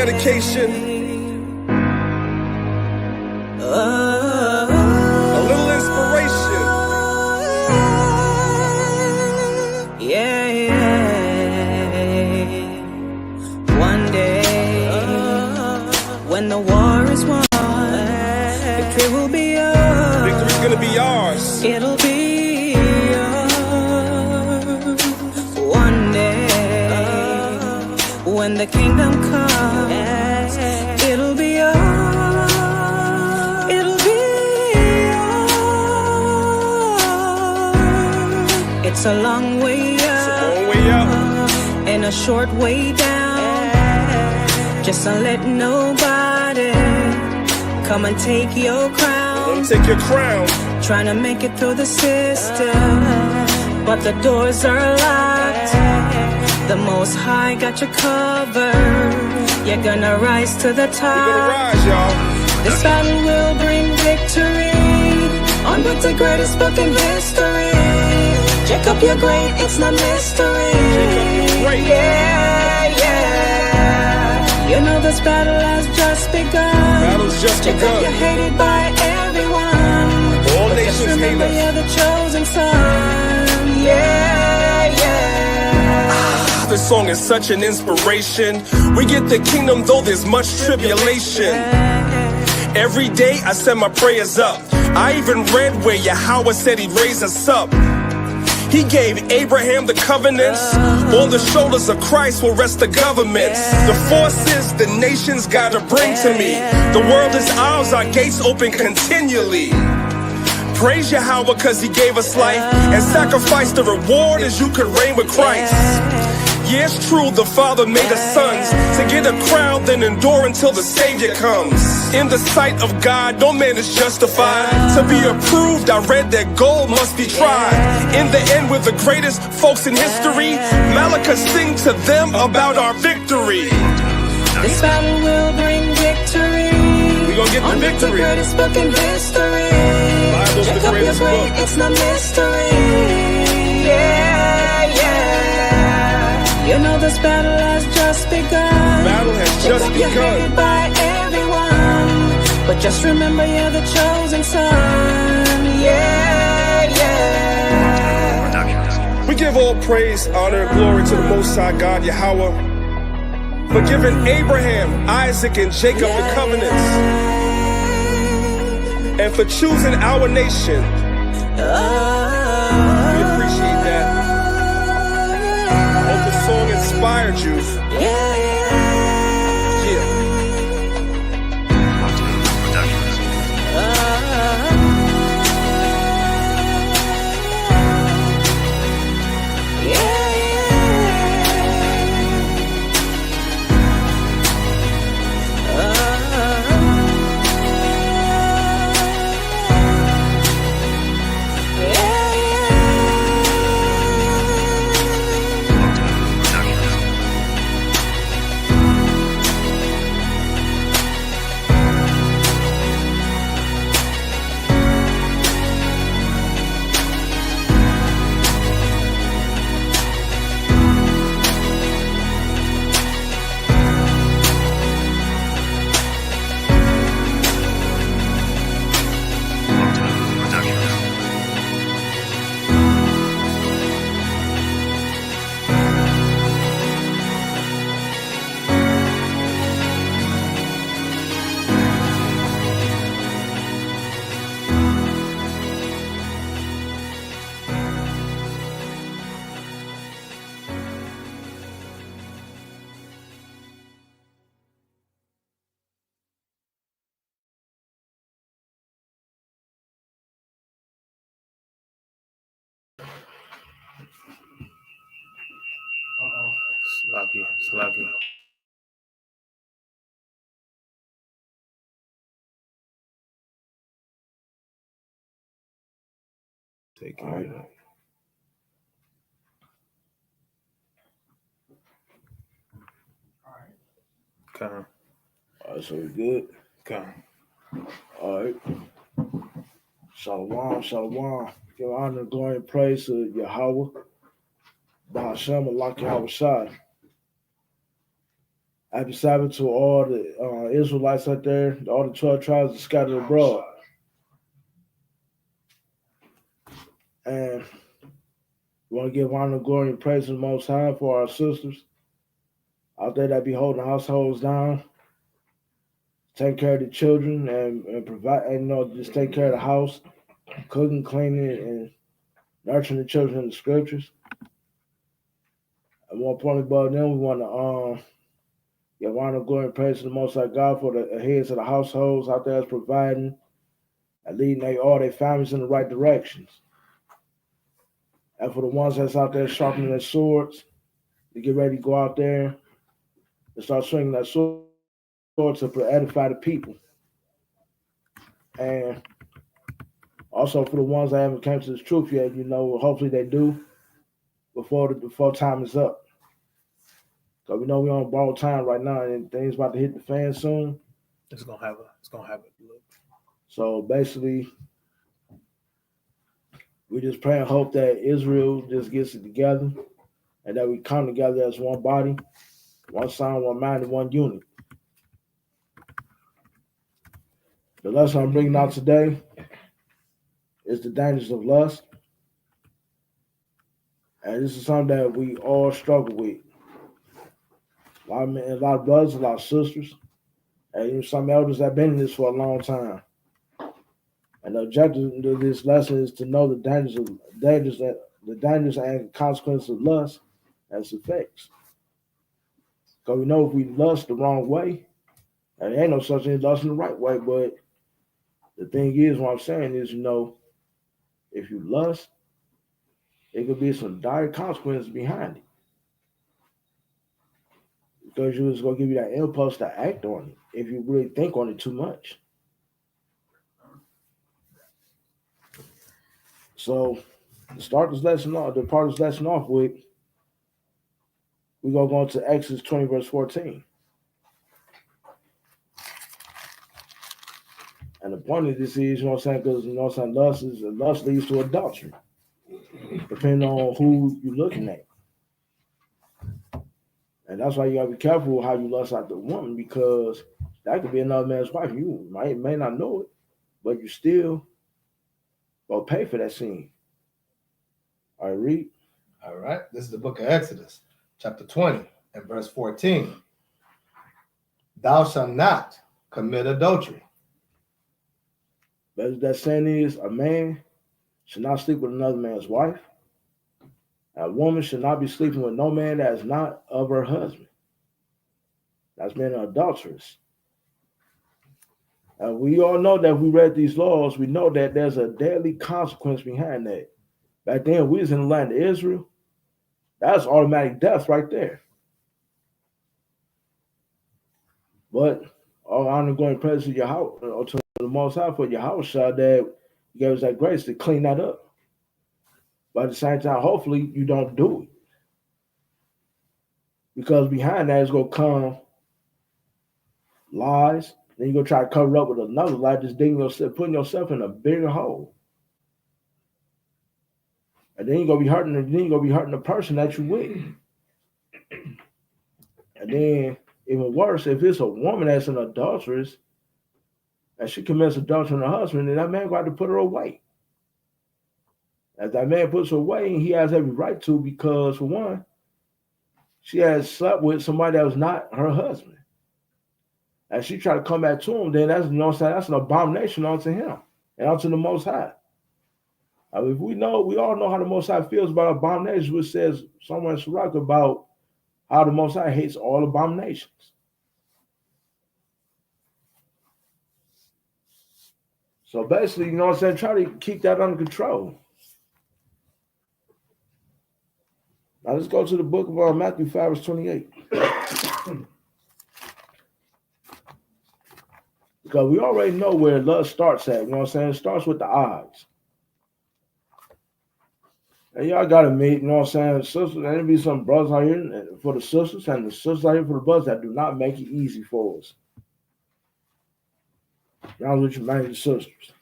dedication. A little inspiration. Yeah. One day, when the war is won, victory will be yours. Victory's gonna be yours. It'll be yours. One day, when the kingdom comes, it'll be yours. It'll be yours. It's a long way up. It's a long way up. And a short way down. Just don't let nobody come and take your crown. Don't take your crown. Trying to make it through the system, but the doors are locked. The Most High got you covered. You're gonna rise to the top. You're gonna rise, y'all. This battle will bring victory. On with the greatest book in history. Jacob, you're great, it's no mystery. Jacob, you're great. Yeah. You know this battle has just begun. Battle's just Jacob, begun. you're hated by everyone. All But nations just remember hate us. you're the chosen son. Yeah. This song is such an inspiration. We get the kingdom though there's much tribulation. Every day I send my prayers up. I even read where Yahweh said he'd raise us up. He gave Abraham the covenants. On the shoulders of Christ will rest the governments. The forces the nations gotta bring to me. The world is ours, our gates open continually. Praise Yahweh cause he gave us life, and sacrifice the reward as you could reign with Christ. Yeah, it's true, the Father made us sons to get a crown, then endure until the Savior comes. In the sight of God, no man is justified. To be approved, I read that gold must be tried. In the end, we're the greatest folks in history. Malachi sing to them about our victory. This battle will bring victory. We're gonna get the victory. The greatest book in history. Bible's the Jacob, greatest you're great, book. it's no mystery. Yeah. You know this battle has just begun. Battle has just Jacob, you're begun. hated by everyone. But just remember you're the chosen son. Yeah. We give all praise, honor, and glory to the Most High God, Yahweh, for giving Abraham, Isaac, and Jacob the covenants, and for choosing our nation. We appreciate that. Hope the song inspired you. Yeah. Sluggy. Take care of that. Come. All right, so we good? Come. All right. Shalom. Give honor, glory, and praise to Yahweh. Bahashem, Allah Yahweh Shai. Happy Sabbath to all the Israelites out there, all the 12 tribes scattered abroad. And we want to give honor, glory, and praise to the Most High for our sisters out there that be holding households down, take care of the children, and provide, and just take care of the house, cooking, cleaning, and nurturing the children in the scriptures. And more importantly, but then we want to give honor, glory, and praise to the Most High God for the heads of the households out there that's providing and leading all their families in the right directions. And for the ones that's out there sharpening their swords, to get ready to go out there and start swinging that sword to edify the people. And also for the ones that haven't come to this truth yet, hopefully they do before time is up. Because we know we're on borrowed time right now and things about to hit the fan soon. It's gonna have a look. So basically, we just pray and hope that Israel just gets it together and that we come together as one body, one sound, one mind, and one unit. The lesson I'm bringing out today is the dangers of lust. And this is something that we all struggle with. A lot of brothers, a lot of sisters, and some elders that have been in this for a long time. And the objective of this lesson is to know the dangers and consequences of lust and its effects. Because we know if we lust the wrong way, and there ain't no such thing as lust in the right way, but the thing is, what I'm saying is, if you lust, it could be some dire consequences behind it. Because it's going to give you that impulse to act on it if you really think on it too much. So, to start this lesson off, the part of this lesson off with, we're going to go into Exodus 20, verse 14. And the point of this is, because, lust leads to adultery, depending on who you're looking at. And that's why you got to be careful how you lust after a woman, because that could be another man's wife. You may not know it, but you still go pay for that sin. All right, read. All right. This is the book of Exodus, chapter 20 and verse 14. Thou shalt not commit adultery. That saying is, a man should not sleep with another man's wife. A woman should not be sleeping with no man that is not of her husband. That's being an adulteress. We all know that if we read these laws, we know that there's a deadly consequence behind that. Back then, we was in the land of Israel. That's automatic death right there. But all honor, glory, and praise to Yahweh, to the Most High for Yahweh that gave us that grace to clean that up. But at the same time, hopefully you don't do it. Because behind that is going to come lies. Then you're going to try to cover up with another lie, just putting yourself in a bigger hole. And then you're going to be hurting the person that you're with. And then, even worse, if it's a woman that's an adulteress, and she commits adultery on her husband, then that man going to have to put her away. As that man puts her away, he has every right to, because for one, she has slept with somebody that was not her husband. And she tried to come back to him, then that's an abomination unto him and unto the Most High. I mean, we all know how the Most High feels about abominations, which says somewhere in Sirach about how the Most High hates all abominations. So basically, try to keep that under control. Now let's go to the book of Matthew 5, verse 28. Because we already know where lust starts at. It starts with the eyes. And y'all got to admit, sisters, there be some brothers out here for the sisters, and the sisters out here for the brothers that do not make it easy for us. Y'all with your married sisters.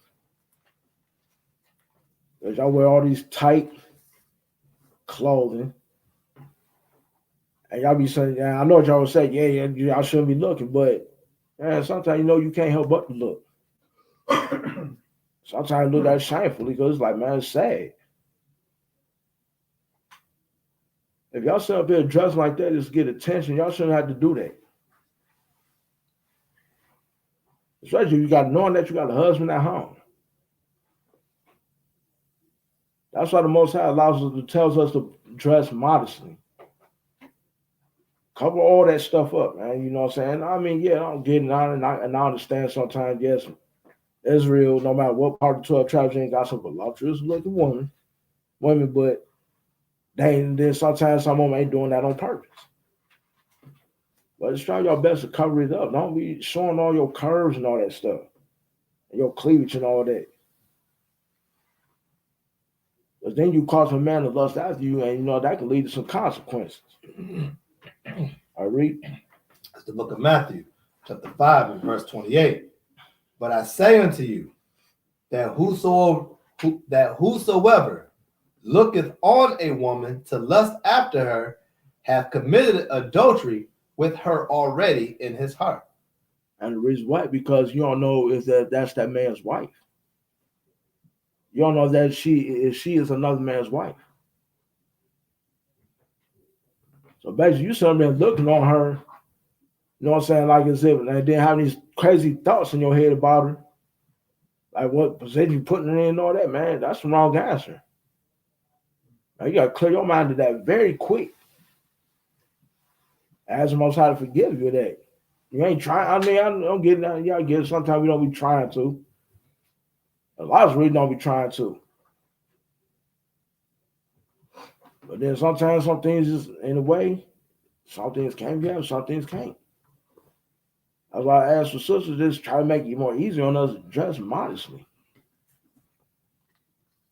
Because y'all wear all these tight clothing. And y'all be saying, yeah, I know what y'all would say, yeah, y'all shouldn't be looking, but man, sometimes you can't help but to look. Sometimes I look at it shamefully because it's like, man, it's sad. If y'all sit up here dressed like that just to get attention, y'all shouldn't have to do that. Especially if you got knowing that you got a husband at home. That's why the Most High tells us to dress modestly. Cover all that stuff up, man. You know what I'm saying? I mean, yeah, I'm getting on and I understand sometimes, yes, Israel, no matter what part of the 12 tribes, ain't got some voluptuous looking women, but then sometimes some of them ain't doing that on purpose. But just try your best to cover it up. Don't be showing all your curves and all that stuff, and your cleavage and all that. Because then you cause a man to lust after you, and that can lead to some consequences. I read. It's the book of Matthew, chapter 5, and verse 28. But I say unto you that whosoever looketh on a woman to lust after her hath committed adultery with her already in his heart. And the reason why, because you don't know if that's that man's wife. You don't know that she is another man's wife. So basically, you sitting there looking on her, you know what I'm saying, like as if, and then having these crazy thoughts in your head about her, like what position you putting her in and all that, man, that's the wrong answer. Now you got to clear your mind to that very quick. Ask the Most High to forgive you of that. You ain't trying. I mean, I don't get it. Y'all get it. Sometimes we don't be trying to. A lot of us really don't be trying to. But then sometimes some things just in a way, some things can be happening, some things can't. That's why I ask for sisters, just try to make it more easy on us to dress modestly.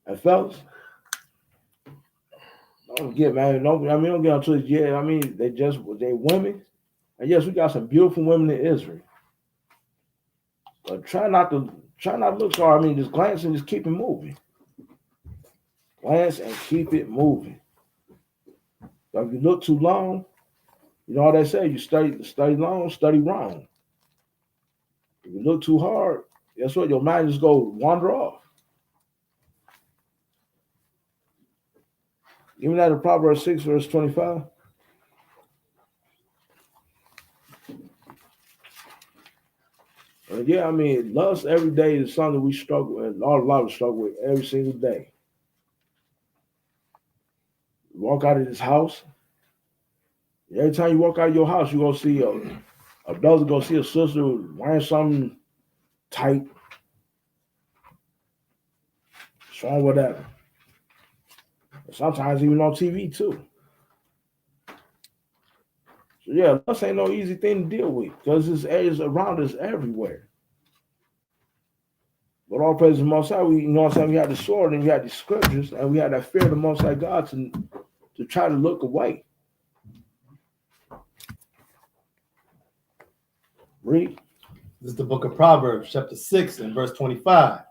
And fellas, don't forget, man. Don't get onto it yet. I mean, they women. And yes, we got some beautiful women in Israel. But try not to look sorry. I mean, just glance and just keep it moving. Glance and keep it moving. But if you look too long, you know what they say, you study long, study wrong. If you look too hard, guess what? Your mind just go wander off. Give me that in Proverbs 6, verse 25. Yeah, I mean, lust every day is something we struggle with, a lot of struggle with every single day. You walk out of this house, every time you walk out of your house, you're going to see a brother, going to see a sister wearing something tight, showing whatever. Sometimes even on TV too. So yeah, lust ain't no easy thing to deal with because it's around us everywhere. But all praise the Most High, we had the sword and we had the scriptures and we had that fear of the Most High God to try to look away. Read. This is the book of Proverbs, chapter 6, and verse 25.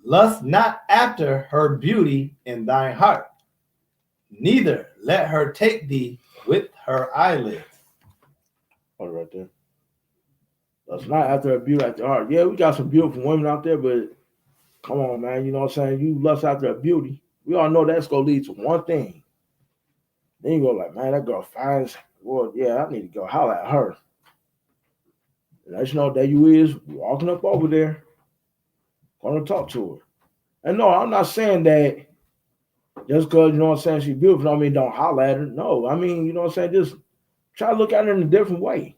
Lust not after her beauty in thine heart, neither let her take thee with her eyelids. Hold it right there. Lust not after her beauty at the heart. Yeah, we got some beautiful women out there, but come on, man. You know what I'm saying? You lust after her beauty. We all know that's going to lead to one thing. Then you go like, man, that girl fine. Well, yeah, I need to go holler at her. And let you know that you is walking up over there, going to talk to her. And no, I'm not saying that just because, you know what I'm saying, she's beautiful, I mean, don't holler at her. No, I mean, you know what I'm saying, just try to look at her in a different way.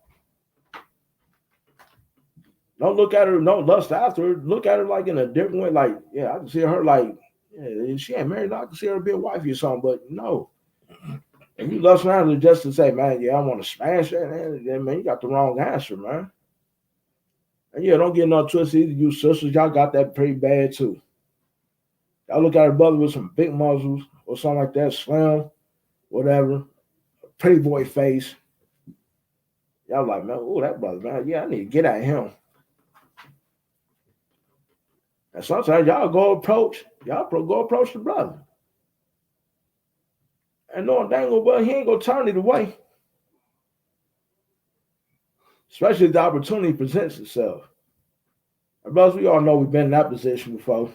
Don't look at her, don't lust after her. Look at her like in a different way. Like, yeah, I can see her like, yeah, she ain't married. I can see her be a wifey or something, but no. If you lust around her just to say, man, yeah, I want to smash that, then, man, you got the wrong answer, man. And yeah, don't get no twisted either. You sisters, y'all got that pretty bad too. Y'all look at a brother with some big muscles or something like that, slim, whatever, pretty boy face. Y'all like, man, oh, that brother, man, yeah, I need to get at him. And sometimes y'all go approach the brother. And knowing dang well, he ain't gonna turn it away. especially if the opportunity presents itself. Brothers, we all know we've been in that position before.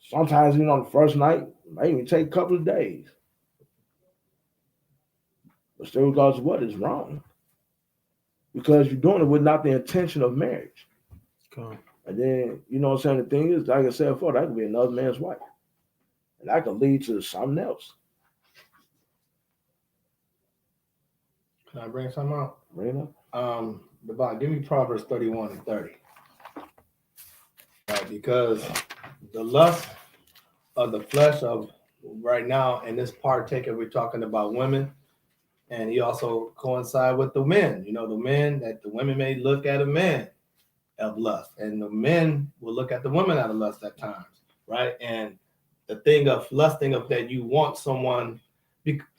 Sometimes, on the first night, it might even take a couple of days. But still, regardless of what is wrong, because you're doing it with not the intention of marriage. Come. And then, what I'm saying, the thing is, like I said before, that could be another man's wife. And that could lead to something else. Can I bring something out? Bring it up. Give me Proverbs 31 and 30. Right, because the lust of the flesh of right now in this partaker, we're talking about women, and he also coincide with the men. The men that the women may look at a man of lust, and the men will look at the women out of lust at times, right? And the thing of lusting of that you want someone,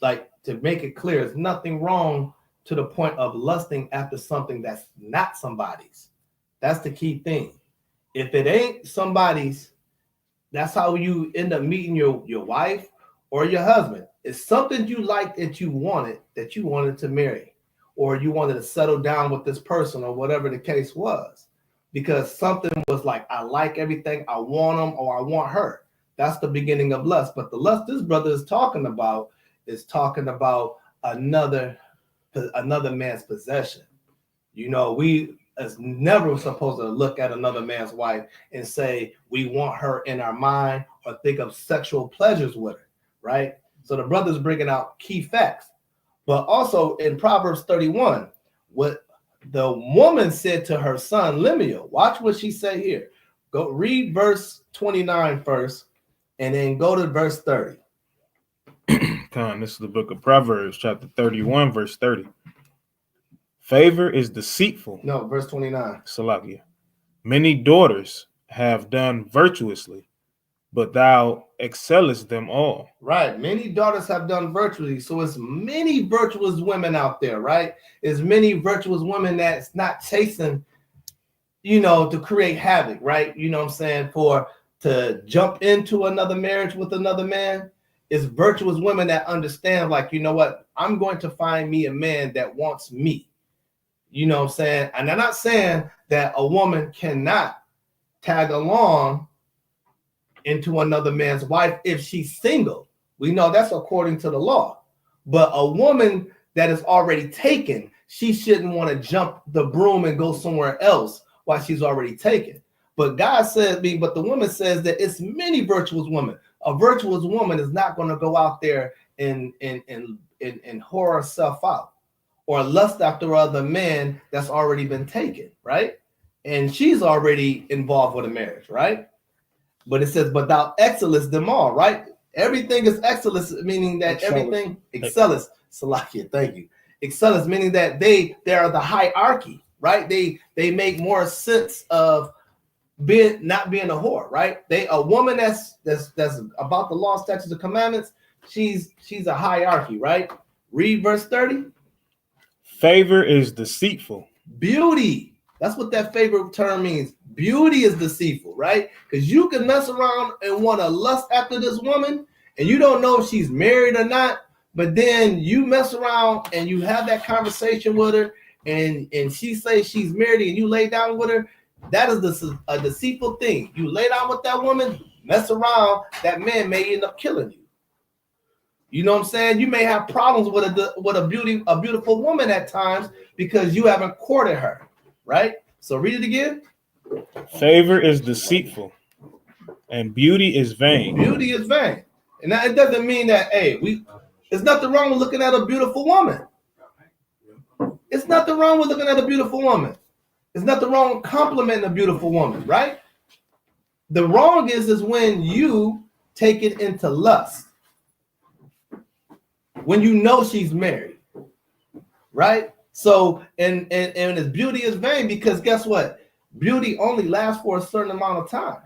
like, to make it clear, there's nothing wrong to the point of lusting after something that's not somebody's. That's the key thing. If it ain't somebody's, that's how you end up meeting your wife or your husband. It's something you liked that you wanted to marry, or you wanted to settle down with this person, or whatever the case was, because something was like, I like everything, I want him or I want her. That's the beginning of lust. But the lust this brother is talking about another man's possession. We is never supposed to look at another man's wife and say we want her in our mind or think of sexual pleasures with her, right? So the brother's bringing out key facts. But also in Proverbs 31, what the woman said to her son Lemuel, watch what she said here. Go read verse 29 first, and then go to verse 30. This is the book of Proverbs, chapter 31, verse 30. Favor is deceitful. No, verse 29. Salakia. Many daughters have done virtuously, but thou excellest them all. Right. Many daughters have done virtuously. So it's many virtuous women out there, right? It's many virtuous women that's not chasing, to create havoc, right? What I'm saying? To jump into another marriage with another man. It's virtuous women that understand, like, what? I'm going to find me a man that wants me. What I'm saying? And I'm not saying that a woman cannot tag along into another man's wife if she's single. We know that's according to the law. But a woman that is already taken, she shouldn't want to jump the broom and go somewhere else while she's already taken. But God says, but the woman says that it's many virtuous women. A virtuous woman is not going to go out there and whore herself out or lust after other men that's already been taken, right? And she's already involved with a marriage, right? But it says, but thou excellest them all, right? Everything is excellence, meaning that everything excellence. Salakia, thank you. Excellence, meaning that they are the hierarchy, right? They make more sense of not being a whore, right? A woman that's about the law, statutes, and commandments. She's a hierarchy, right? Read verse 30. Favor is deceitful. Beauty. That's what that favorite term means. Beauty is deceitful, right? Because you can mess around and want to lust after this woman, and you don't know if she's married or not. But then you mess around and you have that conversation with her, and she says she's married, and you lay down with her. That is a deceitful thing. You lay down with that woman, mess around, that man may end up killing you. You know what I'm saying? You may have problems with a beautiful woman at times because you haven't courted her, right? So read it again. Favor is deceitful, and beauty is vain. Beauty is vain. And that, it doesn't mean that, there's nothing wrong with looking at a beautiful woman. It's nothing wrong with looking at a beautiful woman. There's nothing wrong with complimenting a beautiful woman, right? The wrong is when you take it into lust. When you know she's married, right? So, and his beauty is vain because guess what? Beauty only lasts for a certain amount of time.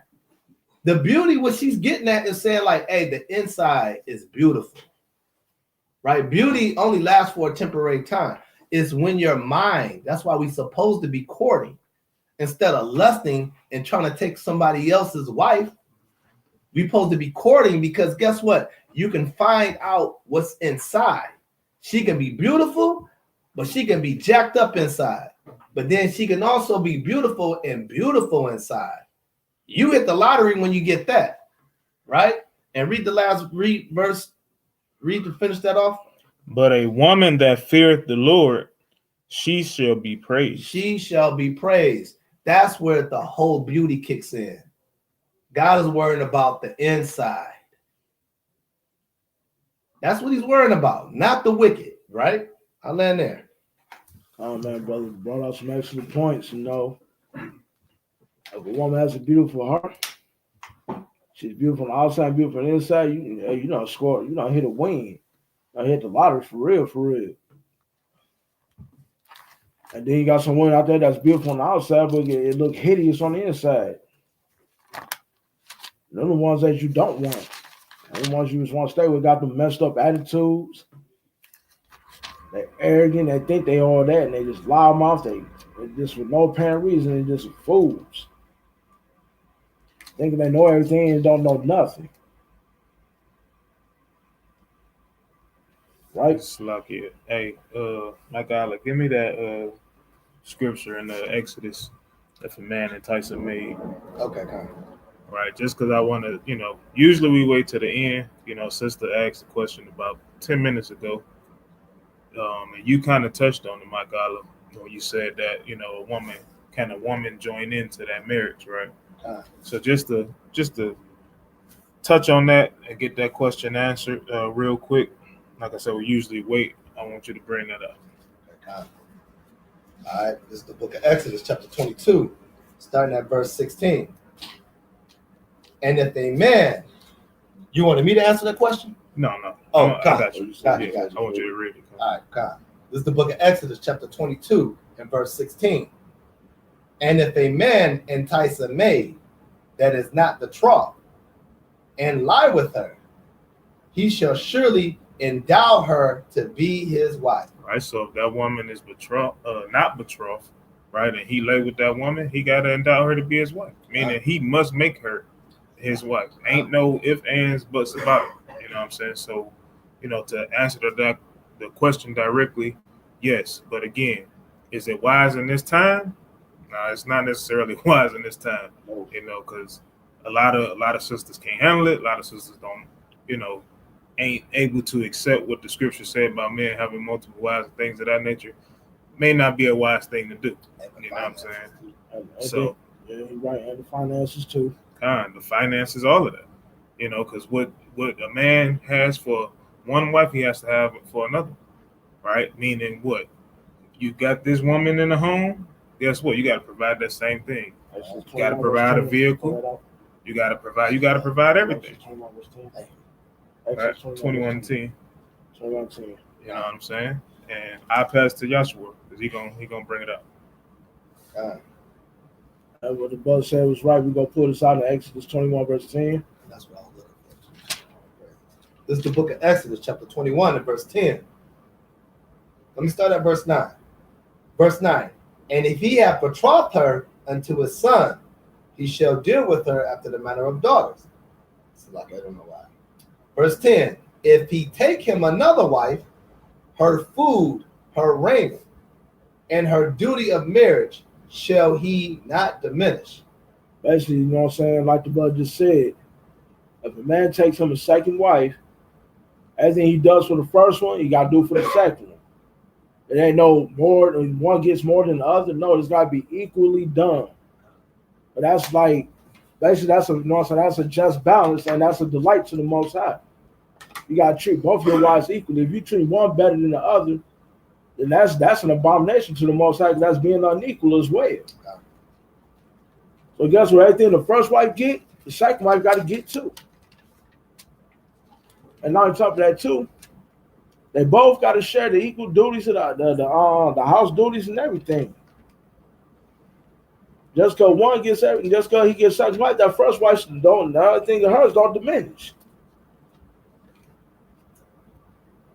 The beauty, what she's getting at is saying like, hey, the inside is beautiful, right? Beauty only lasts for a temporary time. It's when your mind, that's why we're supposed to be courting instead of lusting and trying to take somebody else's wife. We're supposed to be courting because guess what? You can find out what's inside. She can be beautiful, but she can be jacked up inside. But then she can also be beautiful and beautiful inside. You hit the lottery when you get that, right? And read verse. Read to finish that off. But a woman that feareth the Lord, she shall be praised. She shall be praised. That's where the whole beauty kicks in. God is worrying about the inside. That's what he's worrying about, not the wicked, right? I'll land there. Oh man, brother, brought out some excellent points. You know, if a woman has a beautiful heart, she's beautiful on the outside, beautiful on the inside. You know, score. You know, hit a win. I hit the lottery for real, for real. And then you got some women out there that's beautiful on the outside, but it look hideous on the inside. They're the ones that you don't want. They're the ones you just want to stay with. Got them messed up attitudes. They're arrogant. They think they all that, and they just loudmouth. They just with no apparent reason. They're just fools. Thinking they know everything and don't know nothing. Right? It's like it. Hey, Maccabeestv, give me that scripture in the Exodus. If a man entice a maid. Okay, kind of. Right, just because I want to, usually we wait to the end. Sister asked a question about 10 minutes ago. And you kind of touched on it, Maccabeestv, when you said that, a woman join into that marriage, right? So just to touch on that and get that question answered real quick. Like I said, we usually wait. I want you to bring that up. Okay. All right, this is the book of Exodus, chapter 22, starting at verse 16. And if a man, you wanted me to answer that question? No. Oh, I got you. Got I you. want you to read it. All right, God. This is the book of Exodus, chapter 22, and verse 16. And if a man entice a maid that is not betrothed and lie with her, he shall surely endow her to be his wife. Right. So if that woman is not betrothed, right, and he lay with that woman, he got to endow her to be his wife. Meaning he must make her his wife. Ain't no ifs, ands, buts about it. You know what I'm saying? So, to answer the question directly, yes. But again, is it wise in this time? No, it's not necessarily wise in this time. Because a lot of sisters can't handle it. A lot of sisters don't, ain't able to accept what the scripture said about men having multiple wives and things of that nature. May not be a wise thing to do. You know what I'm saying? So, yeah, you're right. And the finances too. The finances, all of that. Because what a man has for one wife, he has to have it for another. Right? Meaning what? You got this woman in the home, guess what? You got to provide that same thing. You got to provide a vehicle. You got to provide everything. Right? 21:10. 21:10. You know what I'm saying? And I pass to Joshua because he gonna bring it up. What the brother said was right. We're going to pull this out in Exodus 21, verse 10. That's what I was looking for. This is the book of Exodus, chapter 21, and verse 10. Let me start at verse 9. Verse 9. And if he have betrothed her unto his son, he shall deal with her after the manner of daughters. It's like I don't know why. Verse 10. If he take him another wife, her food, her raiment, and her duty of marriage shall he not diminish. Basically, you know what I'm saying? Like the brother just said, if a man takes him a second wife, everything he does for the first one, he got to do for the second one. It ain't no more, one gets more than the other. No, it's got to be equally done. But that's like, basically, that's a just balance, and that's a delight to the Most High. You got to treat both your wives equally. If you treat one better than the other, then that's an abomination to the Most High, because that's being unequal as well. So guess what? Everything the first wife get, the second wife got to get too. And now on top of that too, they both got to share the equal duties of the house duties and everything. Just because one gets everything, just because he gets second wife, that first wife don't. The other thing of hers don't diminish.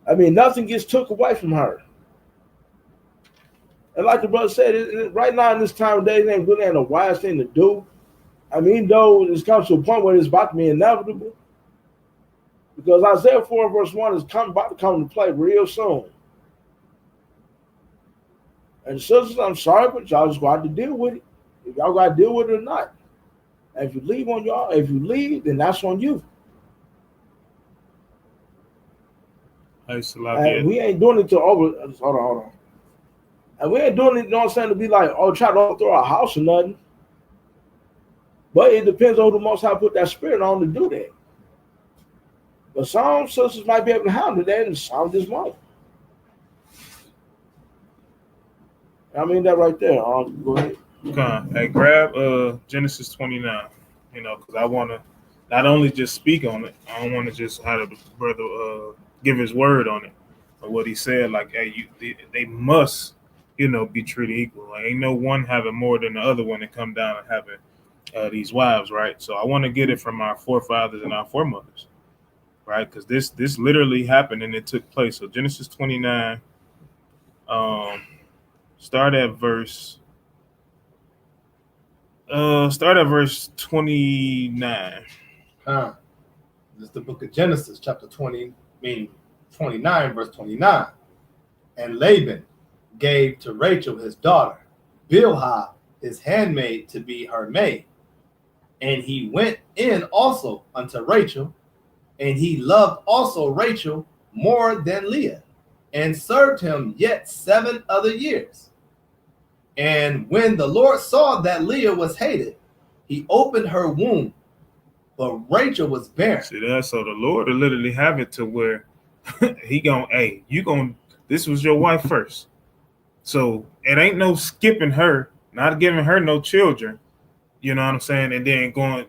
I mean, nothing gets took away from her. And like the brother said, right now in this time of day, it ain't really a wise thing to do. I mean, though it's comes to a point where it's about to be inevitable. Because Isaiah 4 verse 1 is about to come into play real soon. And sisters, I'm sorry, but y'all just got to deal with it. If y'all got to deal with it or not. And if you leave, then that's on you. Hey, And we ain't doing it to hold on. And we ain't doing it, you know what I'm saying, to be like, oh, try to overthrow our house or nothing. But it depends on who the Most High put that spirit on to do that. But some sisters might be able to handle that, and some just won't. I mean that right there. Go ahead. Hey, grab Genesis 29. You know, because I want to not only just speak on it. I don't want to just have the brother give his word on it, or what he said. Like, hey, they must, you know, be treated equal. Like, ain't no one having more than the other one and come down and having these wives, right? So I want to get it from our forefathers and our foremothers, right? Because this literally happened and it took place. So Genesis 29, start at verse 29. This is the book of Genesis, chapter 29, verse 29. And Laban gave to Rachel his daughter, Bilhah his handmaid, to be her maid. And he went in also unto Rachel, and he loved also Rachel more than Leah, and served him yet 7 other years. And when the Lord saw that Leah was hated, he opened her womb, but Rachel was barren. See that? So the Lord will literally have it to where he this was your wife first. So it ain't no skipping her, not giving her no children. You know what I'm saying? And then going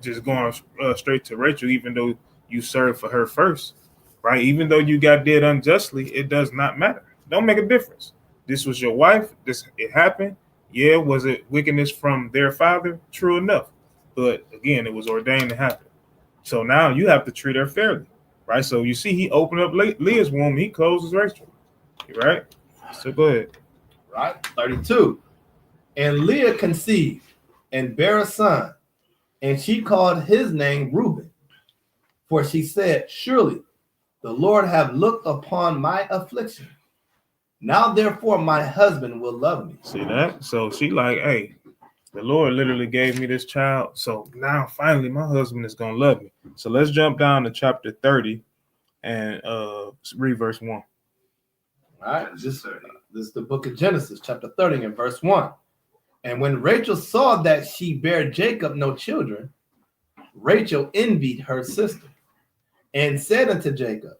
straight to Rachel, even though you served for her first, right? Even though you got dead unjustly, it does not matter. Don't make a difference. This was your wife. It happened. Yeah, was it wickedness from their father? True enough. But again, it was ordained to happen. So now you have to treat her fairly, right? So you see, he opened up Leah's womb. He closes Rachel, right? So go ahead. Right, 32. And Leah conceived and bare a son, and she called his name Reuben. For she said, surely the Lord have looked upon my affliction. Now therefore my husband will love me. See that? So she like, hey, the Lord literally gave me this child. So now finally my husband is going to love me. So let's jump down to chapter 30 and read verse 1. All right, this is the book of Genesis, chapter 30 and verse 1. And when Rachel saw that she bare Jacob no children, Rachel envied her sister and said unto Jacob,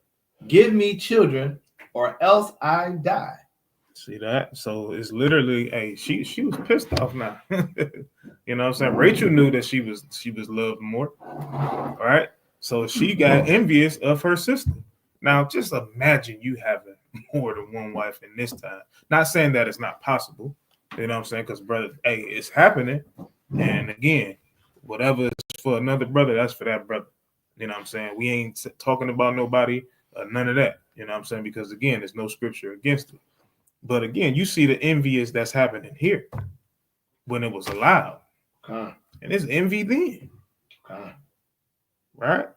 give me children, or else I die. See that? So it's literally, hey, she was pissed off now. You know what I'm saying? Rachel knew that she was loved more. All right. So she got envious of her sister. Now just imagine you having more than one wife in this time. Not saying that it's not possible. You know what I'm saying? Because brother, hey, it's happening. And again, whatever is for another brother, that's for that brother. You know what I'm saying? We ain't talking about nobody, none of that. You know what I'm saying? Because again, there's no scripture against it. But again, you see the envious that's happening here when it was allowed. And it's envy then. Right?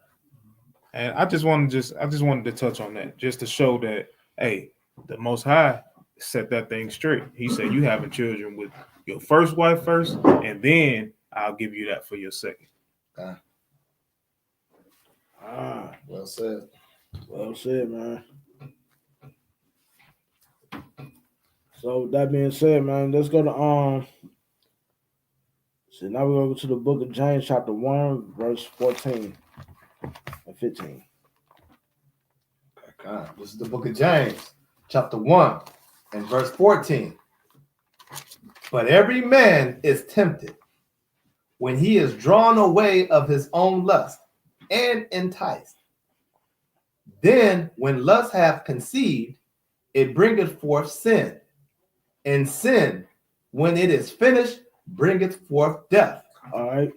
And I just wanted to touch on that just to show that, hey, the Most High set that thing straight. He said you having children with your first wife first, and then I'll give you that for your second. Well said. Well said, man. So with that being said, man, let's go to so now we're gonna go to the book of James, chapter 1, verse 14 and 15. This is the book of James, chapter 1 and verse 14. But every man is tempted when he is drawn away of his own lust and enticed. Then when lust hath conceived, it bringeth forth sin. And sin, when it is finished, bringeth forth death. All right.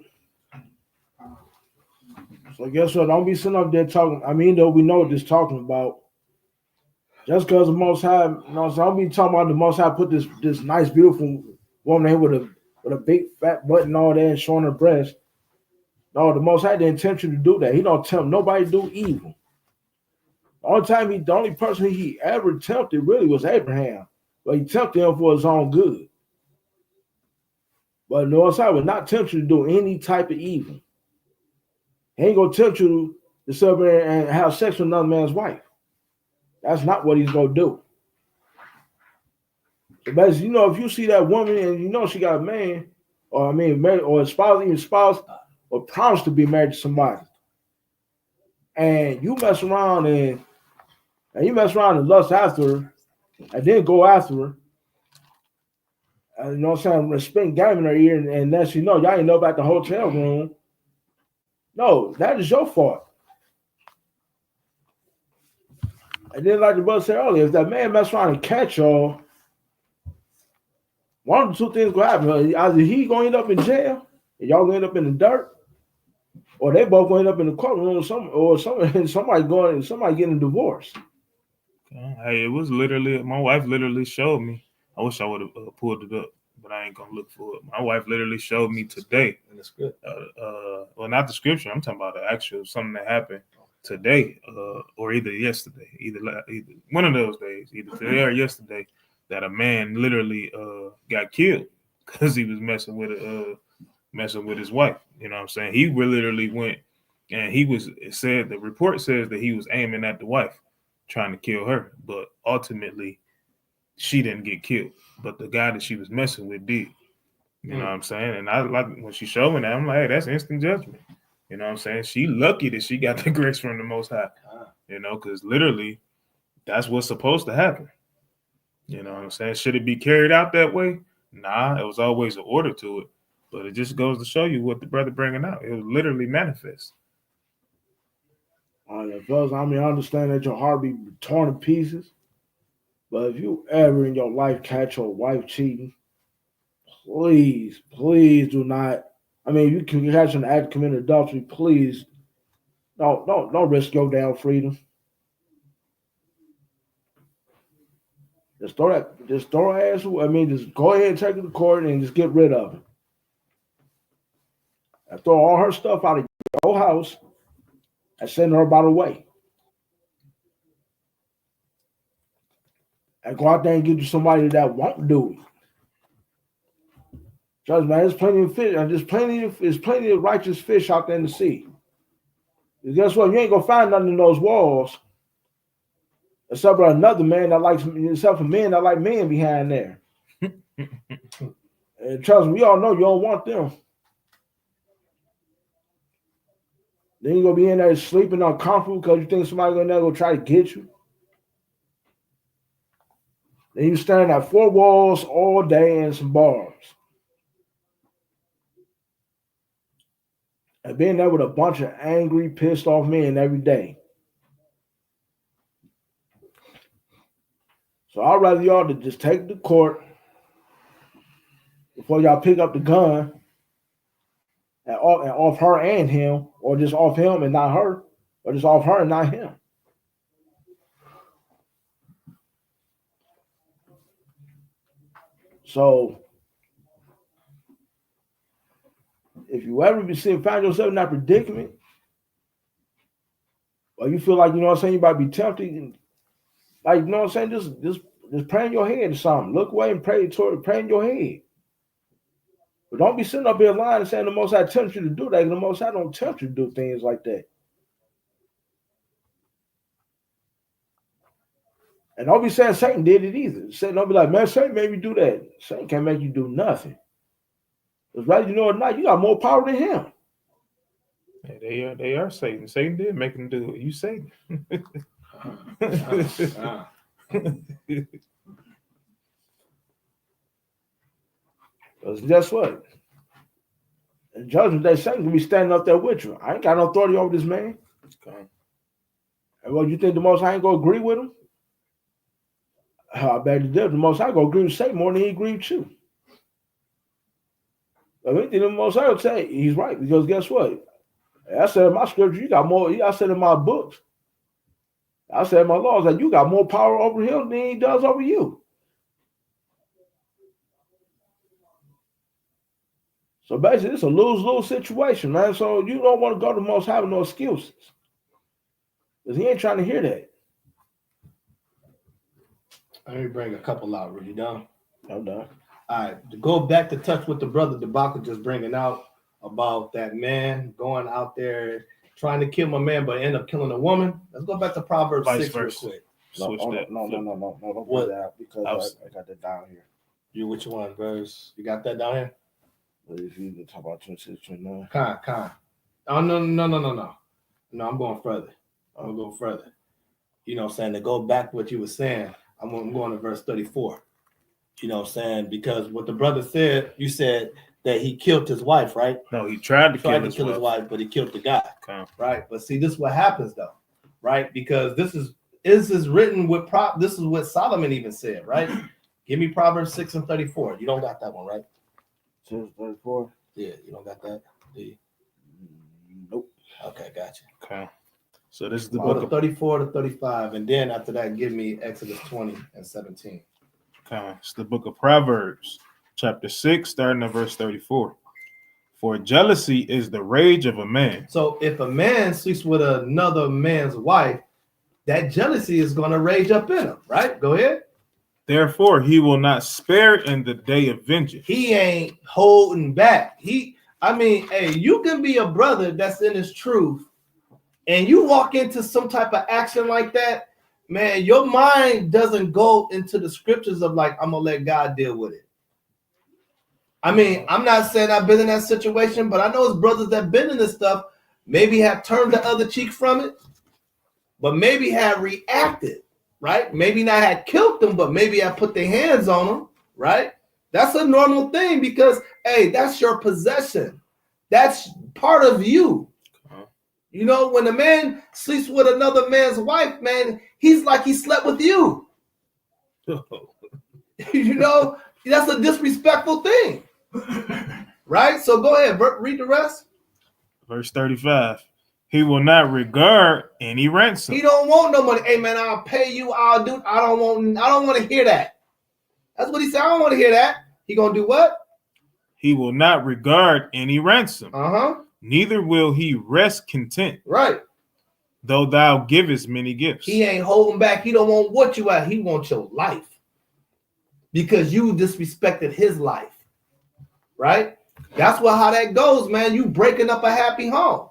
So guess what? Don't be sitting up there talking. I mean, though we know what this talking about. Just because the Most High, you know, so don't be talking about the Most High put this nice, beautiful woman here with a big fat butt and all that and showing her breast. No, the Most High didn't tempt you to do that. He don't tempt nobody to do evil. The only person he ever tempted really was Abraham. But he tempted him for his own good. But the Most High would not tempt you to do any type of evil. He ain't gonna tempt you to sit there and have sex with another man's wife. That's not what he's gonna do. So basically, if you see that woman and she got a man, or married, or a spouse, or promised to be married to somebody, and you mess around and lust after her, and then go after her, spend game in her ear, and then y'all ain't know about the hotel room. No, that is your fault. And then, like the brother said earlier, if that man mess around and catch y'all, one of the two things gonna happen. Either he gonna end up in jail, and y'all gonna end up in the dirt, or they both gonna end up in the courtroom, or somebody getting a divorce. Hey, it was literally, my wife literally showed me. I wish I would have pulled it up, but I ain't gonna look for it. My wife literally showed me today. In the script. Well, not the scripture. I'm talking about the actual something that happened today, or either yesterday, either one of those days, either today or yesterday, that a man literally got killed because he was messing with his wife. You know what I'm saying? He literally went, and the report says that he was aiming at the wife, trying to kill her, but ultimately she didn't get killed, but the guy that she was messing with did. You know what I'm saying? And I like when she showed me that, I'm like, hey, that's instant judgment. You know what I'm saying? She lucky that she got the grace from the Most High. Because literally that's what's supposed to happen. You know what I'm saying? Should it be carried out that way? Nah, it was always an order to it. But it just goes to show you what the brother bringing out. It was literally manifest. Fellas, I understand that your heart be torn to pieces. But if you ever in your life catch your wife cheating, please do not. You can catch an act committing adultery. Please don't risk your damn freedom. Just throw her ass. Just go ahead and take her to court and just get rid of it. And throw all her stuff out of your house and send her about her way. And go out there and get you somebody that won't do it. Trust me, man, there's plenty of fish, and there's plenty of righteous fish out there in the sea. And guess what? You ain't gonna find nothing in those walls except for another man except for men that like men behind there. And trust me, we all know you don't want them. Then you're gonna be in there sleeping uncomfortable because you think somebody's gonna try to get you. Then you standing at four walls all day in some bars. And being there with a bunch of angry, pissed off men every day. So I'd rather y'all to just take the court before y'all pick up the gun and off her and him, or just off him and not her, or just off her and not him. So if you ever find yourself in that predicament, or you feel like, you might be tempted, and, just pray in your head or something. Look away and pray in your head. But don't be sitting up here lying and saying the Most High tempts you to do that, because the Most High don't tempt you to do things like that. And don't be saying Satan did it either. Don't be like, man, Satan made me do that. Satan can't make you do nothing. Because whether you know it or not, you got more power than him. Yeah, they are Satan. Satan did make them do it. You Satan. Because guess what? In judgment day, Satan can be standing up there with you. I ain't got no authority over this man. Okay. And what, you think the Most High ain't going to agree with him? I bet the Most High going to agree with Satan more than he agreed with you. I mean, the Most High will say he's right, because guess what? I said in my scripture, you got more. I said in my books, I said in my laws that you got more power over him than he does over you. So basically, it's a lose-lose situation, man. So you don't want to go to the Most High with no excuses, because he ain't trying to hear that. Let me bring a couple out. Really done. I'm done. All right, to go back to touch with the brother Debacle just bringing out about that man going out there trying to kill my man, but end up killing a woman. Let's go back to Proverbs Vice 6 real versa. quick. No, Switch that. no, don't What? put that out because I got that down here. You which one, verse? You got that down here? But if you can talk about 26, 29. Con. Oh, no. No, I'm going further. I'm going to go further. You know what I'm saying? To go back to what you were saying, I'm going to verse 34. You know what I'm saying? Because what the brother said, you said that he killed his wife, right? No, he tried to Tried kill to kill his wife, but he killed the guy, Okay. right? But see, this is what happens though, right? Because this is written with this is what Solomon even said, right? Give me Proverbs 6 and 34. You don't got that one, right? 6, 34? Yeah, you don't got that? Do you? Nope. Okay, gotcha. Okay. So this is the Go book to of 34 to 35, and then after that, give me Exodus 20 and 17. Okay. It's the book of Proverbs, chapter 6, starting at verse 34. For jealousy is the rage of a man. So if a man sleeps with another man's wife, that jealousy is going to rage up in him, right? Go ahead. Therefore, he will not spare in the day of vengeance. He ain't holding back. Hey, you can be a brother that's in his truth, and you walk into some type of action like that, man, your mind doesn't go into the scriptures of like, I'm going to let God deal with it. I'm not saying I've been in that situation, but I know it's brothers that been in this stuff, maybe have turned the other cheek from it, but maybe have reacted, right? Maybe not had killed them, but maybe have put their hands on them, right? That's a normal thing because, hey, that's your possession. That's part of you. You know, when a man sleeps with another man's wife, man, he's like he slept with you. You know, that's a disrespectful thing. Right? So go ahead, read the rest. Verse 35. He will not regard any ransom. He don't want no money. Hey man, I'll pay you, I'll do. I don't want to hear that. That's what he said. I don't want to hear that. He gonna do what? He will not regard any ransom. Neither will he rest content. Right. Though thou givest many gifts. He ain't holding back. He don't want what you at. He wants your life. Because you disrespected his life. Right? That's how that goes, man. You breaking up a happy home.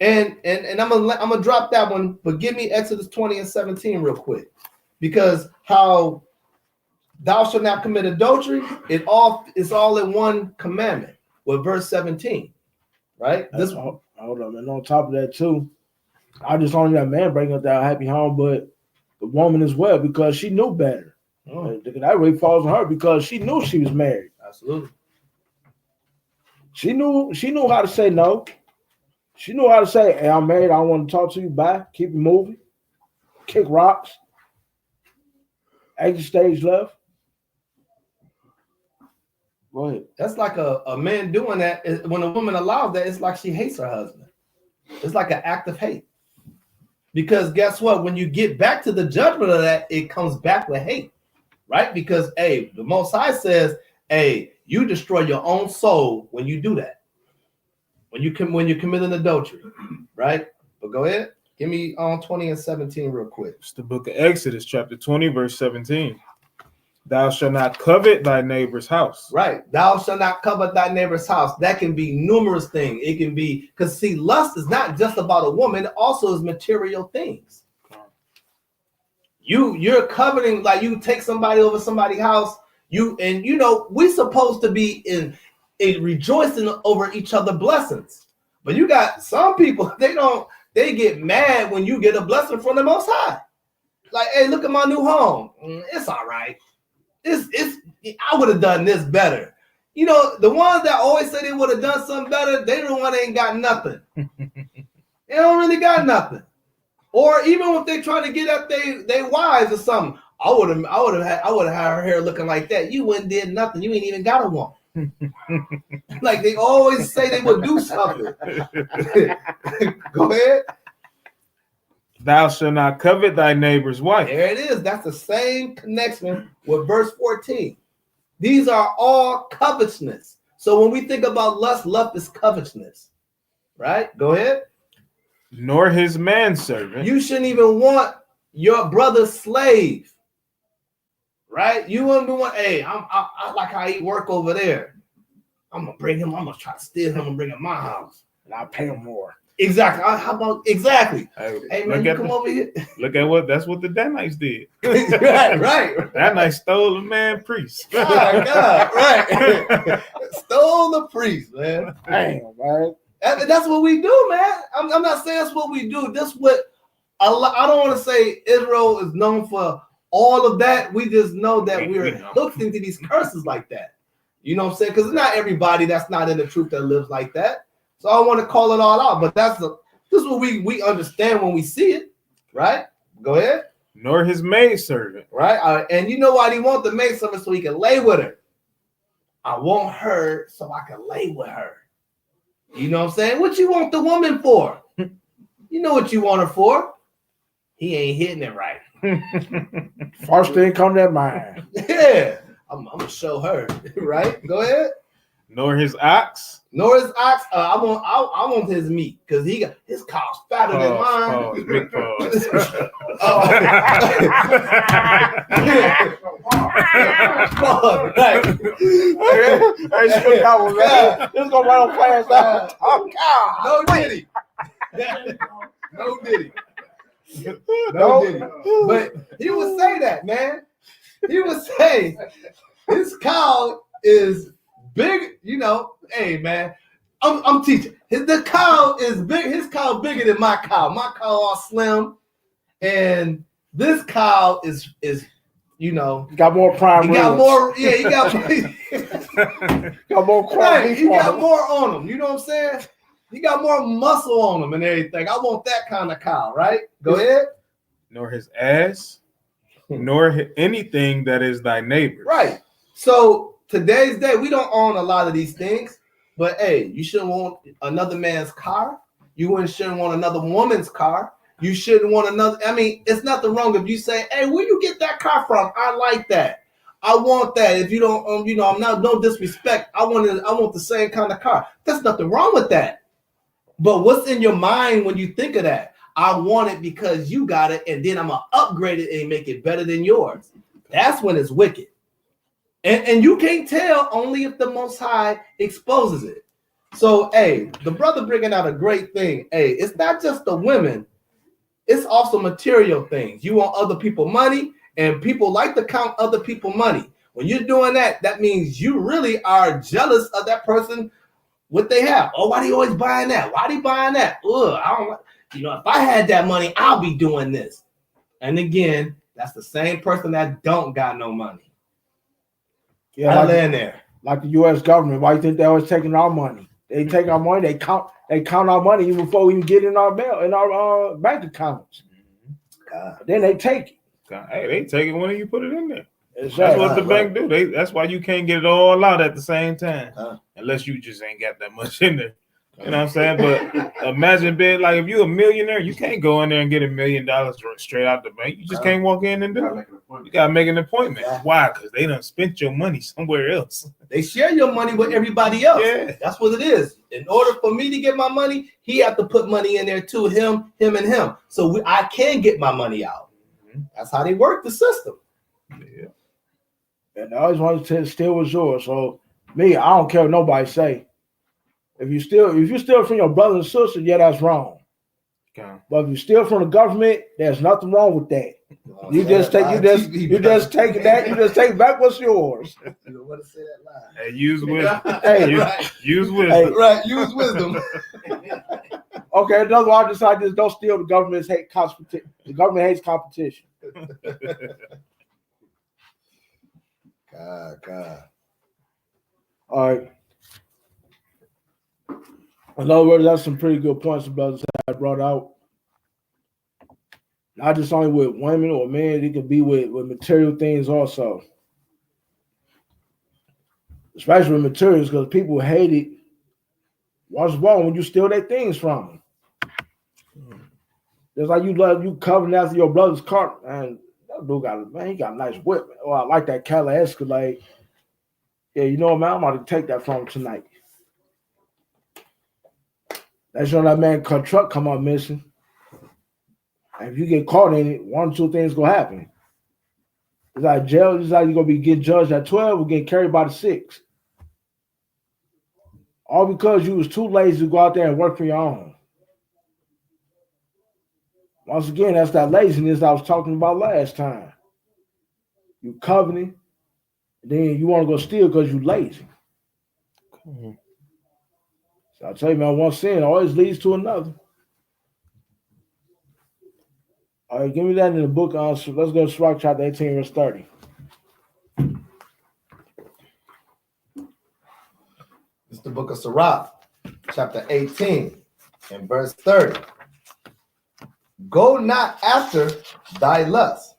And I'm gonna drop that one, but give me Exodus 20 and 17 real quick. Because how thou shalt not commit adultery, it's all in one commandment with verse 17. Right? Hold on, and on top of that too, I just only that man bring up that happy home, but the woman as well, because she knew better. That way falls on her because she knew she was married. Absolutely. She knew how to say no. She knew how to say, hey, I'm married, I don't want to talk to you, bye. Keep it moving. Kick rocks. Exit stage left. Go ahead. That's like a man doing that. When a woman allows that, it's like she hates her husband. It's like an act of hate. Because guess what? When you get back to the judgment of that, it comes back with hate. Right? Because, hey, the Most High says, hey, you destroy your own soul when you do that. When you commit an adultery. Right? But go ahead. Give me 20 and 17 real quick. It's the book of Exodus, chapter 20, verse 17. Thou shalt not covet thy neighbor's house. Right. Thou shalt not covet thy neighbor's house. That can be numerous things. It can be, because see, lust is not just about a woman, it also is material things. You're coveting, like you take somebody over somebody's house, we supposed to be in rejoicing over each other's blessings. But you got some people, they get mad when you get a blessing from the Most High. Like, hey, look at my new home. It's all right. I would have done this better. You know, the ones that always say they would have done something better, they the one that ain't got nothing. They don't really got nothing. Or even if they try to get at they wives or something, I would have had her hair looking like that. You wouldn't did nothing. You ain't even got a woman. Like they always say they would do something. Go ahead. Thou shalt not covet thy neighbor's wife. There it is. That's the same connection with verse 14. These are all covetousness. So when we think about lust is covetousness. Right? Go ahead. Nor his manservant. You shouldn't even want your brother's slave. right? You wouldn't be one. Hey, I like how he work over there. I'm gonna bring him. I'm gonna try to steal him and bring him to my house, and I'll pay him more. Exactly. How about exactly? Hey man, you come over here. Look at that's what the Danites did. right. Danites stole the man priest. God, right. Stole the priest, man. Damn, man. That's what we do, man. I'm not saying that's what we do. That's what I don't want to say Israel is known for all of that. We just know that we're hooked into these curses like that. You know what I'm saying? Because it's not everybody that's not in the truth that lives like that. So I want to call it all out. But this is what we understand when we see it, right? Go ahead. Nor his maidservant. Right? And you know why he want the maidservant? So he can lay with her. I want her so I can lay with her. You know what I'm saying? What you want the woman for? You know what you want her for. He ain't hitting it right. First thing come to mind. Yeah. I'm going to show her. Right? Go ahead. Nor his ox. Nor his ox. I want his meat because he got his cow's fatter than mine. Big pause. Right. This gonna run on fast out. Oh God. No diddy. No diddy. No diddy. But he would say that, man. He would say his cow is big, you know. Hey man, I'm teaching. The cow is big. His cow bigger than my cow. My cow all slim, and this cow is you know. He got more prime. He got more. Yeah, he got got more prime. Right, he got more on him. You know what I'm saying? He got more muscle on him and everything. I want that kind of cow, right? Go ahead. Nor his ass, nor anything that is thy neighbor. Right. So today's day, we don't own a lot of these things, but hey, you shouldn't want another man's car. You shouldn't want another woman's car. You shouldn't want another. I mean, it's nothing wrong if you say, "Hey, where you get that car from? I like that. I want that." If you don't, you know, I'm not no disrespect. I want the same kind of car. There's nothing wrong with that. But what's in your mind when you think of that? I want it because you got it, and then I'm gonna upgrade it and make it better than yours. That's when it's wicked. And you can't tell only if the Most High exposes it. So, hey, the brother bringing out a great thing. Hey, it's not just the women. It's also material things. You want other people money, and people like to count other people money. When you're doing that, that means you really are jealous of that person, what they have. Oh, why are you always buying that? Why are you buying that? Ugh, I don't. You know, if I had that money, I'll be doing this. And again, that's the same person that don't got no money. Yeah, I land there. Like the U.S. government. Why you think they're always taking our money? They take our money. They count our money even before we even get in our mail in our bank accounts. Then they take it. Hey, they take it when you put it in there. Exactly. That's what the bank do. That's why you can't get it all out at the same time, unless you just ain't got that much in there. You know what I'm saying? But imagine being like, if you're a millionaire, you can't go in there and get $1 million straight out the bank. You just can't walk in and do it. You gotta make an appointment. Why? Because they done spent your money somewhere else. They share your money with everybody else. Yeah. That's what it is. In order for me to get my money, he have to put money in there too, him, and him. So I can get my money out. That's how they work the system. Yeah. And I always want to steal what's yours. So me, I don't care what nobody say. If you steal from your brother and sister, yeah, that's wrong. Okay. But if you steal from the government, there's nothing wrong with that. You just take back what's yours. You don't want to say that line. Hey, use wisdom. Use wisdom. Hey, right, use wisdom. Okay, another one I decided is don't steal. The government hates competition. The government hates competition. God. All right. In other words, that's some pretty good points the brothers have brought out. Not just only with women or men, it could be with material things also. Especially with materials, because people hate it. What's wrong when you steal their things from them? Just like you covering after your brother's car, and that dude he got a nice whip. Oh, I like that Cadillac Escalade. Yeah, you know what, man? I'm about to take that from him tonight. That's when that man truck come up missing. And if you get caught in it, one or two things gonna happen. It's like jail. It's like you're gonna be getting judged at 12 or getting carried by the 6. All because you was too lazy to go out there and work for your own. Once again, that's that laziness I was talking about last time. You coveting, then you want to go steal because you lazy. So I tell you, man, one sin always leads to another. All right, give me that in the book. So let's go to Sirach chapter 18, verse 30. It's the book of Sirach, chapter 18, and verse 30. Go not after thy lust,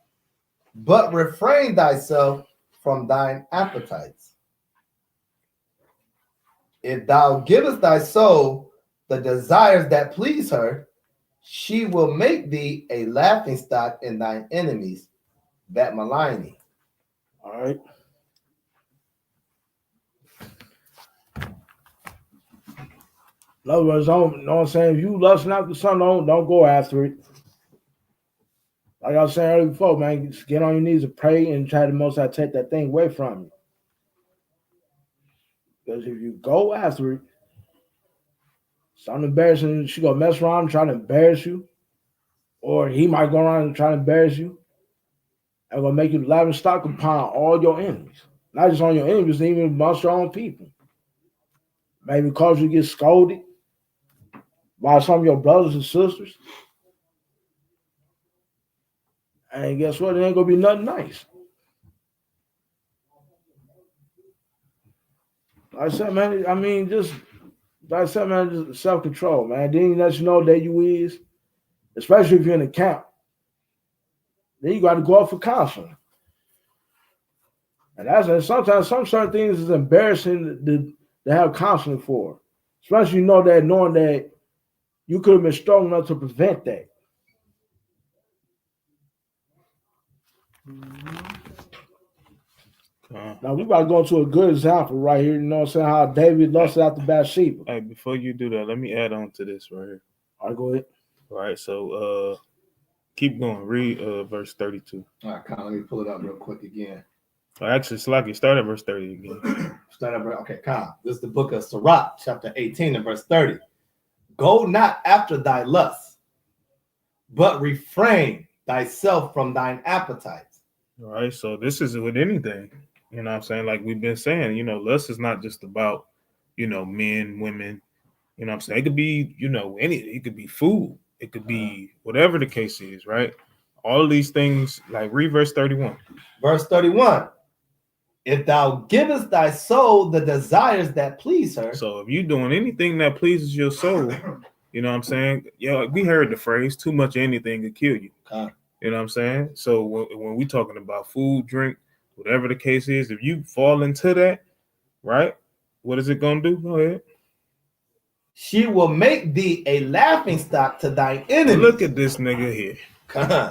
but refrain thyself from thine appetites. If thou givest thy soul the desires that please her, she will make thee a laughingstock in thine enemies that malign thee. All right. In other words, don't, you know what I'm saying? If you lusting after something, don't go after it. Like I was saying earlier before, man, just get on your knees and pray and try to most I take that thing away from you. Because if you go after it, something embarrassing, she gonna mess around and try to embarrass you, or he might go around and try to embarrass you, and gonna make you laughing stock upon all your enemies. Not just on your enemies, even amongst your own people. Maybe cause you get scolded by some of your brothers and sisters. And guess what? It ain't gonna be nothing nice. Like I said, man, I mean, just like I said, man, just self-control, man. Then you let you know that you is, especially if you're in a camp. Then you got to go out for counseling. And sometimes some certain things is embarrassing to have counseling for. Especially knowing that you could have been strong enough to prevent that. Now we about to go into a good example right here. You know what I'm saying? How David lusted after Bathsheba. Hey, before you do that, let me add on to this right here. All right, go ahead. All right, so keep going. Read verse 32. All right, Con, let me pull it up real quick again. Actually, Slacky, start at verse 30 again. Okay, Con. This is the book of Sirach, chapter 18 and verse 30. Go not after thy lusts, but refrain thyself from thine appetites. All right, so this is with anything. You know what I'm saying? Like we've been saying, lust is not just about, men, women. You know what I'm saying? It could be, it could be food. It could be whatever the case is, right? All of these things, like read verse 31. Verse 31. If thou givest thy soul the desires that please her. So if you're doing anything that pleases your soul, you know what I'm saying? Yeah, we heard the phrase, too much of anything could kill you. You know what I'm saying? So when we talking about food, drink, whatever the case is, if you fall into that, right, what is it going to do? Go ahead. She will make thee a laughingstock to thine enemies. Look at this nigga here.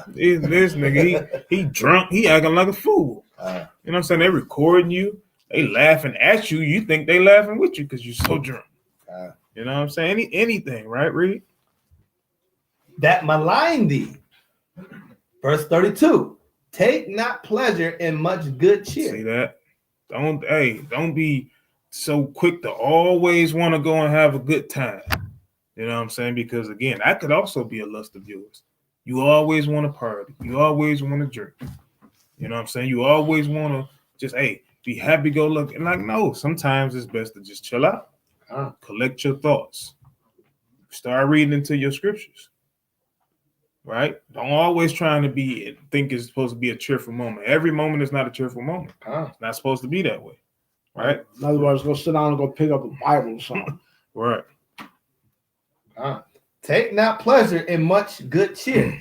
This nigga, he drunk. He acting like a fool. You know what I'm saying? They recording you. They laughing at you. You think they laughing with you because you're so drunk. You know what I'm saying? Anything, right, Reed? That malign thee. Verse 32. Take not pleasure in much good cheer. See that? Don't be so quick to always want to go and have a good time. You know what I'm saying? Because again, that could also be a lust of yours. You always want to party. You always want to drink. You know what I'm saying? You always want to just, be happy-go-lucky. Like, no, sometimes it's best to just chill out. Collect your thoughts. Start reading into your scriptures. Right? Don't always trying to think it's supposed to be a cheerful moment. Every moment is not a cheerful moment. It's not supposed to be that way. Right? In other words, go sit down and go pick up a Bible or something. Right. Take not pleasure in much good cheer,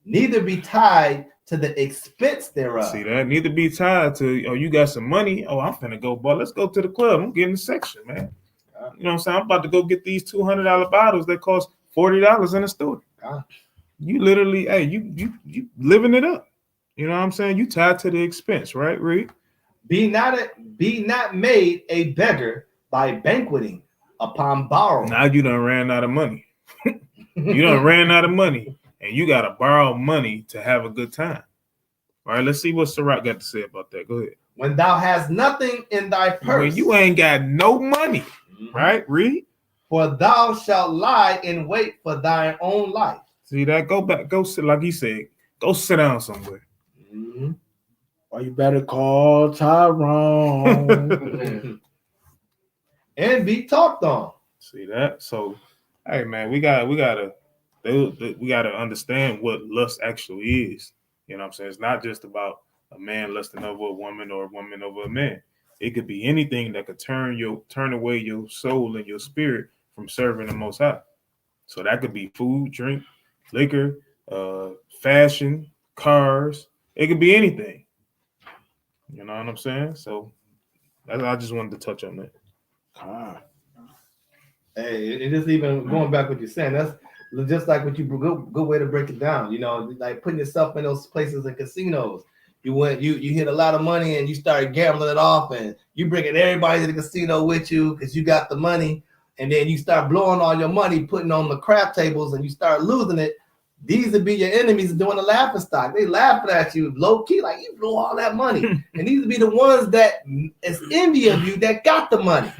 neither be tied to the expense thereof. See that? Neither be tied to, you got some money. Oh, I'm finna go, boy. Let's go to the club. I'm getting a section, man. You know what I'm saying? I'm about to go get these $200 bottles that cost $40 in the store. You literally, you living it up. You know what I'm saying? You tied to the expense, right, Reed? Be not made a beggar by banqueting upon borrowing. Now you done ran out of money. You done ran out of money, and you got to borrow money to have a good time. All right, let's see what Sirach got to say about that. Go ahead. When thou hast nothing in thy purse, When you ain't got no money, right? Read. For thou shalt lie in wait for thine own life. See that? Go back. Go sit, like he said. Go sit down somewhere. Mm-hmm. Or you better call Tyrone. And be talked on. See that? So, hey man, we gotta understand what lust actually is. You know what I'm saying? It's not just about a man lusting over a woman or a woman over a man. It could be anything that could turn away your soul and your spirit from serving the Most High. So that could be food, drink, liquor, fashion, cars. It could be anything. You know what I'm saying? So I just wanted to touch on that. Hey, it is even going back what you're saying. That's just like what you good way to break it down. You know, like putting yourself in those places and casinos. You hit a lot of money and you start gambling it off, and you bringing everybody to the casino with you because you got the money, and then you start blowing all your money, putting on the crap tables, and you start losing it. These would be your enemies doing the laughing stock. They laughing at you low key, like you blew all that money. And these would be the ones that is envy of you that got the money,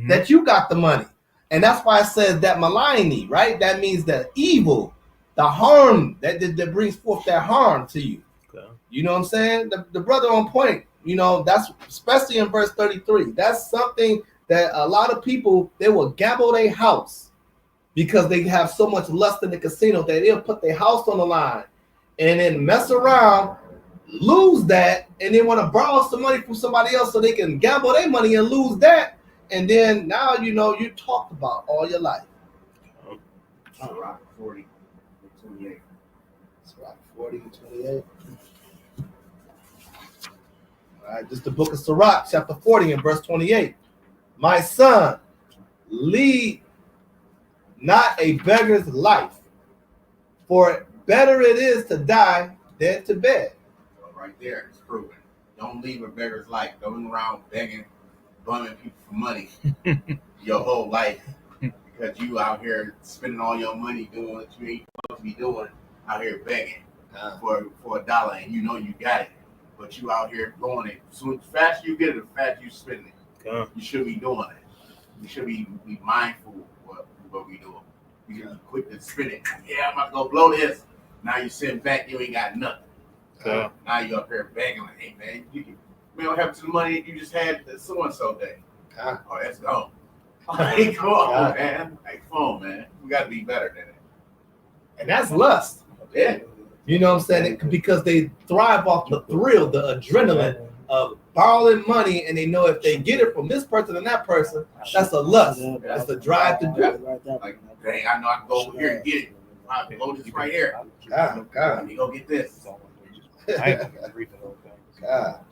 that you got the money. And that's why it says that maligny, right? That means the evil, the harm that brings forth that harm to you. Okay. You know what I'm saying? The brother on point, you know, that's especially in verse 33. That's something that a lot of people, they will gamble their house because they have so much lust in the casino that they'll put their house on the line and then mess around, lose that, and then want to borrow some money from somebody else so they can gamble their money and lose that. And then now you know you talked about all your life. Sirach 40 and 28. Sirach 40 and 28. All right, this is the book of Sirach, chapter 40 and verse 28. My son, lead not a beggar's life, for better it is to die than to beg. So right there, it's proven. Don't leave a beggar's life. Going around begging, bumming people for money your whole life because you out here spending all your money doing what you ain't supposed to be doing, out here begging for $1, and you know you got it, but you out here blowing it. So the faster you get it, the faster you spend it. You should be doing it. You should be mindful of what we doing. You can quick to spend it. Yeah, I'm about to go blow this. Now you sitting back, you ain't got nothing. Now you up here begging like, hey man, what happened to the money you just had the so-and-so day? Oh, that's gone. Like, come on, man. Like, come on, man. We got to be better than that. And that's lust. Yeah. You know what I'm saying? Because they thrive off the thrill, the adrenaline of borrowing money, and they know if they get it from this person and that person, that's a lust. That's the drive to do it. Like, dang, I know I can go over here and get it. I can go this right here. God. Let me go get this. God.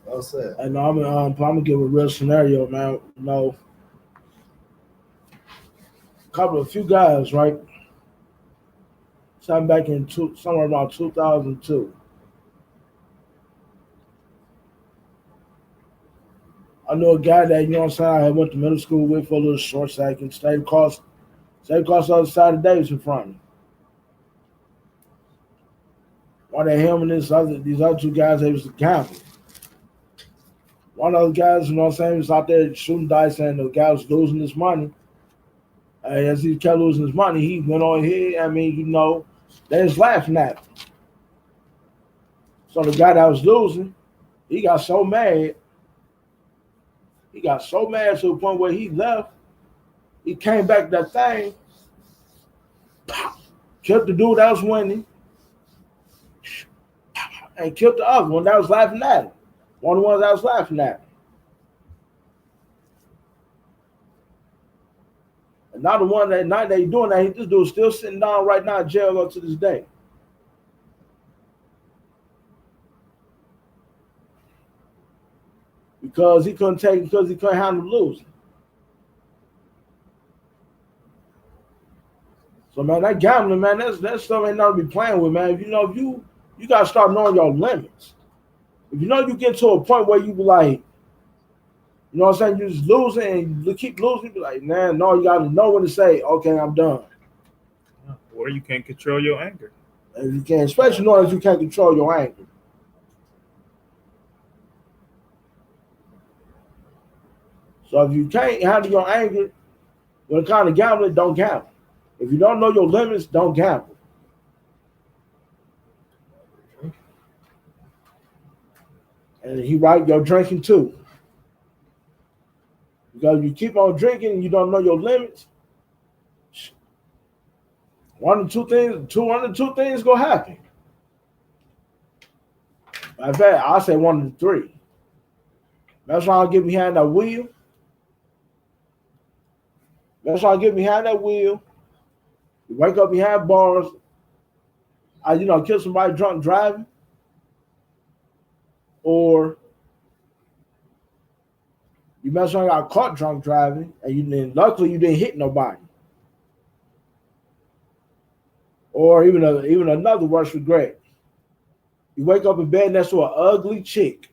Well said. And I'm gonna give a real scenario, man. You know, a few guys, right? Something back in somewhere around 2002. I know a guy that, you know what I'm saying, I went to middle school with for a little short second, stayed across the other side of Davidson from me. One of him and these other two guys, they was gambling. One of the guys, you know what I'm saying, was out there shooting dice, and the guy was losing his money. As he kept losing his money, he went on here. I mean, you know, they was laughing at him. So the guy that was losing, he got so mad. He got so mad to the point where he left. He came back to that thing, killed the dude that was winning, and killed the other one that was laughing at him. One of the ones that was laughing at him. And now the one that night that he's doing that, this dude's still sitting down right now in jail up to this day. Because he couldn't handle losing. So man, that gambling, man, that stuff ain't nothing to be playing with, man. If you gotta start knowing your limits. If you know you get to a point where you be like, you know what I'm saying, you just losing and you keep losing, you be like, man, no, you gotta know when to say, okay, I'm done. Or you can't control your anger. If you can, especially knowing that you can't control your anger. So if you can't handle your anger, when it comes to gambling, don't gamble. If you don't know your limits, don't gamble. And he right, you're drinking too. Because you keep on drinking and you don't know your limits, one of two things gonna happen. In fact, I'll say one of the three. That's why I'll get behind that wheel. You wake up behind bars. Kill somebody drunk driving. Or you mess around, got caught drunk driving, and luckily you didn't hit nobody. Or even another worse regret. You wake up in bed next to an ugly chick.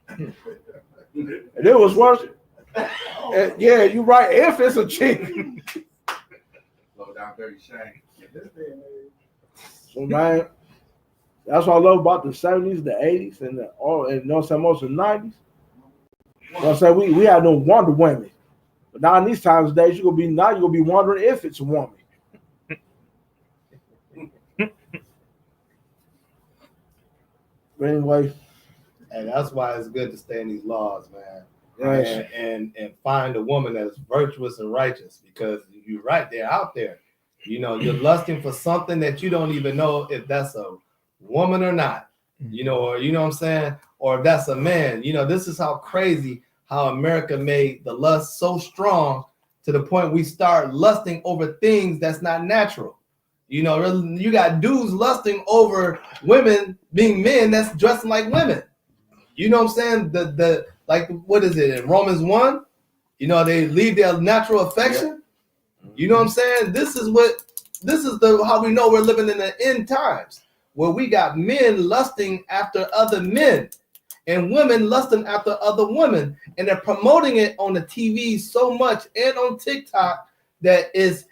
And it was worse. Yeah, you're right. If it's a chick. Slow down, very shame. So man, that's what I love about the 70s, the 80s, and most of the 90s. We had no Wonder Women. But now in these times of days, you're gonna be wondering if it's a woman. But anyway. And that's why it's good to stay in these laws, man. Yes. And find a woman that is virtuous and righteous, because you're right, they're out there. You're lusting for something that you don't even know if that's a woman or not. Or what I'm saying? Or if that's a man. This is how crazy how America made the lust so strong to the point we start lusting over things that's not natural. You got dudes lusting over women being men that's dressing like women. You know what I'm saying? What is it in Romans 1? They leave their natural affection. You know what I'm saying? This is how we know we're living in the end times, where we got men lusting after other men and women lusting after other women, and they're promoting it on the TV so much and on TikTok that is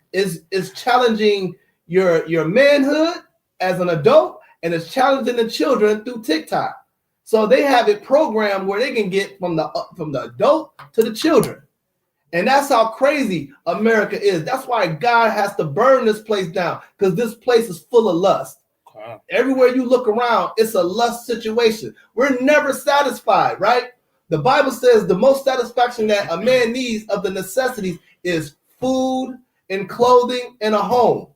challenging your manhood as an adult, and it's challenging the children through TikTok. So they have it programmed where they can get from the adult to the children. And that's how crazy America is. That's why God has to burn this place down, because this place is full of lust. Wow. Everywhere you look around, it's a lust situation. We're never satisfied, right? The Bible says the most satisfaction that a man needs of the necessities is food and clothing and a home.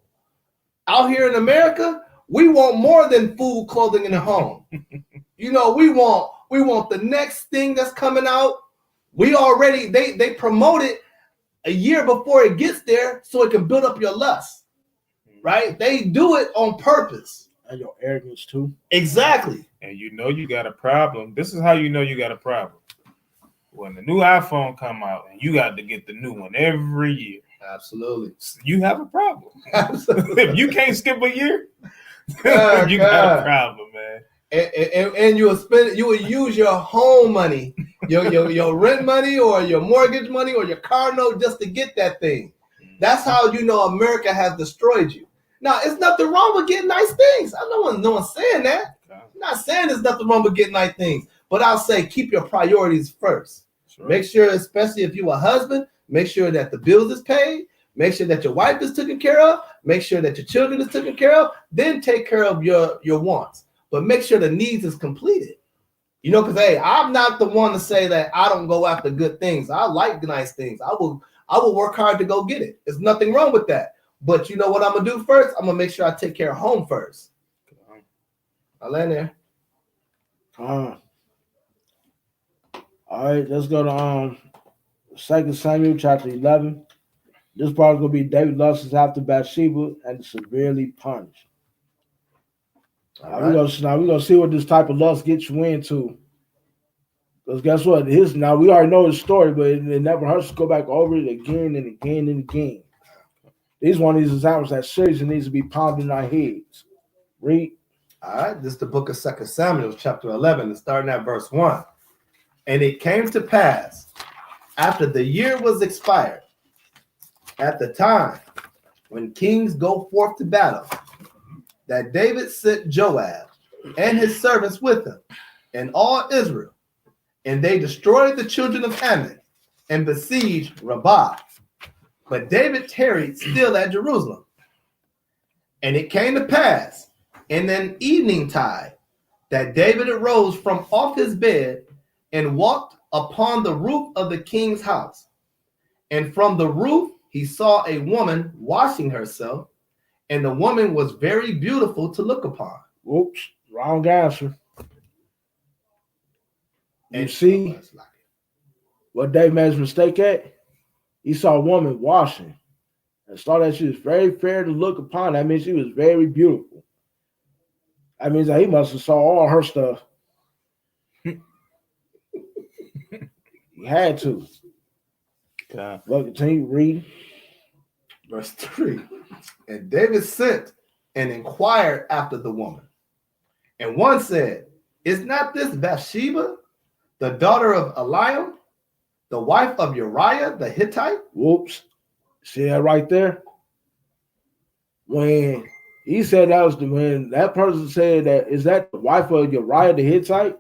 Out here in America, we want more than food, clothing, and a home. We want the next thing that's coming out. They promote it a year before it gets there so it can build up your lust, right? They do it on purpose. And your arrogance too. Exactly. And you got a problem. This is how you know you got a problem. When the new iPhone come out and you got to get the new one every year. Absolutely. You have a problem. Absolutely. If you can't skip a year, you got a problem, man. And you will use your home money, your rent money or your mortgage money or your car note just to get that thing. That's how you know America has destroyed you. Now, it's nothing wrong with getting nice things. No one's saying that. I'm not saying there's nothing wrong with getting nice things, but I'll say keep your priorities first. Sure. Make sure, especially if you're a husband, make sure that the bills is paid. Make sure that your wife is taken care of. Make sure that your children is taken care of. Then take care of your wants. But make sure the needs is completed. Because I'm not the one to say that I don't go after good things. I like nice things. I will work hard to go get it. There's nothing wrong with that. But you know what I'm gonna do first? I'm gonna make sure I take care of home first. I'll land there. All right, let's go to 2 Samuel chapter 11. This part is gonna be David lusts after Bathsheba and severely punished. We're gonna see what this type of lust gets you into. Because guess what? Now we already know the story, but it never hurts to go back over it again and again and again. These one of these examples that seriously needs to be pounded in our heads. Read. All right, this is the book of 2 Samuel, chapter 11, starting at verse 1. And it came to pass, after the year was expired, At the time when kings go forth to battle, that David sent Joab and his servants with him and all Israel, and they destroyed the children of Ammon and besieged Rabbah. But David tarried still at Jerusalem. And it came to pass in an evening tide that David arose from off his bed and walked upon the roof of the king's house. And from the roof he saw a woman washing herself, and the woman was very beautiful to look upon. Whoops, wrong answer. You see what Dave made his mistake at? He saw a woman washing and saw that she was very fair to look upon. That means she was very beautiful. That means that he must have saw all her stuff. He had to. God. Look, continue reading. Verse 3. And David sent and inquired after the woman. And one said, Is not this Bathsheba, the daughter of Eliam, the wife of Uriah the Hittite? Whoops. See that right there? When he said that was when that person said that, is that the wife of Uriah the Hittite?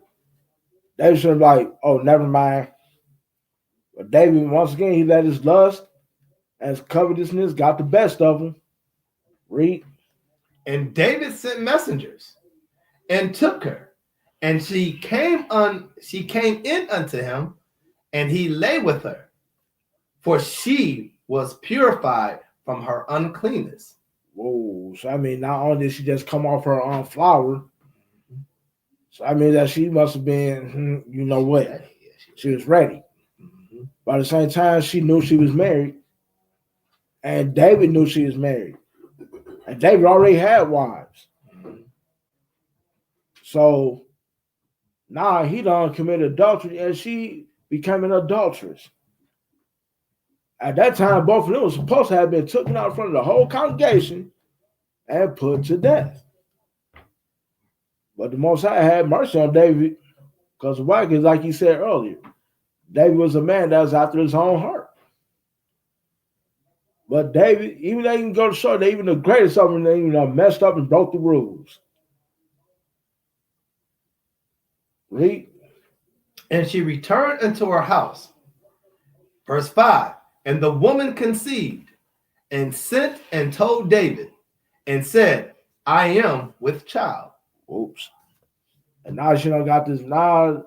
They should have like, oh, never mind. But David, once again, he let his lust and his covetousness got the best of him. Read. And David sent messengers and took her, and she came in unto him, and he lay with her, for she was purified from her uncleanness. Whoa. So I mean, not only did she just come off her own flower, so I mean that she must have been, you know what? She was ready. By the same time, she knew she was married, and David knew she was married, and David already had wives. So now he done committed adultery, and she became an adulteress. At that time, both of them were supposed to have been taken out in front of the whole congregation and put to death. But the Most High had mercy on David, because why? Because like he said earlier, David was a man that was after his own heart. But David, even though you can go to show that even the greatest of them, they even messed up and broke the rules. Read. And she returned into her house. Verse 5. And the woman conceived and sent and told David and said, I am with child. Oops. And now she done got this. Now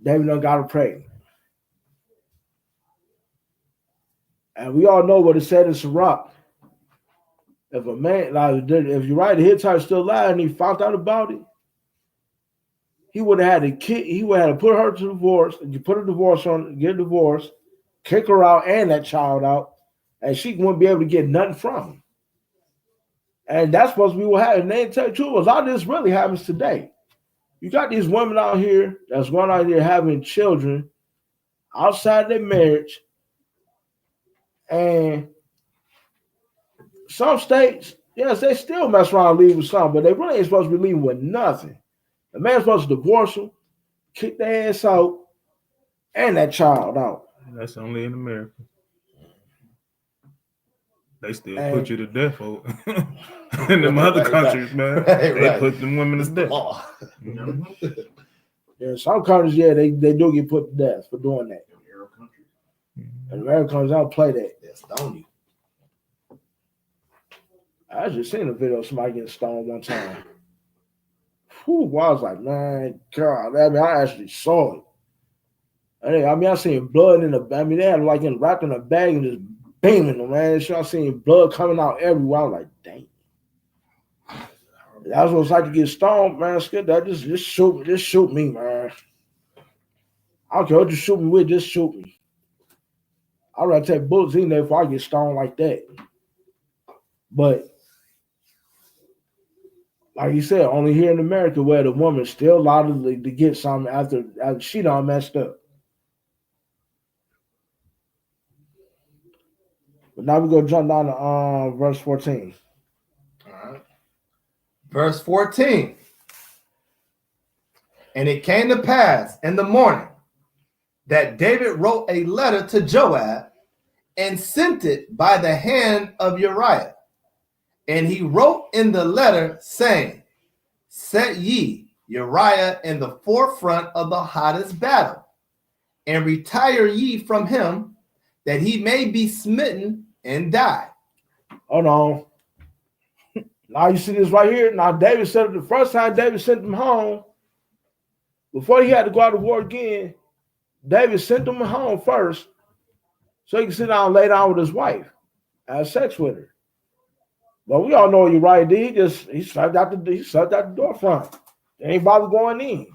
David done got her pregnant. And we all know what it said in Sirach. If a man, like, if Uriah the Hittite still alive and he found out about it, he would have had to kick, he would have had to put her to divorce, and you put a divorce on, get a divorce, kick her out and that child out, and she wouldn't be able to get nothing from him. And that's supposed to be what happened. And they tell you the truth, a lot of this really happens today. You got these women out here that's going out here having children outside their marriage. And some states, yes, they still mess around and leave with some, but they really ain't supposed to be leaving with nothing. The man's supposed to divorce them, kick their ass out, and that child out. That's only in America. They still put you to death in them other countries, man. They put them women to death. Yeah, some countries, yeah, they do get put to death for doing that. And Americans don't play that. They stone you. I just seen a video of somebody getting stoned one time. Whew, I was like, man, God, I mean, I actually saw it. I seen blood in the, they had like wrapped in a bag and just beaming them, man. So I seen blood coming out everywhere. I was like, dang. That's what it's like to get stoned, man. Skip that. Just shoot me, man. I don't care what you shoot me with, just shoot me. I'd rather take bullets in there before I get stoned like that. But like you said, only here in America where the woman's still allowed to get something after she done messed up. But now we're going to jump down to verse 14. All right. Verse 14. And it came to pass in the morning that David wrote a letter to Joab and sent it by the hand of Uriah. And he wrote in the letter, saying, set ye Uriah in the forefront of the hottest battle, and retire ye from him, that he may be smitten and die. Hold on. Now you see this right here. Now David said it the first time David sent him home, before he had to go out to war again, David sent him home first so he could sit down and lay down with his wife, have sex with her. But we all know what Uriah did. He slept out the door front. They ain't bother going in.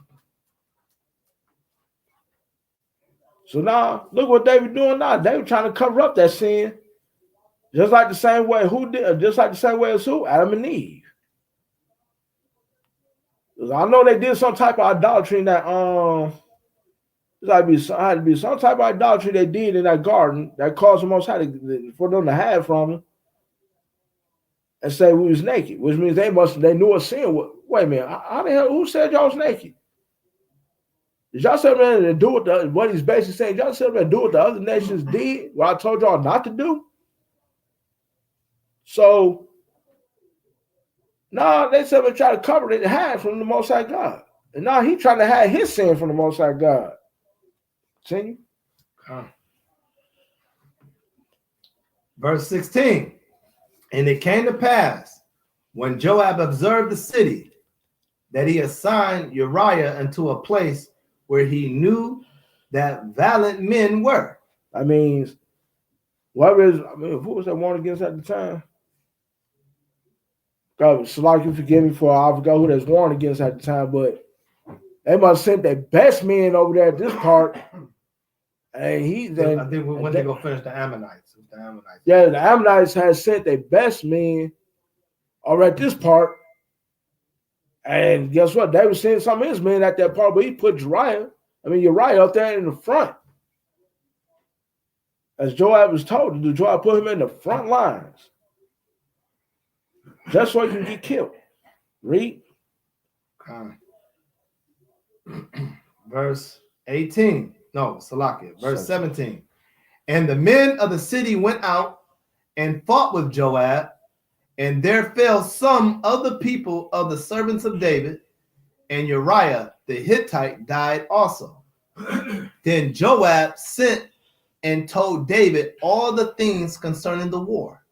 So now look what David doing now. David trying to cover up that sin. Just like the same way as who? Adam and Eve. I know they did some type of idolatry in that had to be some type of idolatry they did in that garden that caused the Most High for them to hide from him and say we was naked, which means they knew a sin. Wait a minute, how the hell? Who said y'all was naked? Did y'all say man to do what he's basically saying? Y'all said man do what the other nations did? What I told y'all not to do. So now they said we try to cover it and hide from the Most High God, and now he trying to hide his sin from the Most High God. Continue. Verse 16. And it came to pass, when Joab observed the city, that he assigned Uriah into a place where he knew that valiant men were. That means, who was that warned against at the time? God, Salak, you forgive me for I forgot who that's warned against at the time, but they must have sent their best men over there at this part. And I think when they go finish the Ammonites. Yeah, the Ammonites had sent their best men over at this part. And guess what? They were sending some of his men at that part, but he put Uriah up there in the front. As Joab was told to do, Joab put him in the front lines. Just so he can get killed. Read. Verse 18. No, Salakia. Verse 17. And the men of the city went out and fought with Joab, and there fell some of the people of the servants of David, and Uriah the Hittite died also. Then Joab sent and told David all the things concerning the war,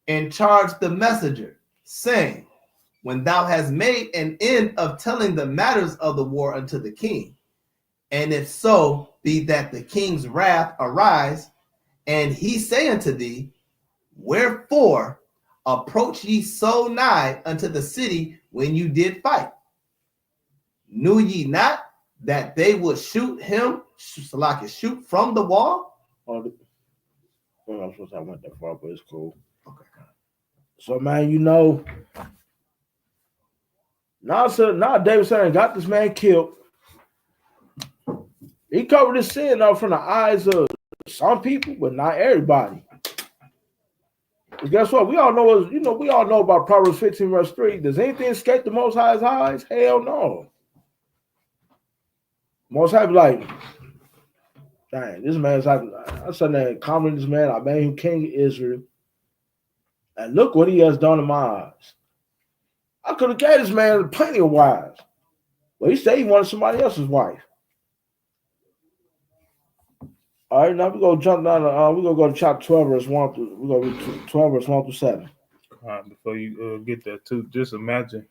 and charged the messenger, saying, when thou hast made an end of telling the matters of the war unto the king, and if so be that the king's wrath arise, and he say unto thee, wherefore approach ye so nigh unto the city when you did fight? Knew ye not that they would shoot him, shoot from the wall? I'm supposed to have went that far, but it's cool. Okay. So man, now David said got this man killed. He covered his sin up from the eyes of some people, but not everybody. But guess what? We all know about Proverbs 15, verse 3. Does anything escape the Most High's eyes? Hell no. Most High be like, dang, this man's like, I said that comment this man, I made him king of Israel. And look what he has done in my eyes. I could have gave this man plenty of wives. But he said he wanted somebody else's wife. All right, now we're going to jump down. We're going to go to chapter 12, verse 1 through, we're going to read 12, verse 1 through 7. Before you get there, too, just imagine,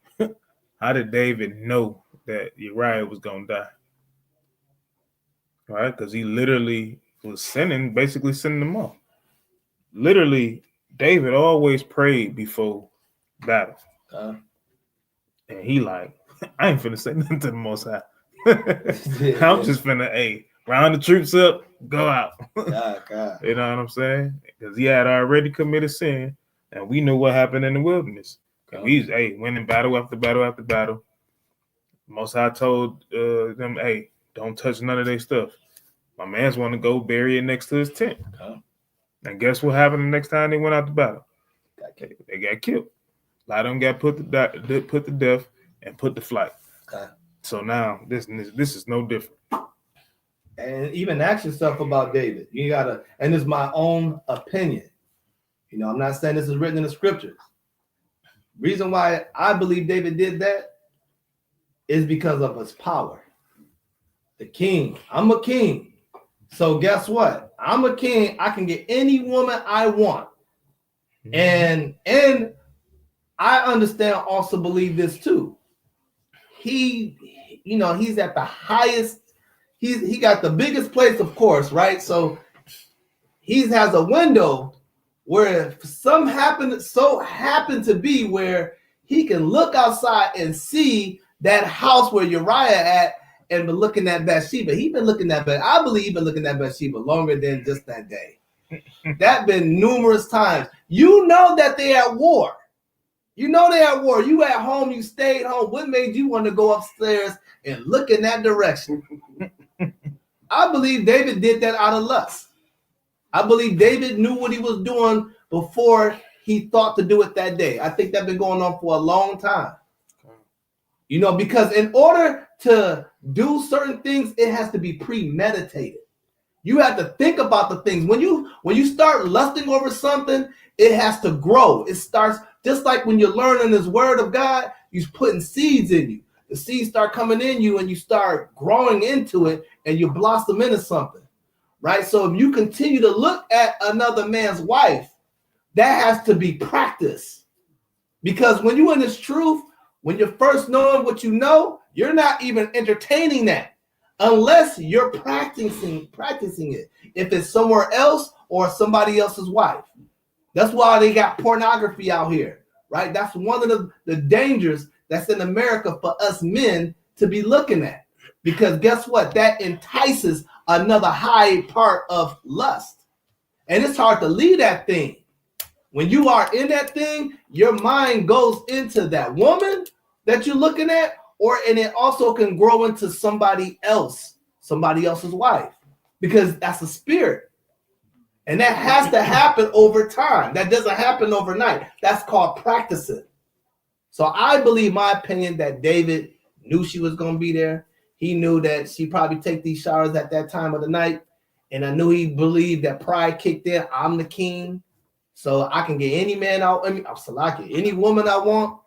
how did David know that Uriah was going to die? Right? Because he literally was basically sending them off. Literally, David always prayed before battle. And he like, I ain't finna say nothing to the Most High. I'm just finna, round the troops up, go out. God. You know what I'm saying? Because he had already committed sin, and we knew what happened in the wilderness. He's winning battle after battle after battle. Most High told them, don't touch none of their stuff. My man's want to go bury it next to his tent. And guess what happened the next time they went out to battle? They got killed. A lot of them got put to death and put to flight. So now this is no different. And even ask yourself about David. You gotta, and it's my own opinion. You know, I'm not saying this is written in the scriptures. Reason why I believe David did that is because of his power. The king. I'm a king. So guess what? I'm a king. I can get any woman I want. And I understand, also believe this too. He, you know, he's at the highest. He got the biggest place, of course, right? So he has a window where some happen to be where he can look outside and see that house where Uriah at and been looking at Bathsheba. He been looking at I believe he been looking at Bathsheba longer than just that day. That been numerous times. You know that they at war. You know they at war. You at home, you stayed home. What made you want to go upstairs and look in that direction? I believe David did that out of lust. I believe David knew what he was doing before he thought to do it that day. I think that's been going on for a long time. You know, because in order to do certain things, it has to be premeditated. You have to think about the things. When you start lusting over something, it has to grow. It starts just like when you're learning this word of God, you're putting seeds in you. The seeds start coming in you and you start growing into it and you blossom into something, right? So if you continue to look at another man's wife, that has to be practiced. Because when you're in this truth, when you're first knowing what you know, you're not even entertaining that unless you're practicing it. If it's somewhere else or somebody else's wife. That's why they got pornography out here, right? That's one of the dangers that's in America for us men to be looking at. Because guess what? That entices another high part of lust. And it's hard to leave that thing. When you are in that thing, your mind goes into that woman that you're looking at, and it also can grow into somebody else's wife, because that's a spirit. And that has to happen over time. That doesn't happen overnight. That's called practicing. So I believe, my opinion, that David knew she was going to be there. He knew that she probably take these showers at that time of the night. And I knew he believed that pride kicked in. I'm the king. So I can get any man any woman I want.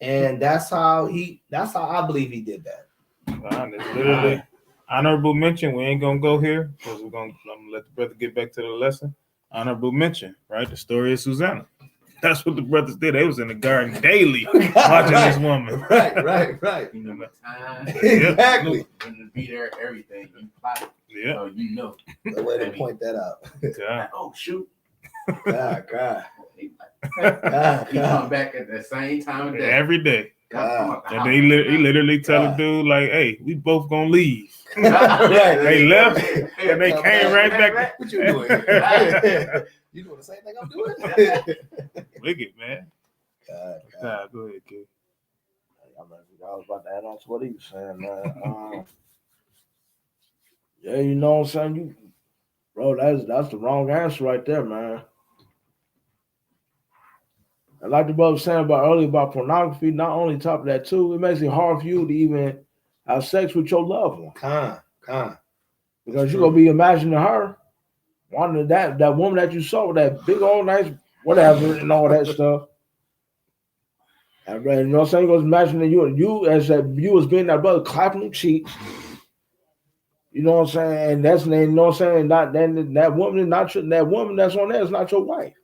And that's how I believe he did that. It's literally honorable mention. We ain't gonna go here because I'm gonna let the brother get back to the lesson. Honorable mention, right? The story of Susanna. That's what the brothers did. They was in the garden daily watching this woman. Right. You know, time, Exactly. to be there, everything. You plotted. Yeah. So you know. The way to point that out. Yeah. Oh shoot. God. He come back at the same time of day. Every day. God. And he literally tell the dude, like, hey, we both gonna leave. Right. They left and they came right back. What you doing? You doing the same thing I'm doing? Wicked, man. God. Go ahead, kid. I was about to add on to what he was saying, man. Yeah, you know what I'm saying? Bro, that's the wrong answer right there, man. And like the brother was saying earlier about pornography, not only top of that too, it makes it hard for you to even have sex with your loved one. Con. Because you're gonna be imagining her, wanting that woman that you saw with that big old nice whatever and all that stuff. And you know what I'm saying? You're gonna imagine you as being that brother clapping them cheeks. You know what I'm saying? And that's, you know what I'm saying, that woman that's on there is not your wife.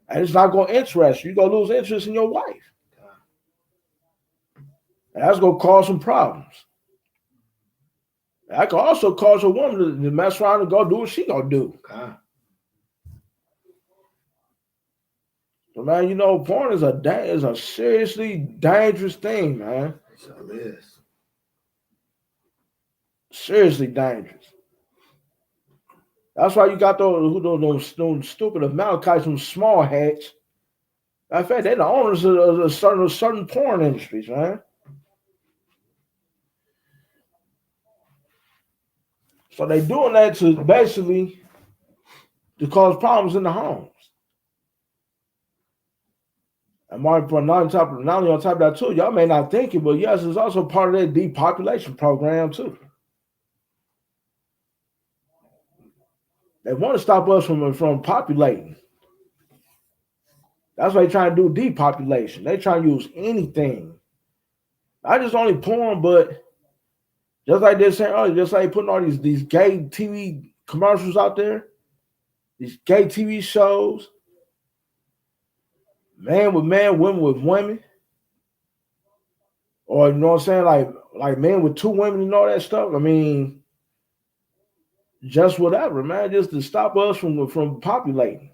And it's not going to interest you. You're going to lose interest in your wife. And that's going to cause some problems. That could also cause a woman to mess around and go do what she going to do. So, man, you know, porn is a seriously dangerous thing, man. It sure is. Seriously dangerous. That's why you got those stupid Amalekites, some small heads. In fact, they're the owners of certain porn industries, man. So they're doing that to basically to cause problems in the homes. And not only on top of that too, y'all may not think it, but yes, it's also part of their depopulation program too. They want to stop us from populating. That's why they're trying to do depopulation. They try to use anything. Not just only porn, but just like they're saying earlier, just like putting all these gay TV commercials out there, these gay TV shows, man with man, women with women, or you know what I'm saying, like men with two women and all that stuff. I mean, just whatever, man, just to stop us from populating.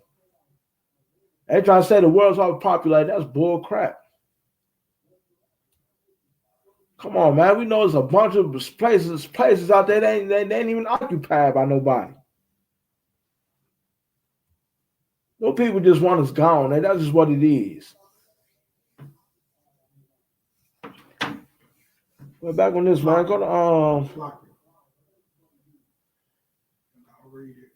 They try to say the world's overpopulated. That's bull crap. Come on, man. We know there's a bunch of places out there that ain't even occupied by nobody. No people just want us gone. And that's just what it is. We're back on this, man. Go to I'll read it.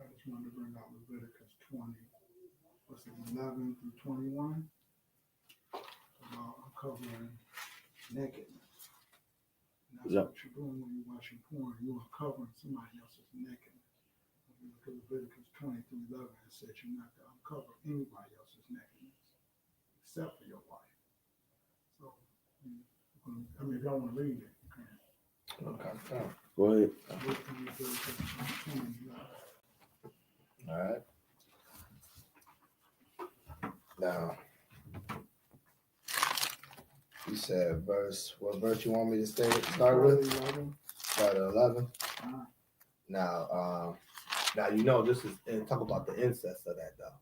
I just wanted to bring out Leviticus 20, what's it, 11 through 21, about uncovering nakedness. And that's what you're doing when you're watching porn. You're uncovering somebody else's nakedness. When you look at Leviticus 20 through 11, it says you're not to uncover anybody else's nakedness except for your wife. So, I mean, if y'all want to read it, you can. Okay. Go ahead. All right. Now, you said what verse you want me to start with? Start at 11. Now you know this is, and talk about the incest of that though.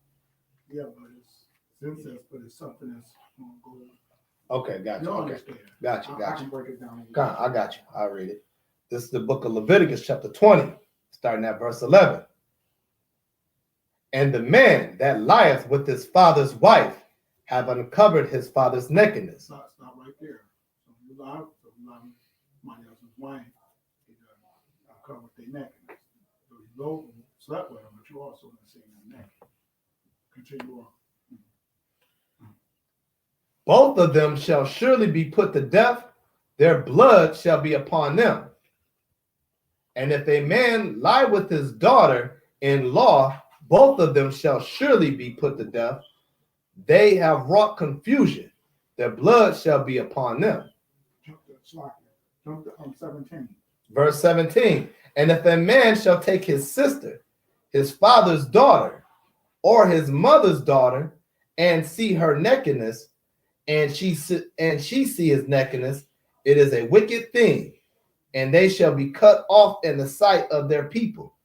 Yeah, but it's incest, but it's something that's going to go. Okay, gotcha. You Okay, understand. gotcha. I can break it down. I got you. I'll read it. This is the book of Leviticus, chapter 20, starting at verse 11. And the man that lieth with his father's wife have uncovered his father's nakedness. Stop right there. So you lie with somebody else's wife, he done uncovered their nakedness. So you go and slept with them, but you also done seen them naked. Continue on. Both of them shall surely be put to death, their blood shall be upon them. And if a man lie with his daughter in law, both of them shall surely be put to death. They have wrought confusion, their blood shall be upon them. Jump to 17. Verse 17. And if a man shall take his sister, his father's daughter, or his mother's daughter, and see her nakedness, and she see his nakedness, it is a wicked thing, and they shall be cut off in the sight of their people.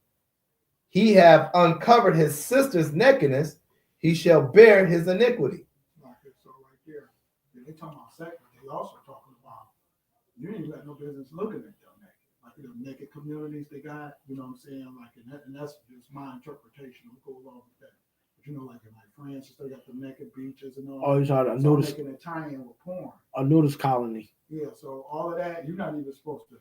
He have uncovered his sister's nakedness, he shall bear his iniquity. So right there, they talking about sex, but they also talking about you ain't got no business looking at them naked. Like the naked communities they got, you know what I'm saying? Like, and that's just my interpretation. We'll go along with that. But you know, like in France, they got the naked beaches and all. Oh, you're talking about nudist. Making a tie-in with porn. A nudist colony. Yeah, so all of that, you're not even supposed to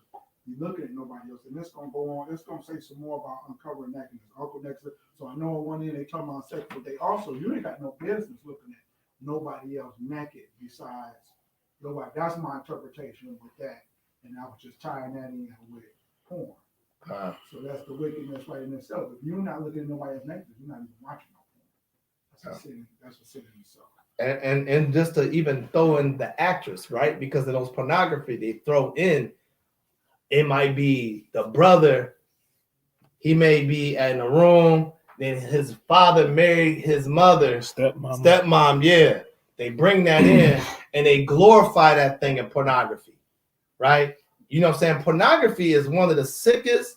be looking at nobody else. And it's going to go on. It's going to say some more about uncovering nakedness. Uncle Next. So I know on one end they talking about sex, but they also, you ain't got no business looking at nobody else naked besides nobody. That's my interpretation with that. And I was just tying that in with porn. So that's the wickedness right in itself. If you're not looking at nobody else naked, you're not even watching no porn. That's a sin in itself. And just to even throw in the actress, right? Because of those pornography they throw in, it might be the brother, he may be in a room, then his father married his mother, stepmom, yeah. They bring that in and they glorify that thing in pornography, right? You know what I'm saying? Pornography is one of the sickest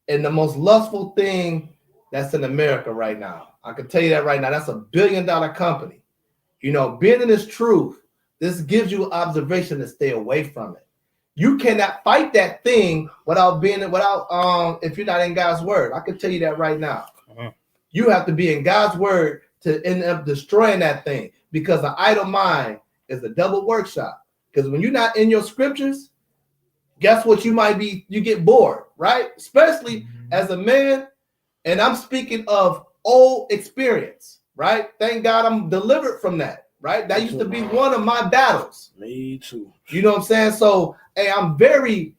and the most lustful thing that's in America right now. I can tell you that right now. That's $1 billion company. You know, being in this truth, this gives you observation to stay away from it. You cannot fight that thing if you're not in God's word. I can tell you that right now. You have to be in God's word to end up destroying that thing, because the idle mind is a double workshop. Because when you're not in your scriptures, guess what? You get bored, right? Especially as a man. And I'm speaking of old experience, right? Thank God I'm delivered from that, right? That used to be one of my battles. Me too. You know what I'm saying? So, hey, I'm very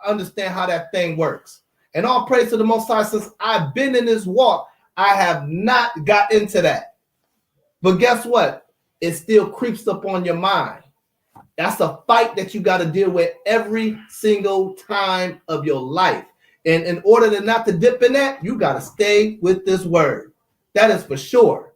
understand how that thing works. And all praise to the Most High, since I've been in this walk, I have not got into that. But guess what? It still creeps up on your mind. That's a fight that you got to deal with every single time of your life. And in order to not to dip in that, you got to stay with this word. That is for sure.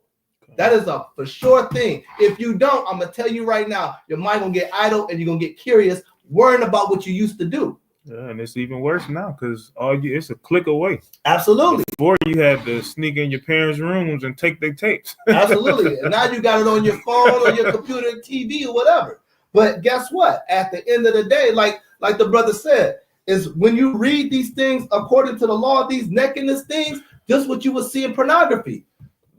That is a for sure thing. If you don't, I'm going to tell you right now, your mind going to get idle and you're going to get curious, worrying about what you used to do. Yeah, and it's even worse now because it's a click away. Absolutely. Before you had to sneak in your parents' rooms and take their tapes. Absolutely. And now you got it on your phone or your computer, TV, or whatever. But guess what? At the end of the day, like the brother said, is when you read these things according to the law, these nakedness things, just what you will see in pornography.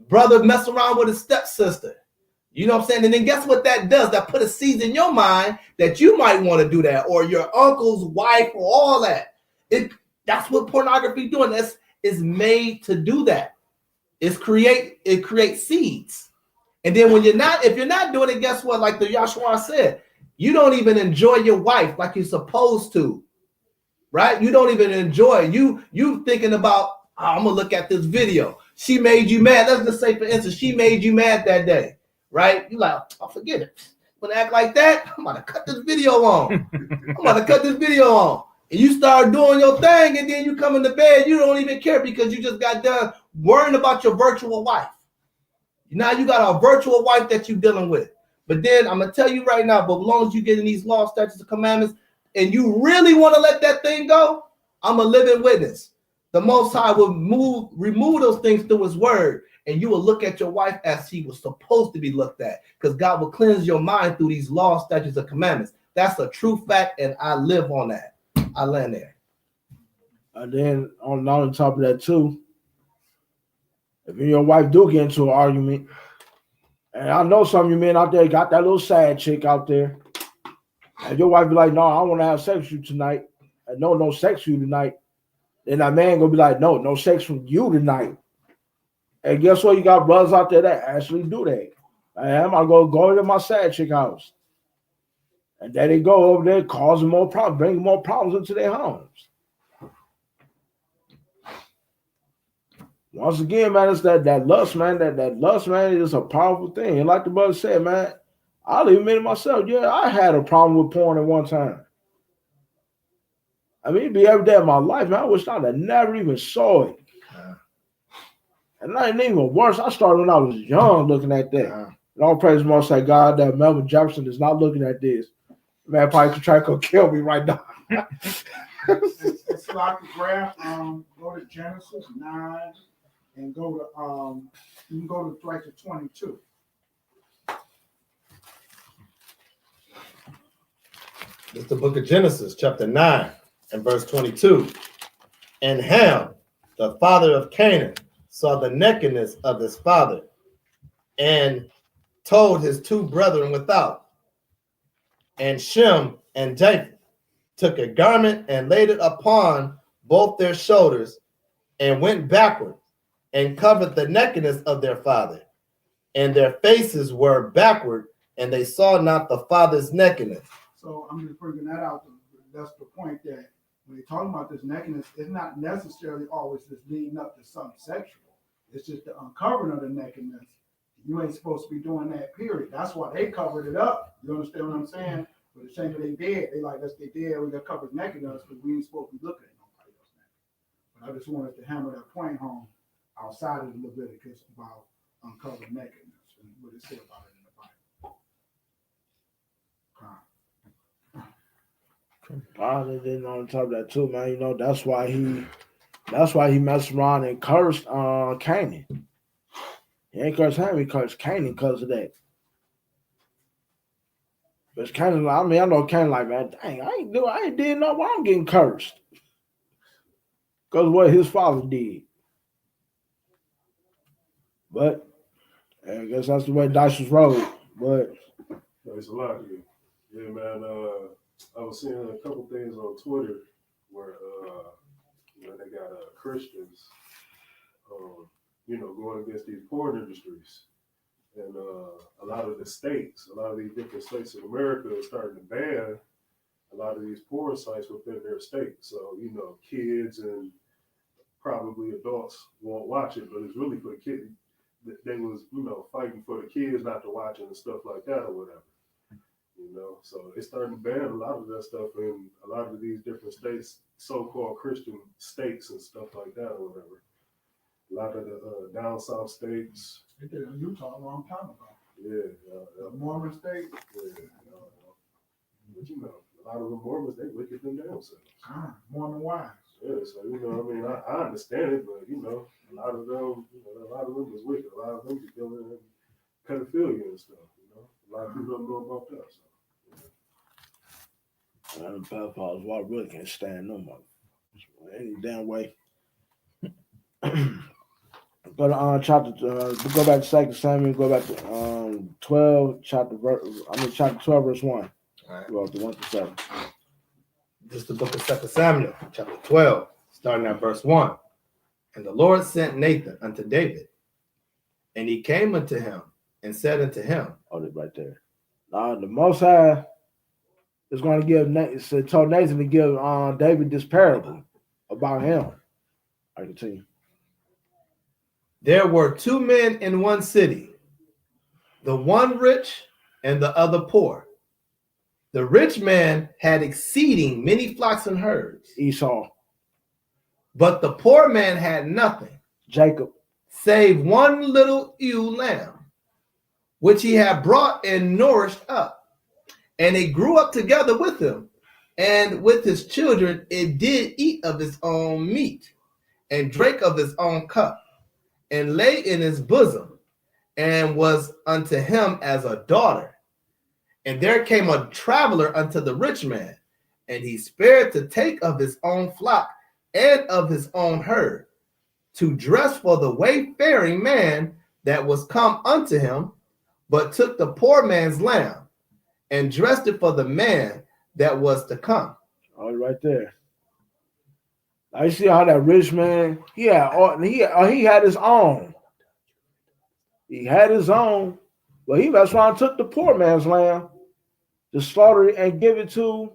Brother mess around with his stepsister. You know what I'm saying? And then guess what that does? That put a seed in your mind that you might want to do that, or your uncle's wife, or all that. That's what pornography doing. It's made to do that. It creates seeds. And then if you're not doing it, guess what? Like the Yahshua said, you don't even enjoy your wife like you're supposed to, right? You don't even enjoy it. You thinking about, I'm gonna look at this video. She made you mad. Let's just say, for instance, she made you mad that day, right? You like, I'll forget it. When I act like that, I'm gonna cut this video on. And you start doing your thing, and then you come into bed, you don't even care because you just got done worrying about your virtual wife. Now you got a virtual wife that you're dealing with. But then I'm going to tell you right now, but as long as you get in these laws, statutes, and commandments, and you really want to let that thing go, I'm a living witness. The Most High will remove those things through his word, and you will look at your wife as she was supposed to be looked at, because God will cleanse your mind through these laws, statutes, and commandments. That's a true fact, and I live on that. I land there. And then on top of that too, if you and your wife do get into an argument, and I know some of you men out there got that little side chick out there, and your wife be like, no, I want to have sex with you tonight. And no sex with you tonight. Then that man gonna be like, no sex with you tonight. And guess what? You got brothers out there that actually do that. I'm gonna go to my side chick house. And there they go over there causing more problems, bringing more problems into their homes. Once again, man, it's that lust, man. That lust, man, is a powerful thing. And like the brother said, man, I'll even admit it myself. Yeah, I had a problem with porn at one time. I mean, it'd be every day of my life, man. I wish I'd have never even saw it. And that ain't even worse. I started when I was young looking at that. And all praise most like God that Melvin Jefferson is not looking at this. Man, probably could try to kill me right now. It's like a graph. Go to Genesis 9 and go to you can go to like to 22. It's the book of Genesis, chapter 9 and verse 22. And Ham, the father of Canaan, saw the nakedness of his father and told his two brethren without. And Shem and Japheth took a garment and laid it upon both their shoulders and went backward and covered the nakedness of their father. And their faces were backward, and they saw not the father's nakedness. So I'm just bringing that out. That's the point, that when you're talking about this nakedness, it's not necessarily always just leading up to something sexual. It's just the uncovering of the nakedness. You ain't supposed to be doing that, period. That's why they covered it up. You understand what I'm saying? But the shame that they did, they like, that's they did. We got covered nakedness because we ain't supposed to be looking at nobody else naked. But I just wanted to hammer that point home outside of the Leviticus about uncovering nakedness and what it said about it in the Bible. Father didn't on top of that too, man. You know, that's why he messed around and cursed Canaan. He ain't cursed him, he cursed Canaan because of that. Because Canaan, I mean, I know Canaan like, man, dang, I ain't did nothing. Why I'm getting cursed? Because of what his father did. But I guess that's the way dice was rolled. But Thanks a lot, dude. Yeah, man. I was seeing a couple things on Twitter where they got Christians, going against these porn industries, and a lot of these different states in America are starting to ban a lot of these porn sites within their state. So kids and probably adults won't watch it, but it's really for the kids. They was, fighting for the kids not to watch it and stuff like that or whatever. So they started to ban a lot of that stuff in a lot of these different states, so-called Christian states and stuff like that or whatever. A lot of the down south states. They did it in Utah a long time ago. Yeah. The Mormon state. Yeah. But a lot of the Mormons, they wicked them damn selves. Mormon wives. Yeah, so I understand it, but a lot of them is wicked. A lot of them be dealing in pedophilia and stuff. A lot of people don't know about that. So. And pedophiles, I really can't stand them any damn way. Go to chapter. Go back to 2 Samuel. Go back to 12 chapter 12 verse 1. All right. Go up to 1 to 7. This is the book of 2 Samuel, chapter 12, starting at verse 1. And the Lord sent Nathan unto David, and he came unto him and said unto him, oh, that's right there. The Most High is going to give, told Nathan to give David this parable about him. I continue. There were 2 men in one city, the one rich and the other poor. The rich man had exceeding many flocks and herds. Esau. But the poor man had nothing. Jacob. Save one little ewe lamb, which he had brought and nourished up. And it grew up together with him. And with his children, it did eat of his own meat, and drank of his own cup, and lay in his bosom, and was unto him as a daughter. And there came a traveler unto the rich man, and he spared to take of his own flock and of his own herd, to dress for the wayfaring man that was come unto him, but took the poor man's lamb, and dressed it for the man that was to come. Oh, right there. I see how that rich man, he had his own. He had his own, but he messed around and took the poor man's lamb to slaughter it and give it to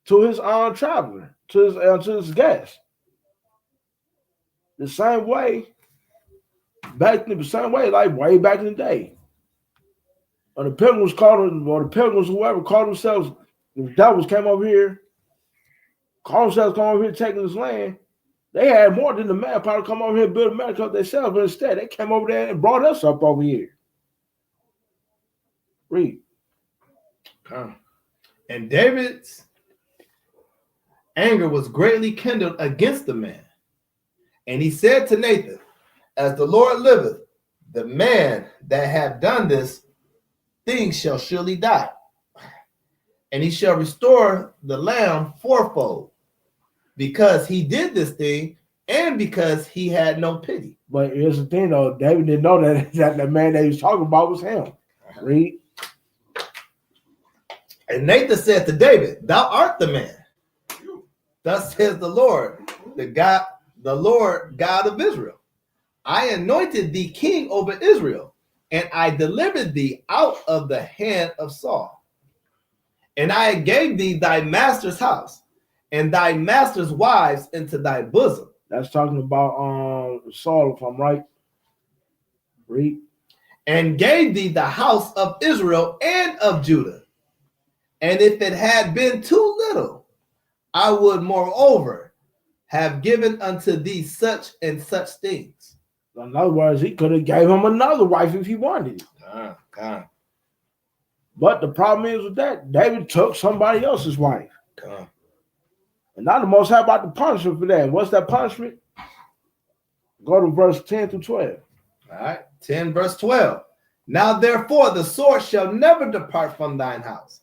his traveler, to his guest. The same way, like way back in the day. When the pilgrims whoever called themselves, the devils came over here, taking this land. They had more than the manpower to come over here and build America themselves, but instead they came over there and brought us up over here. Read. And David's anger was greatly kindled against the man. And he said to Nathan, as the Lord liveth, the man that hath done this thing shall surely die. And he shall restore the lamb fourfold, because he did this thing and because he had no pity. But here's the thing, though. David didn't know that the man that he was talking about was him. Read. And Nathan said to David, thou art the man. Thus says the Lord, the Lord God of Israel. I anointed thee king over Israel, and I delivered thee out of the hand of Saul. And I gave thee thy master's house and thy master's wives into thy bosom. That's talking about Saul, if I'm right. Read. And gave thee the house of Israel and of Judah. And if it had been too little, I would moreover have given unto thee such and such things. In other words, he could have gave him another wife if he wanted. But the problem is with that, David took somebody else's wife. And now the Most High about the punishment for that. And what's that punishment? Go to verse 10 through 12. All right, 10 verse 12. Now therefore the sword shall never depart from thine house,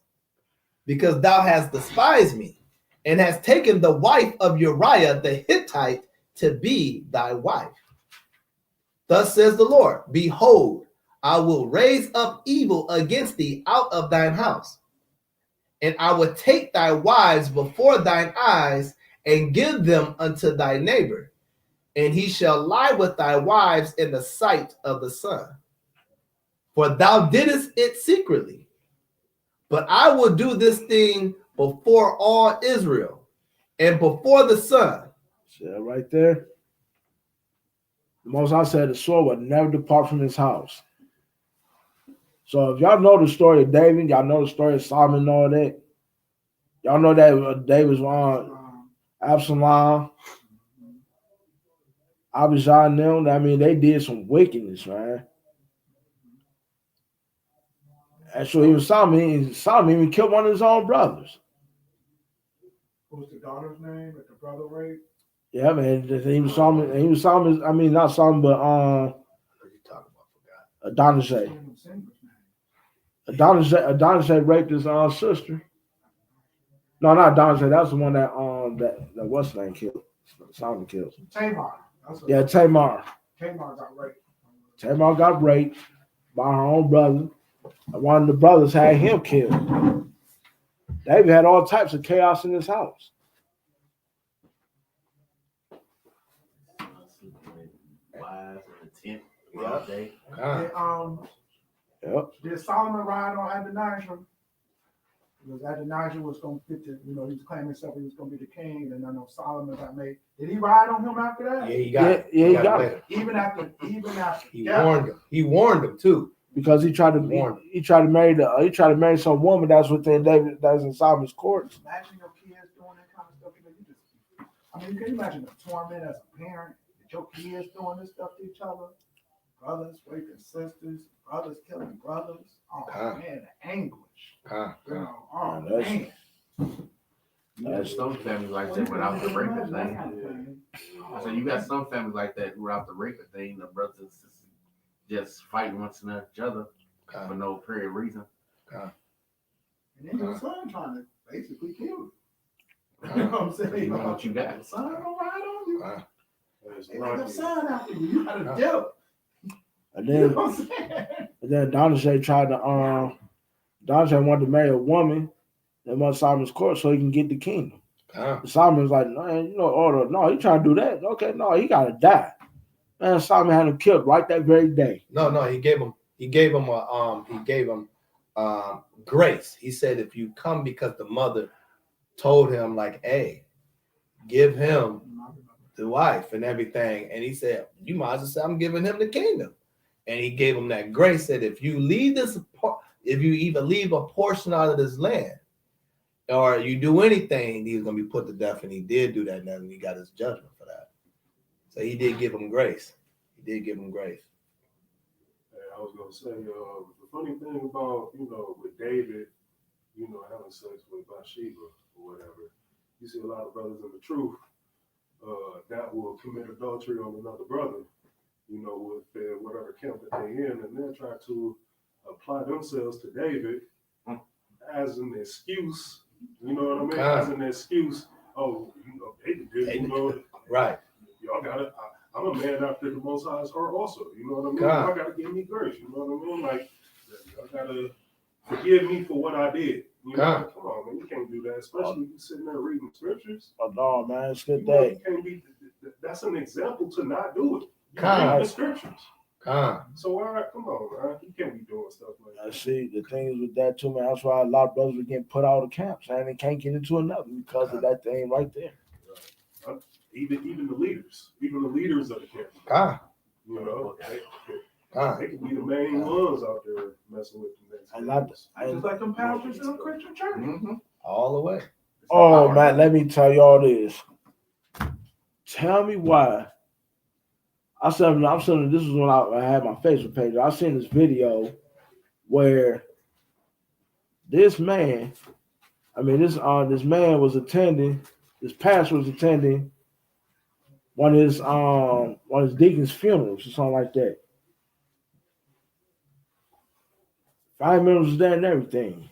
because thou hast despised me, and hast taken the wife of Uriah the Hittite to be thy wife. Thus says the Lord, behold, I will raise up evil against thee out of thine house, and I will take thy wives before thine eyes, and give them unto thy neighbor, and he shall lie with thy wives in the sight of the sun. For thou didst it secretly, but I will do this thing before all Israel and before the sun. See that right there? The Most High said the sword would never depart from his house. So if y'all know the story of David, y'all know the story of Solomon and all that. Y'all know that David's on Absalom, Abijah and them. I mean, they did some wickedness, man. And so even Solomon even killed one of his own brothers. What was the daughter's name that the brother raped? Yeah, man. He was Solomon. I mean, not Solomon, but Adonijah. Adonijah raped his sister. No, not Adonijah. That's the one that what's his name killed. Solomon killed. Tamar. Yeah, Tamar. Tamar got raped. Tamar got raped by her own brother. And one of the brothers had him killed. David had all types of chaos in his house. Wives in the tent all day. Did Solomon ride on Adonijah? Because Adonijah was going to get he was claiming himself he was going to be the king, and I know Solomon got made. Did he ride on him after that? Yeah, he got it. Yeah, he got it. Even after. He warned him. He warned him too. Because he tried to marry some woman that's within David, that's in Solomon's courts. Imagine your kids doing that kind of stuff. You can you imagine the torment as a parent that your kids doing this stuff to each other? Brothers raping sisters, brothers killing brothers. Oh man, the anguish. Man. You got some families like that without the raping thing. I said you got some families like that without the raping thing. The brothers and sisters just fighting once each other for no period reason. And then your son trying to basically kill you. You know what I'm saying? You know what you got. Son don't ride on you. It's They got the lucky. son after you. You gotta do. And You then, know what I'm saying? and then Adonijah tried to Adonijah wanted to marry a woman that was Solomon's court so he can get the kingdom. Solomon was like, no, no, he trying to do that. Okay, no, he gotta die. Man, Solomon had him killed right that very day. No, he gave him grace. He said if you come because the mother told him like, hey, give him the wife and everything. And he said, you might as well say I'm giving him the kingdom. And he gave him that grace, said if you even leave a portion out of this land or you do anything, he's gonna be put to death. And he did do that, and he got his judgment for that. So he did give him grace. Hey, I was gonna say, the funny thing about, with David, having sex with Bathsheba or whatever, you see a lot of brothers in the truth that will commit adultery on another brother, with whatever camp that they're in, and then try to apply themselves to David as an excuse, you know what I mean? As an excuse, David did, Right. Y'all gotta, I'm a man after the Most High's heart also, you know what I mean? Y'all gotta give me grace, you know what I mean? Like, y'all gotta forgive me for what I did. Come on, man, you can't do that, especially if you're sitting there reading scriptures. Oh no, man, it's good You day. can't be, that's an example to not do it. You God. read the scriptures. So come on, man, you can't be doing stuff like that. See, the thing is with that too, man. That's why a lot of brothers are getting put out of camps, and they can't get into another because of that thing right there. Right. Even the leaders of the camp. They can be the main ones out there messing with them. Just like them pastors in a Christian church. All the way. Oh man, let me tell y'all this. Tell me why. I'm saying this is when I had my Facebook page. I seen this video where this man was attending, this pastor was attending one of his deacon's funerals or something like that. 5 minutes was there and everything.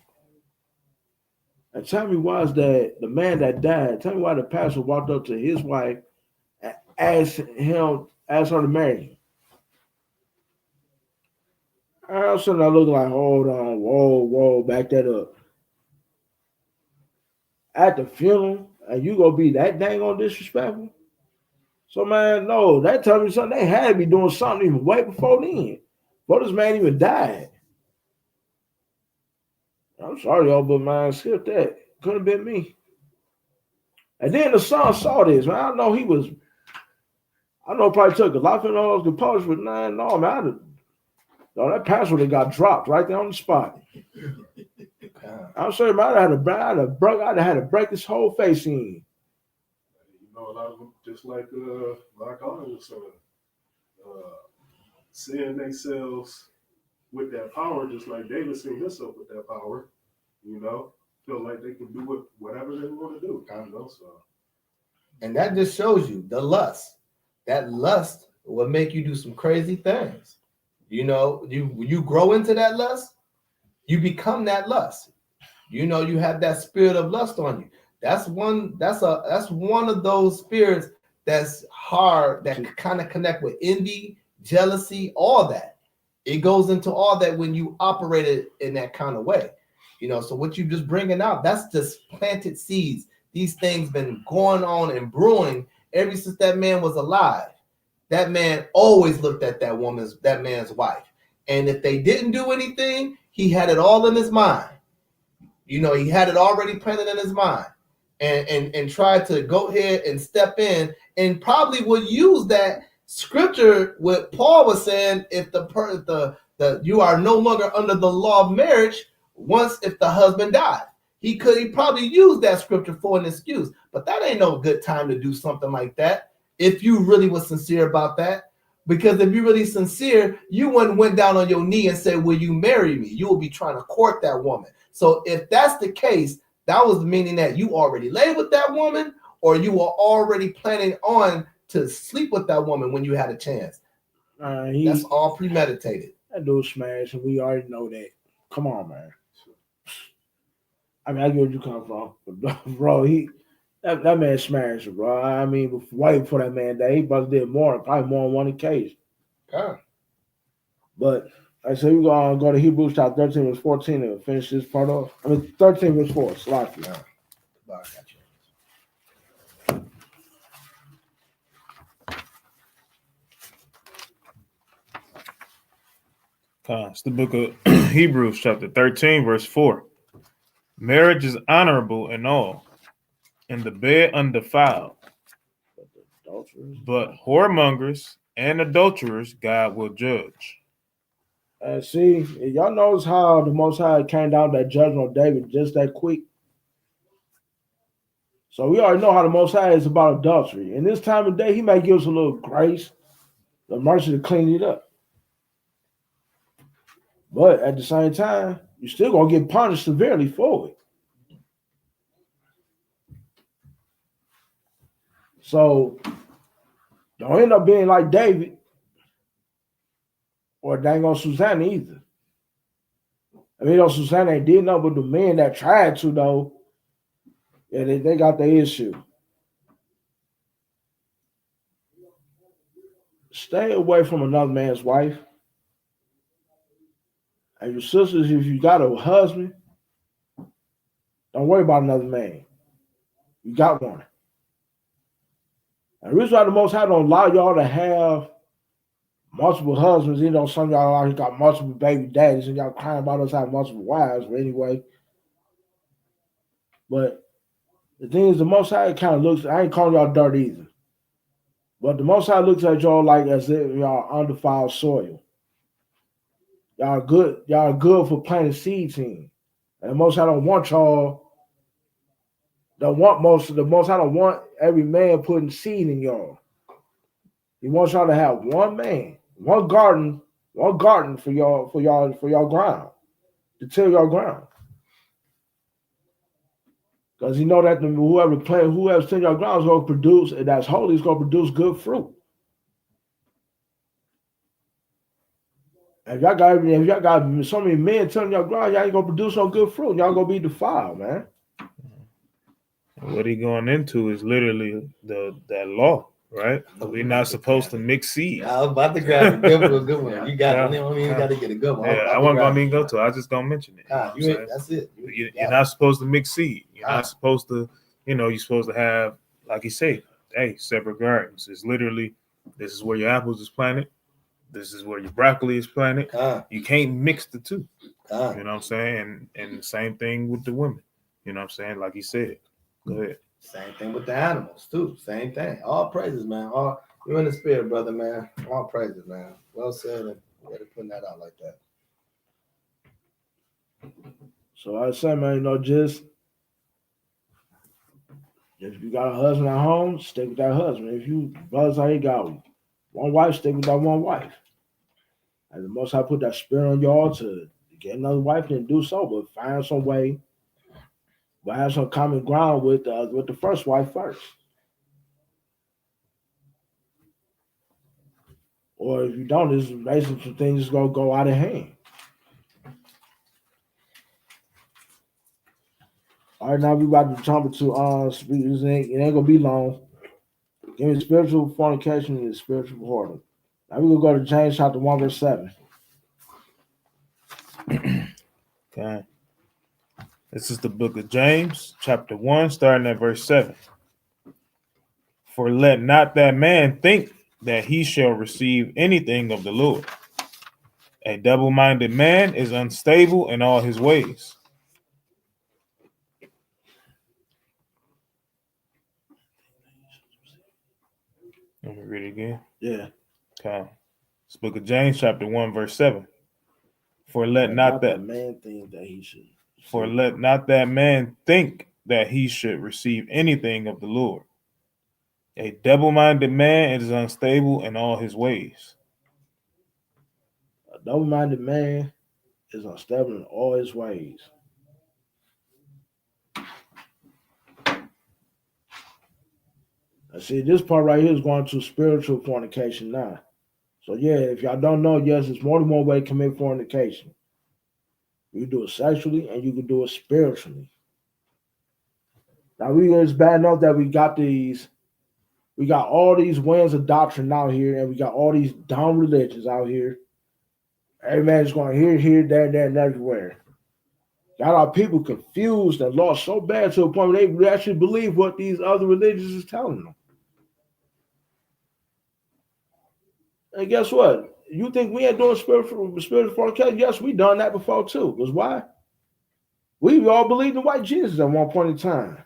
And tell me why is that the man that died, tell me why the pastor walked up to his wife and asked her to marry him. I was sitting there looking like, hold on, whoa, back that up. At the funeral, and you gonna be that dang on disrespectful? So man, no, that tells me something. They had to be doing something even way before then. Before this man even died. I'm sorry, y'all, but man, skip that. Could have been me. And then the son saw this, man. I know he was I know it probably took a lot of those composers, but no, man. That pass would have got dropped right there on the spot. I'm sorry, man. I'd have had to break this whole face in. You know, a lot of them, just like Arnold was saying, seeing themselves with that power, just like David seen himself with that power, you know, feel like they can do whatever they want to do, you know. So, and that just shows you the lust. That lust will make you do some crazy things. You know, you grow into that lust, you become that lust. You know, you have that spirit of lust on you. That's one of those spirits that's hard, that kind of connect with envy, jealousy, all that. It goes into all that when you operate it in that kind of way. You know, so what you just bringing out, that's just planted seeds. These things been going on and brewing ever since that man was alive. That man always looked at that man's wife. And if they didn't do anything, he had it all in his mind. You know, he had it already planted in his mind. And tried to go ahead and step in, and probably would use that scripture what Paul was saying, if you are no longer under the law of marriage if the husband died. He probably used that scripture for an excuse, but that ain't no good time to do something like that if you really was sincere about that. Because if you're really sincere, you wouldn't went down on your knee and said, will you marry me? You will be trying to court that woman. So if that's the case, that was meaning that you already lay with that woman, or you were already planning on to sleep with that woman when you had a chance. That's all premeditated. That dude smashed, and we already know that. Come on, man. I mean, I get where you come from, bro. That man smashed, bro. I mean, way before that man died, he probably did probably more on one occasion. Yeah. But I said we go to Hebrews chapter 13, verse 14 and finish this part off. I mean, 13, verse 4. Sloppy. Yeah. It's the book of Hebrews, chapter 13, verse 4. Marriage is honorable in all, and the bed undefiled. But whoremongers and adulterers God will judge. See, y'all notice how the Most High came down that judgment on David just that quick? So we already know how the Most High is about adultery. In this time of day, he may give us a little grace, the mercy to clean it up. But at the same time, you're still going to get punished severely for it. So don't end up being like David or dang on Susanna either. I mean, Susanna ain't did nothing, but the men that tried to, though, yeah, they got the issue. Stay away from another man's wife. And your sisters, if you got a husband, don't worry about another man. You got one. And the reason why the Most High don't allow y'all to have multiple husbands, you know, some of y'all already got multiple baby daddies and y'all crying about us having multiple wives, but anyway. But the thing is, the Most High kind of looks, I ain't calling y'all dirt either, but the Most High looks at y'all like as if y'all undefiled soil. Y'all good for planting seeds in. And the Most High don't want y'all, the Most High don't want every man putting seed in y'all. He wants y'all to have one man, one garden for y'all ground, to till y'all ground. Because you know that whoever's till y'all ground is going to produce, and that's holy, is going to produce good fruit. If y'all got so many men tilling y'all ground, y'all ain't gonna produce no good fruit. Y'all gonna be defiled, man. What he going into is literally that law, right? We're not supposed to mix seeds. I was about to grab a good one. You got it. I mean, you got to get a good one. Yeah, I wasn't gonna even go to it. I was just gonna mention it. That's it. You're not supposed to mix seed. You're not supposed to, you're supposed to have, like you say, separate gardens. It's literally, this is where your apples is planted. This is where your broccoli is planted. You can't mix the two. You know what I'm saying? And the same thing with the women. You know what I'm saying? Like you said. Go ahead. Same thing with the animals too. Same thing. All praises, man. You in the spirit, brother, man. All praises, man. Well said, and way to putting that out like that. So I say, man, just if you got a husband at home, stick with that husband. If you brothers out here got one wife, stick with that one wife. And the Most High put that spirit on y'all to get another wife, then do so, but find some way, but have some common ground with the first wife first. Or if you don't, it's basically some things just gonna go out of hand. All right, now we about to jump into it ain't gonna be long. Give me spiritual fornication and spiritual whoredom. Now we're gonna go to James chapter 1, verse 7. Okay. This is the book of James, chapter 1, starting at verse 7. For let not that man think that he shall receive anything of the Lord. A double-minded man is unstable in all his ways. Let me read it again. Yeah. Okay. This book of James, chapter 1, verse 7. For let not that man think that he should. For let not that man think that he should receive anything of the Lord. A double-minded man is unstable in all his ways. A double-minded man is unstable in all his ways. Now see, this part right here is going to spiritual fornication now. So yeah, if y'all don't know, yes, it's more than one way to commit fornication. You can do it sexually and you can do it spiritually. Now it's bad enough that we got all these winds of doctrine out here, and we got all these dumb religions out here. Every man's going here, there, and everywhere. Got our people confused and lost so bad to a point where they actually believe what these other religions is telling them. And guess what? You think we ain't doing spiritual fornication? Yes, we done that before too. Because why? We all believed in white Jesus at one point in time.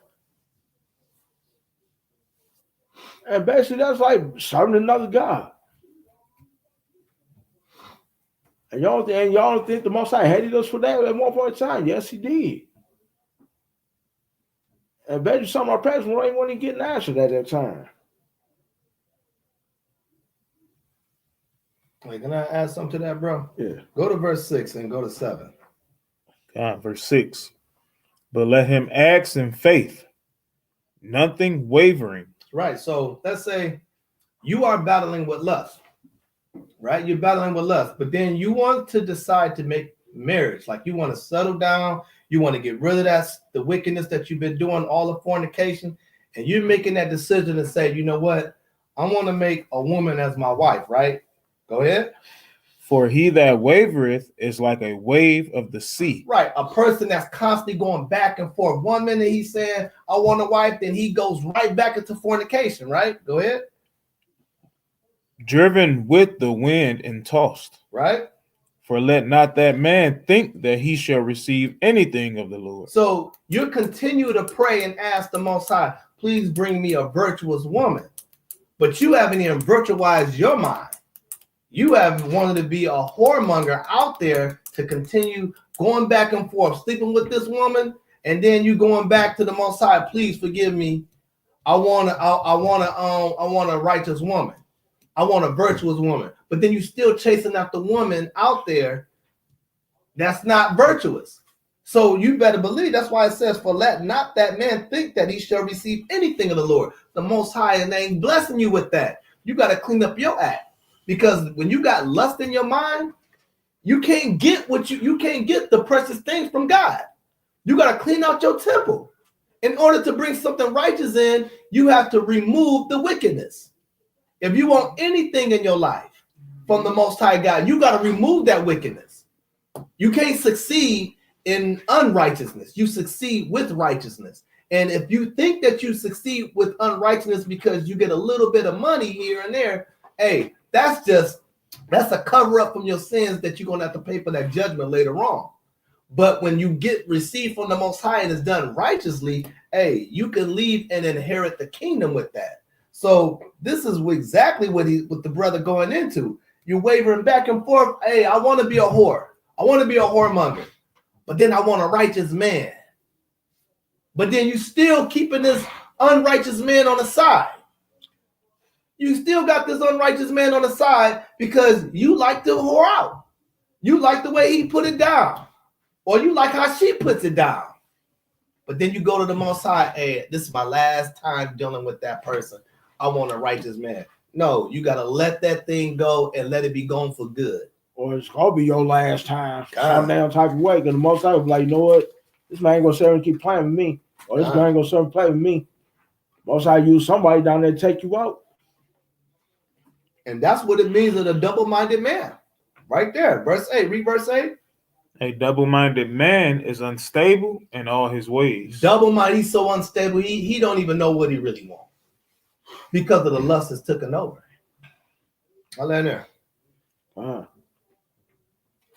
And basically that's like serving another God. And y'all don't think the Most High hated us for that at one point in time? Yes, he did. And basically some of our prayers weren't even getting answered at that time. Wait, can I add something to that, bro? Yeah. Go to verse 6 and go to 7. Verse 6. But let him ask in faith, nothing wavering. Right. So let's say you are battling with lust, right? You're battling with lust, but then you want to decide to make marriage. Like you want to settle down. You want to get rid of the wickedness that you've been doing, all the fornication. And you're making that decision to say, you know what? I want to make a woman as my wife, right? Go ahead. For he that wavereth is like a wave of the sea. Right. A person that's constantly going back and forth. 1 minute he's saying, I want a wife. Then he goes right back into fornication, right? Go ahead. Driven with the wind and tossed. Right. For let not that man think that he shall receive anything of the Lord. So you continue to pray and ask the Most High, please bring me a virtuous woman. But you haven't even virtualized your mind. You have wanted to be a whoremonger out there to continue going back and forth, sleeping with this woman, and then you going back to the Most High. Please forgive me. I want a righteous woman. I want a virtuous woman. But then you still chasing after woman out there that's not virtuous. So you better believe. That's why it says, for let not that man think that he shall receive anything of the Lord. The Most High and ain't blessing you with that. You got to clean up your act. Because when you got lust in your mind, you can't get you can't get the precious things from God. You got to clean out your temple. In order to bring something righteous in, you have to remove the wickedness. If you want anything in your life from the Most High God, you got to remove that wickedness. You can't succeed in unrighteousness. You succeed with righteousness. And if you think that you succeed with unrighteousness because you get a little bit of money here and there, hey, that's a cover up from your sins that you're going to have to pay for that judgment later on. But when you get received from the Most High and it's done righteously, hey, you can leave and inherit the kingdom with that. So this is exactly what the brother going into. You're wavering back and forth. Hey, I want to be a whore. I want to be a whoremonger. But then I want a righteous man. But then you still keeping this unrighteous man on the side. You still got this unrighteous man on the side because you like to whore out. You like the way he put it down. Or you like how she puts it down. But then you go to the Most High, hey, this is my last time dealing with that person. I want a righteous man. No, you got to let that thing go and let it be gone for good. Or it's going to be your last time. Some damn type of way. Because the Most High will be like, you know what? This man ain't going to sit and keep playing with me. Or this guy ain't going to sit and play with me. Most High use somebody down there to take you out. And that's what it means of a double-minded man. Right there. Verse 8. Read verse 8. A double-minded man is unstable in all his ways. Double-minded, he's so unstable, he don't even know what he really wants. Because of the lust that's taken over. I'll let there.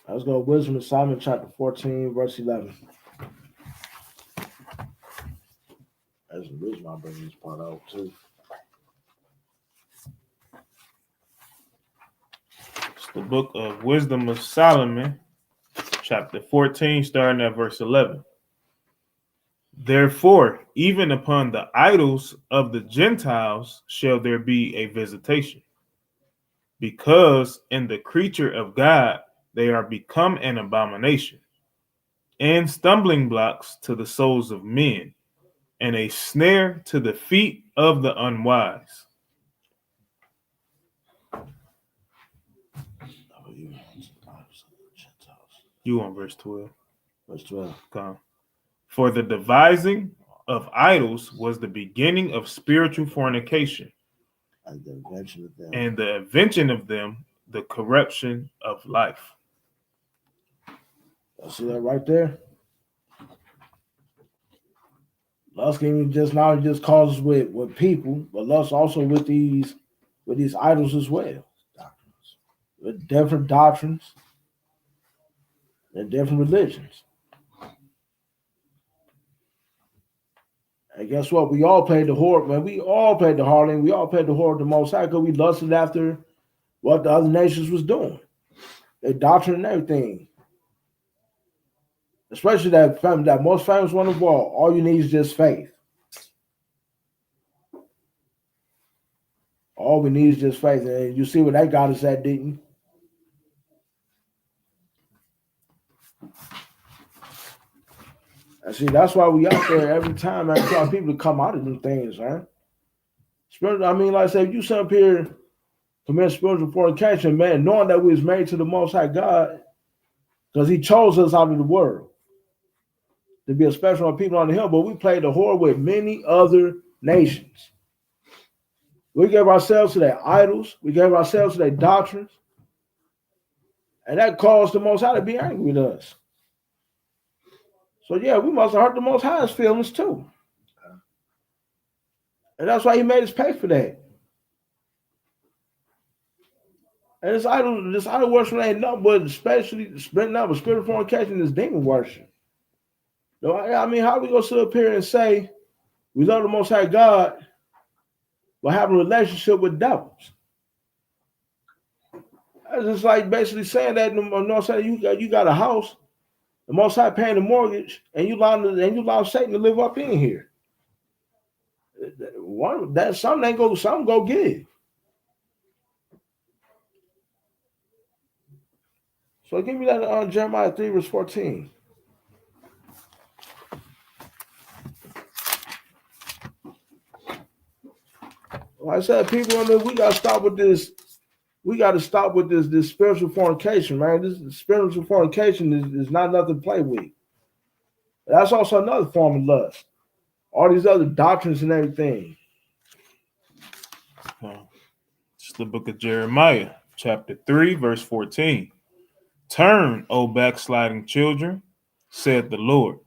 Let's go. Wisdom of Solomon, chapter 14, verse 11. That's the reason I bring this part out, too. It's the book of Wisdom of Solomon, chapter 14, starting at verse 11. Therefore, even upon the idols of the Gentiles shall there be a visitation, because in the creature of God they are become an abomination, and stumbling blocks to the souls of men, and a snare to the feet of the unwise. You on verse 12. Verse 12. Come. For the devising of idols was the beginning of spiritual fornication, and the invention of them, the corruption of life. I see that right there. Lust can just not just causes with people, but lust also with these idols as well. With different doctrines and different religions. And guess what? We all played the whore, man. We all played the harlot. We all played the whore of the Most High because we lusted after what the other nations was doing. Their doctrine and everything. Especially that most famous one of all you need is just faith. All we need is just faith. And you see what that got us at, didn't you? And see, that's why we out there every time, man, trying people to come out of them things, man. I mean, like I said, if you sit up here commit spiritual fornication, man, knowing that we was made to the Most High God, because He chose us out of the world to be a special people on the hill, but we played the whore with many other nations. We gave ourselves to their idols. We gave ourselves to their doctrines. And that caused the Most High to be angry with us. So, yeah, we must have hurt the Most High's feelings, too. And that's why He made us pay for that. And this idol worship ain't nothing but spiritual fornication is demon worship. No, I mean, how we gonna sit up here and say we love the Most High God but have a relationship with devils? That's just like basically saying that you got a house, the Most High paying the mortgage, and you allow Satan to live up in here. Something go give. So give me that Jeremiah 3 verse 14. Like I said, people, we got to stop with this. We got to stop with this spiritual fornication, man. This spiritual fornication is not nothing to play with. That's also another form of lust. All these other doctrines and everything. It's the book of Jeremiah, chapter 3, verse 14. Turn, O backsliding children, said the Lord.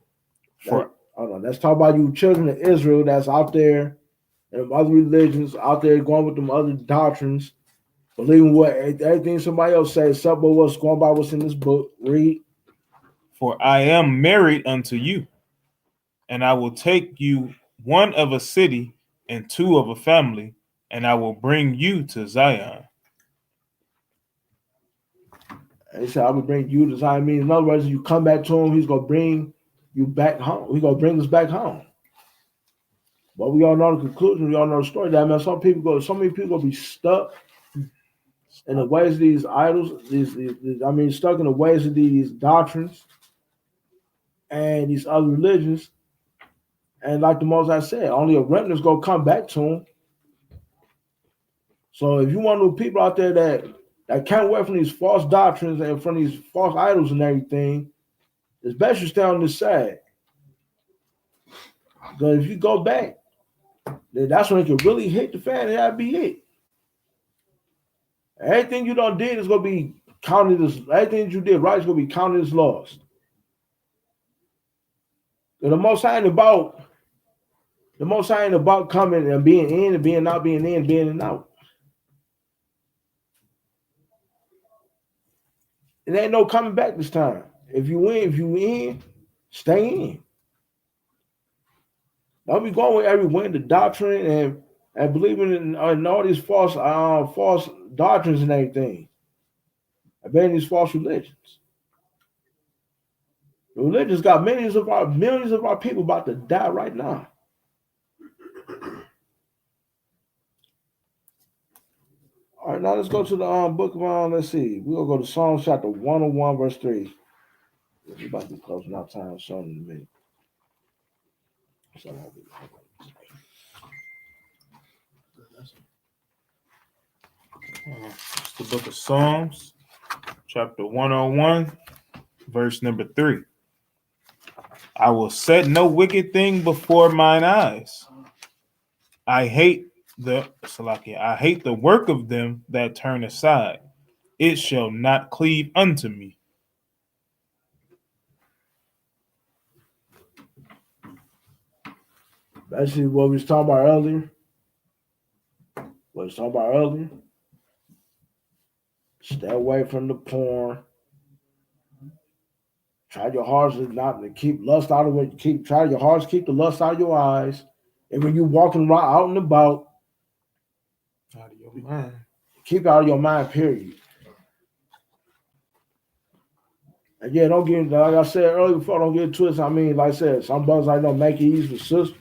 Hold on. Let's talk about you children of Israel that's out there and other religions out there going with them other doctrines, believing what everything somebody else says, except but what's in this book. Read. For I am married unto you, and I will take you one of a city and two of a family, and I will bring you to Zion. And he said, I will bring you to Zion. Means, in other words, you come back to him, he's going to bring you back home. He's going to bring us back home. But we all know the conclusion. We all know the story. That man, so many people going to be stuck in the ways of these idols. Stuck in the ways of these doctrines and these other religions. And like the most I said, only a remnant is going to come back to him. So if you want to know people out there that can't away from these false doctrines and from these false idols and everything, it's best you stay on this side. Because if you go back, then that's when it can really hit the fan, and that'll be it. Everything you done did is going to be counted as, everything you did right is going to be counted as lost. And the most high ain't about coming and being in and being out, being in and being out. It ain't no coming back this time. If you in, stay in. Don't be going with every wind of doctrine and believing in all these false doctrines and everything. I've been in these false religions. The religions got millions of our people about to die right now. All right, now let's go to the book of let's see. We're gonna go to Psalms chapter 101, verse 3. We're about to be closing our time soon in a minute. It's the book of Psalms, chapter 101, verse number 3. I will set no wicked thing before mine eyes. I hate the work of them that turn aside. It shall not cleave unto me. Basically, what we was talking about earlier. Stay away from the porn. Try your hardest not to keep lust out of it. Try your hardest keep the lust out of your eyes. And when you're walking around out and about, Out of your mind. keep it out of your mind, period. And yeah, don't get, like I said earlier before, don't get twisted. I mean, like I said, some brothers I know make it easy for sisters.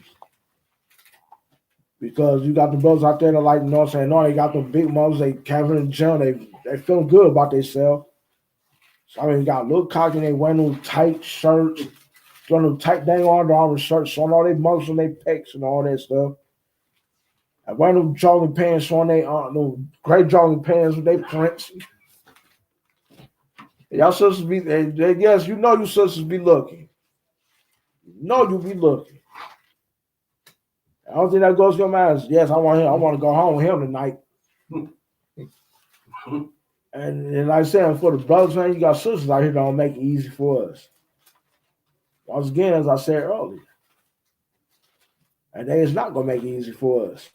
Because you got the brothers out there that like, you know what I'm saying, no, they got them big mothers, they cavern in jail, they feeling good about themselves. So I mean, you got a little cocky, they wearing them tight shirts, doing them tight dang Under Armour shirts, showing all their muscles and their pecs and all that stuff. And wearing them jogging pants, showing they great jogging pants with their prints. And y'all sisters be, yes, you know you sisters be looking. You know you be looking. I don't think that goes to your mind. Yes, I want to go home with him tonight. And like I said, for the brothers, man, you got sisters out here that don't make it easy for us. Once again, as I said earlier, and they is not gonna make it easy for us.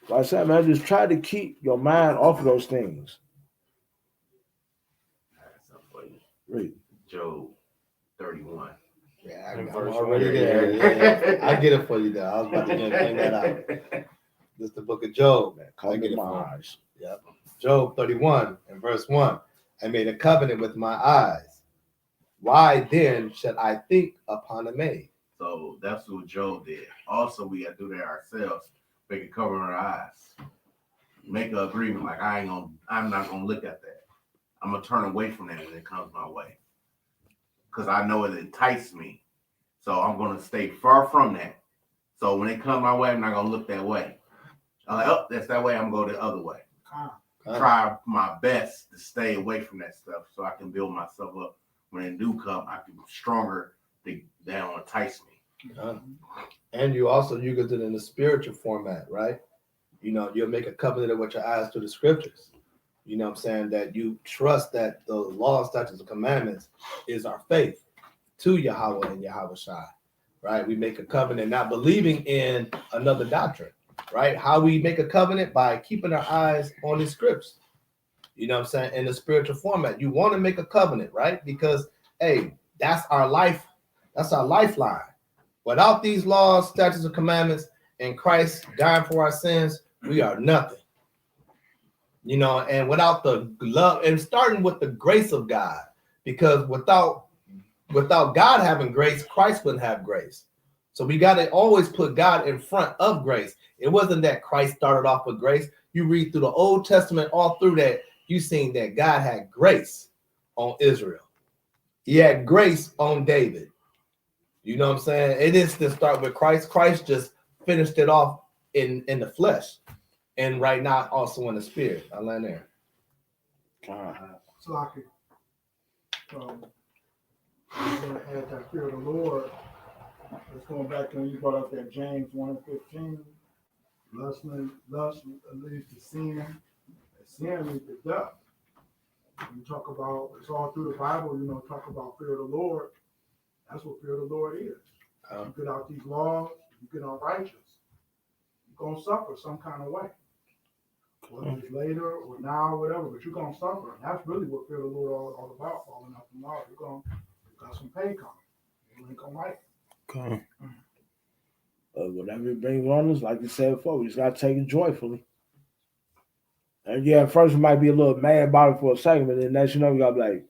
Like I said, man, just try to keep your mind off of those things. Read Job 31. Yeah, I'm already there. Yeah. I get it for you, though. I was about to bring that out. This is the book of Job, man. Come I get to it my for eyes. you. Yep. Job 31 and verse 1. I made a covenant with my eyes. Why then should I think upon a maid? So that's what Job did. Also, we got to do that ourselves. Make it cover our eyes. Make an agreement like I'm not gonna look at that. I'm gonna turn away from that when it comes my way. Because I know it enticed me. So I'm gonna stay far from that. So when it comes my way, I'm not gonna look that way. I'm like, oh, that's that way, I'm gonna go the other way. Try my best to stay away from that stuff so I can build myself up. When it do come, I can be stronger. They don't entice me. And you could do it in the spiritual format, right? You know, you'll make a covenant with your eyes through the scriptures. You know what I'm saying? That you trust that the law, statutes, and commandments is our faith to Yahweh and Yahweh Shai, right? We make a covenant not believing in another doctrine, right? How we make a covenant? By keeping our eyes on the scripts. You know what I'm saying? In the spiritual format, you want to make a covenant, right? Because, hey, that's our life. That's our lifeline. Without these laws, statutes, and commandments, and Christ dying for our sins, we are nothing. You know, and without the love, and starting with the grace of God, because without God having grace, Christ wouldn't have grace. So we got to always put God in front of grace. It wasn't that Christ started off with grace. You read through the Old Testament, all through that, you seen that God had grace on Israel. He had grace on David. You know what I'm saying? It is to start with Christ. Christ just finished it off in the flesh. And right now, also in the spirit. I land there. So I could I'm going to add that fear of the Lord. Let's go back to when you brought up that James 1:15. Lust leads to sin, and sin leads to death. When you talk about, it's all through the Bible, you know, talk about fear of the Lord. That's what fear of the Lord is. You get out these laws, you get unrighteous, you're going to suffer some kind of way. Whether it's later or now or whatever, but you're going to suffer. And that's really what fear of the Lord all about, falling out from law. You got some pain coming. You ain't going to like it. Okay. Whatever it brings on us, like you said before, we just got to take it joyfully. And yeah, at first we might be a little mad about it for a second, but then next you know, we got to be like,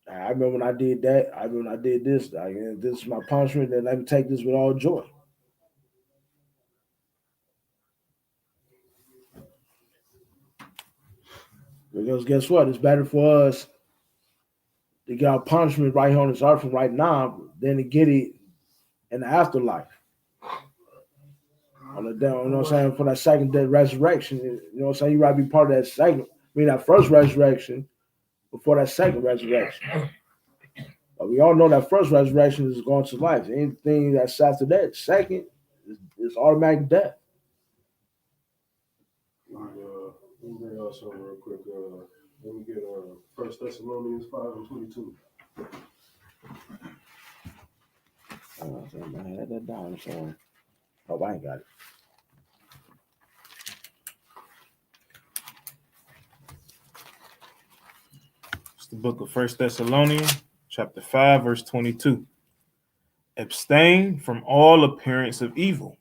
I remember when I did that. I remember when I did this. This is my punishment. Then let me take this with all joy. Because guess what? It's better for us to get our punishment right here on this earth right now than to get it in the afterlife. On the you know what I'm saying? For that second death resurrection. You know what I'm saying? You rather be part of that second, that first resurrection before that second resurrection. But we all know that first resurrection is going to life. Anything that's after that, second, is automatic death. Let me bring out something real quick. Let me get 1 Thessalonians 5:22. I had that down. So, I ain't got it. It's the book of 1 Thessalonians, chapter 5, verse 22. Abstain from all appearance of evil.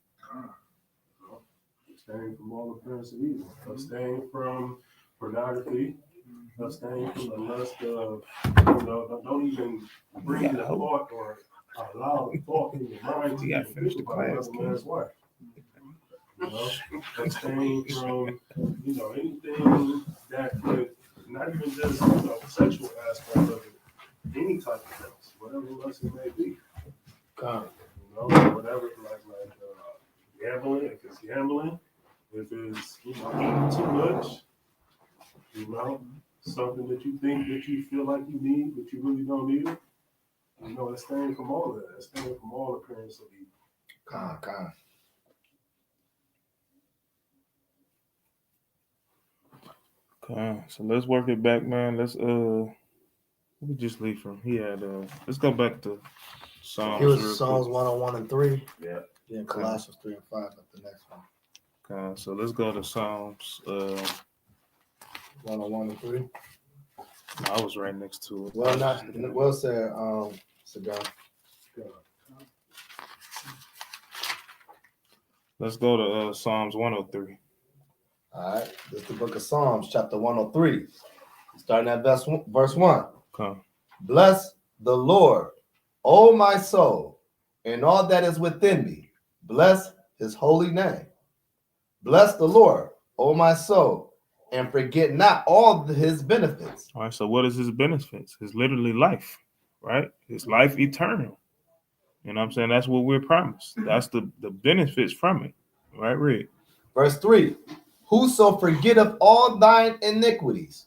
Abstain from all appearance of evil. Abstain from pornography. Abstain from the lust of, don't even bring the thought or allow the thought in your mind to even think about another man's wife. Abstain from, anything that could, not even just, sexual aspect of it, any type of lust, whatever lust it may be. Whatever, like gambling, if it's gambling, if it's, eating too much, something that you think that you feel like you need, but you really don't need it. Abstain from all of that. Abstain from all appearance of evil. Okay, so let's work it back, man. Let's we just leave from let's go back to Psalms. It was Psalms 101 and 3. Yeah. Then Colossians 3 and 5 at the next one. Okay, so let's go to Psalms 101 and 3. I was right next to it. Well said, Sagan. Let's go to Psalms 103. All right, this is the book of Psalms, chapter 103. Starting at verse 1. Okay. Bless the Lord, O my soul, and all that is within me. Bless his holy name. Bless the Lord, O my soul, and forget not all his benefits. All right, so what is his benefits? It's literally life, right? It's life eternal. You know what I'm saying? That's what we're promised. That's the benefits from it. Right, Reed? Verse 3. Whoso forgetteth all thine iniquities,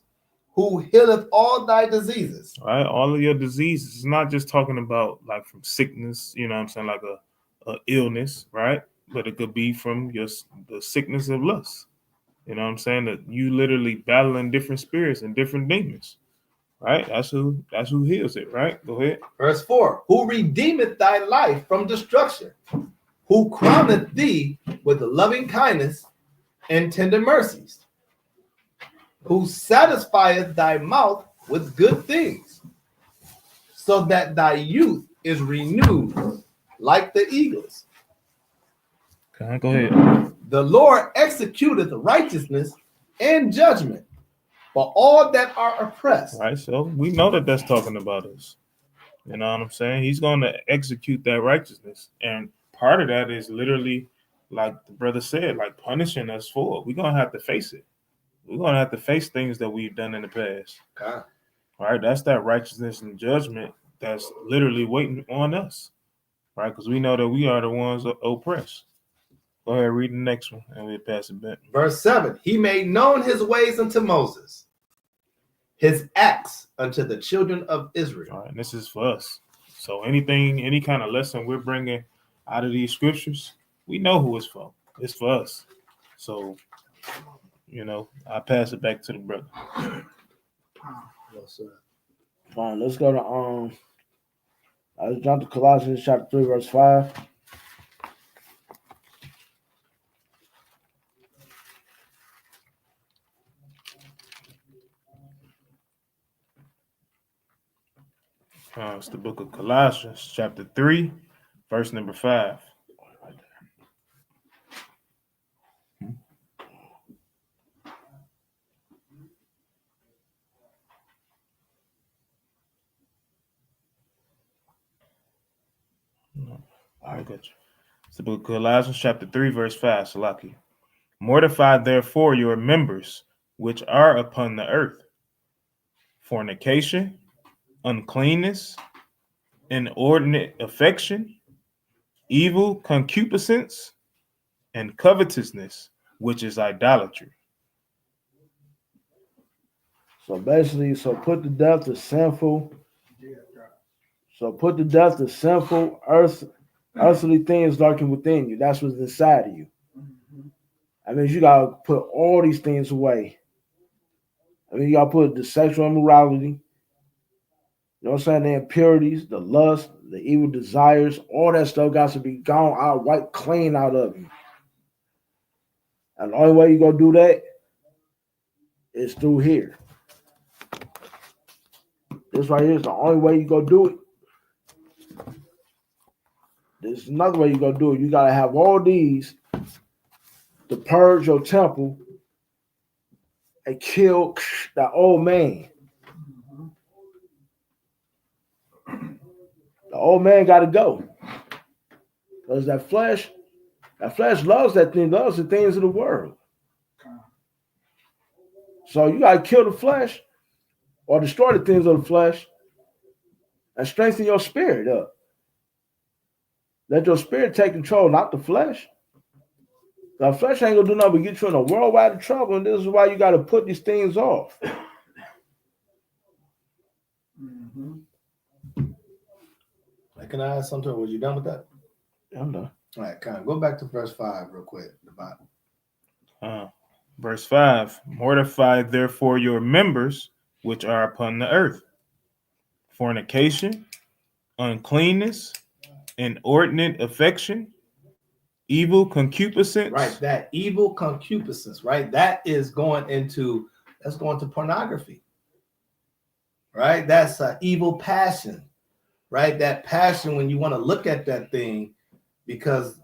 who healeth all thy diseases. All right, all of your diseases. It's not just talking about like from sickness, you know what I'm saying, like a illness, right? But it could be from the sickness of lust. You know what I'm saying? That you literally battling different spirits and different demons. Right? That's who heals it, right? Go ahead. Verse 4. Who redeemeth thy life from destruction, who crowneth thee with loving kindness and tender mercies, who satisfieth thy mouth with good things, so that thy youth is renewed like the eagles. Go ahead. The Lord executeth righteousness and judgment for all that are oppressed. Right, so we know that that's talking about us. You know what I'm saying? He's going to execute that righteousness. And part of that is literally, like the brother said, like punishing us for it. We're going to have to face it. We're going to have to face things that we've done in the past. God. Right? That's that righteousness and judgment that's literally waiting on us. Right? Because we know that we are the ones oppressed. Go ahead, read the next one, and we'll pass it back. Verse 7, he made known his ways unto Moses, his acts unto the children of Israel. All right, and this is for us. So any kind of lesson we're bringing out of these scriptures, we know who it's for. It's for us. So, I pass it back to the brother. Fine, let's go to let's jump to Colossians chapter 3, verse 5. It's the book of Colossians, chapter 3, verse number 5. I got you. It's the book of Colossians, chapter 3, verse 5. Salaki. Mortify therefore your members which are upon the earth: fornication, uncleanness, inordinate affection, evil concupiscence, and covetousness, which is idolatry. So basically, put to death the sinful. So put to death the sinful earthly things lurking within you. That's what's inside of you. I mean, you gotta put all these things away. I mean, you gotta put the sexual immorality, you know what I'm saying, the impurities, the lust, the evil desires, all that stuff got to be gone out, wiped clean out of you. And the only way you gonna do that is through here. This right here is the only way you gonna do it. There's another way you gonna do it. You gotta have all these to purge your temple and kill that old man. The old man got to go, because that flesh loves the things of the world. So you got to kill the flesh or destroy the things of the flesh and strengthen your spirit up. Let your spirit take control, not the flesh. The flesh ain't gonna do nothing but get you in a worldwide trouble, and this is why you got to put these things off. Can I ask something? Was you done with that? I'm done. All right, kind of go back to verse 5 real quick. The Bible. Verse 5, mortify therefore your members which are upon the earth: fornication, uncleanness, inordinate affection, evil concupiscence. Right, that evil concupiscence, right? That's going to pornography. Right? That's evil passion. Right? That passion when you want to look at that thing because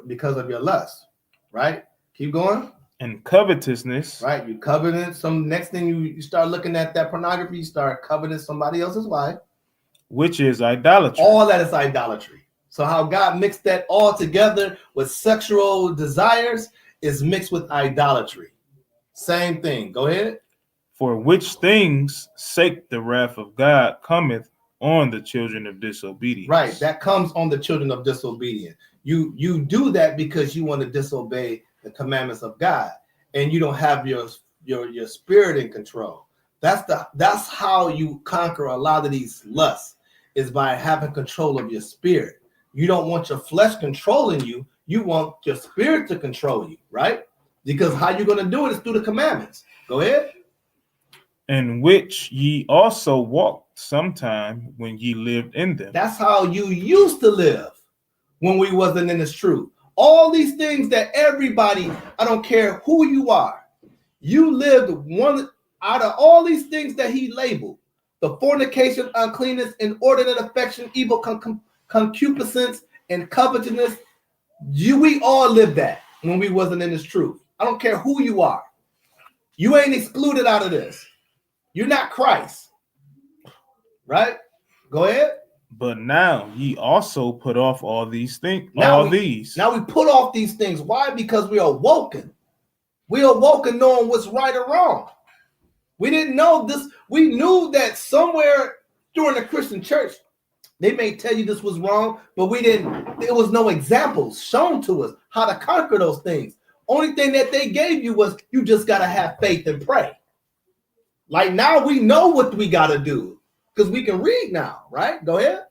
because of your lust. Right? Keep going. And covetousness. Right? You coveting some next thing you start looking at that pornography, you start coveting somebody else's wife. Which is idolatry. All that is idolatry. So how God mixed that all together with sexual desires is mixed with idolatry. Same thing. Go ahead. For which things sake the wrath of God cometh on the children of disobedience. Right. That comes on the children of disobedience. You do that because you want to disobey the commandments of God, and you don't have your spirit in control. That's how you conquer a lot of these lusts, is by having control of your spirit. You don't want your flesh controlling you. You want your spirit to control you, right? Because how you're going to do it is through the commandments. Go ahead. In which ye also walked sometime when ye lived in them. That's how you used to live when we wasn't in this truth. All these things that everybody, I don't care who you are, you lived one out of all these things that he labeled: the fornication, uncleanness, inordinate affection, evil concupiscence, and covetousness. We all lived that when we wasn't in this truth. I don't care who you are. You ain't excluded out of this. You're not Christ. Right? Go ahead. But now ye also put off all these things. Now Now we put off these things. Why? Because we are woken. We are woken knowing what's right or wrong. We didn't know this. We knew that somewhere during the Christian church, they may tell you this was wrong, but we didn't. There was no examples shown to us how to conquer those things. Only thing that they gave you was you just got to have faith and pray. Like now we know what we got to do because we can read now, right? Go ahead.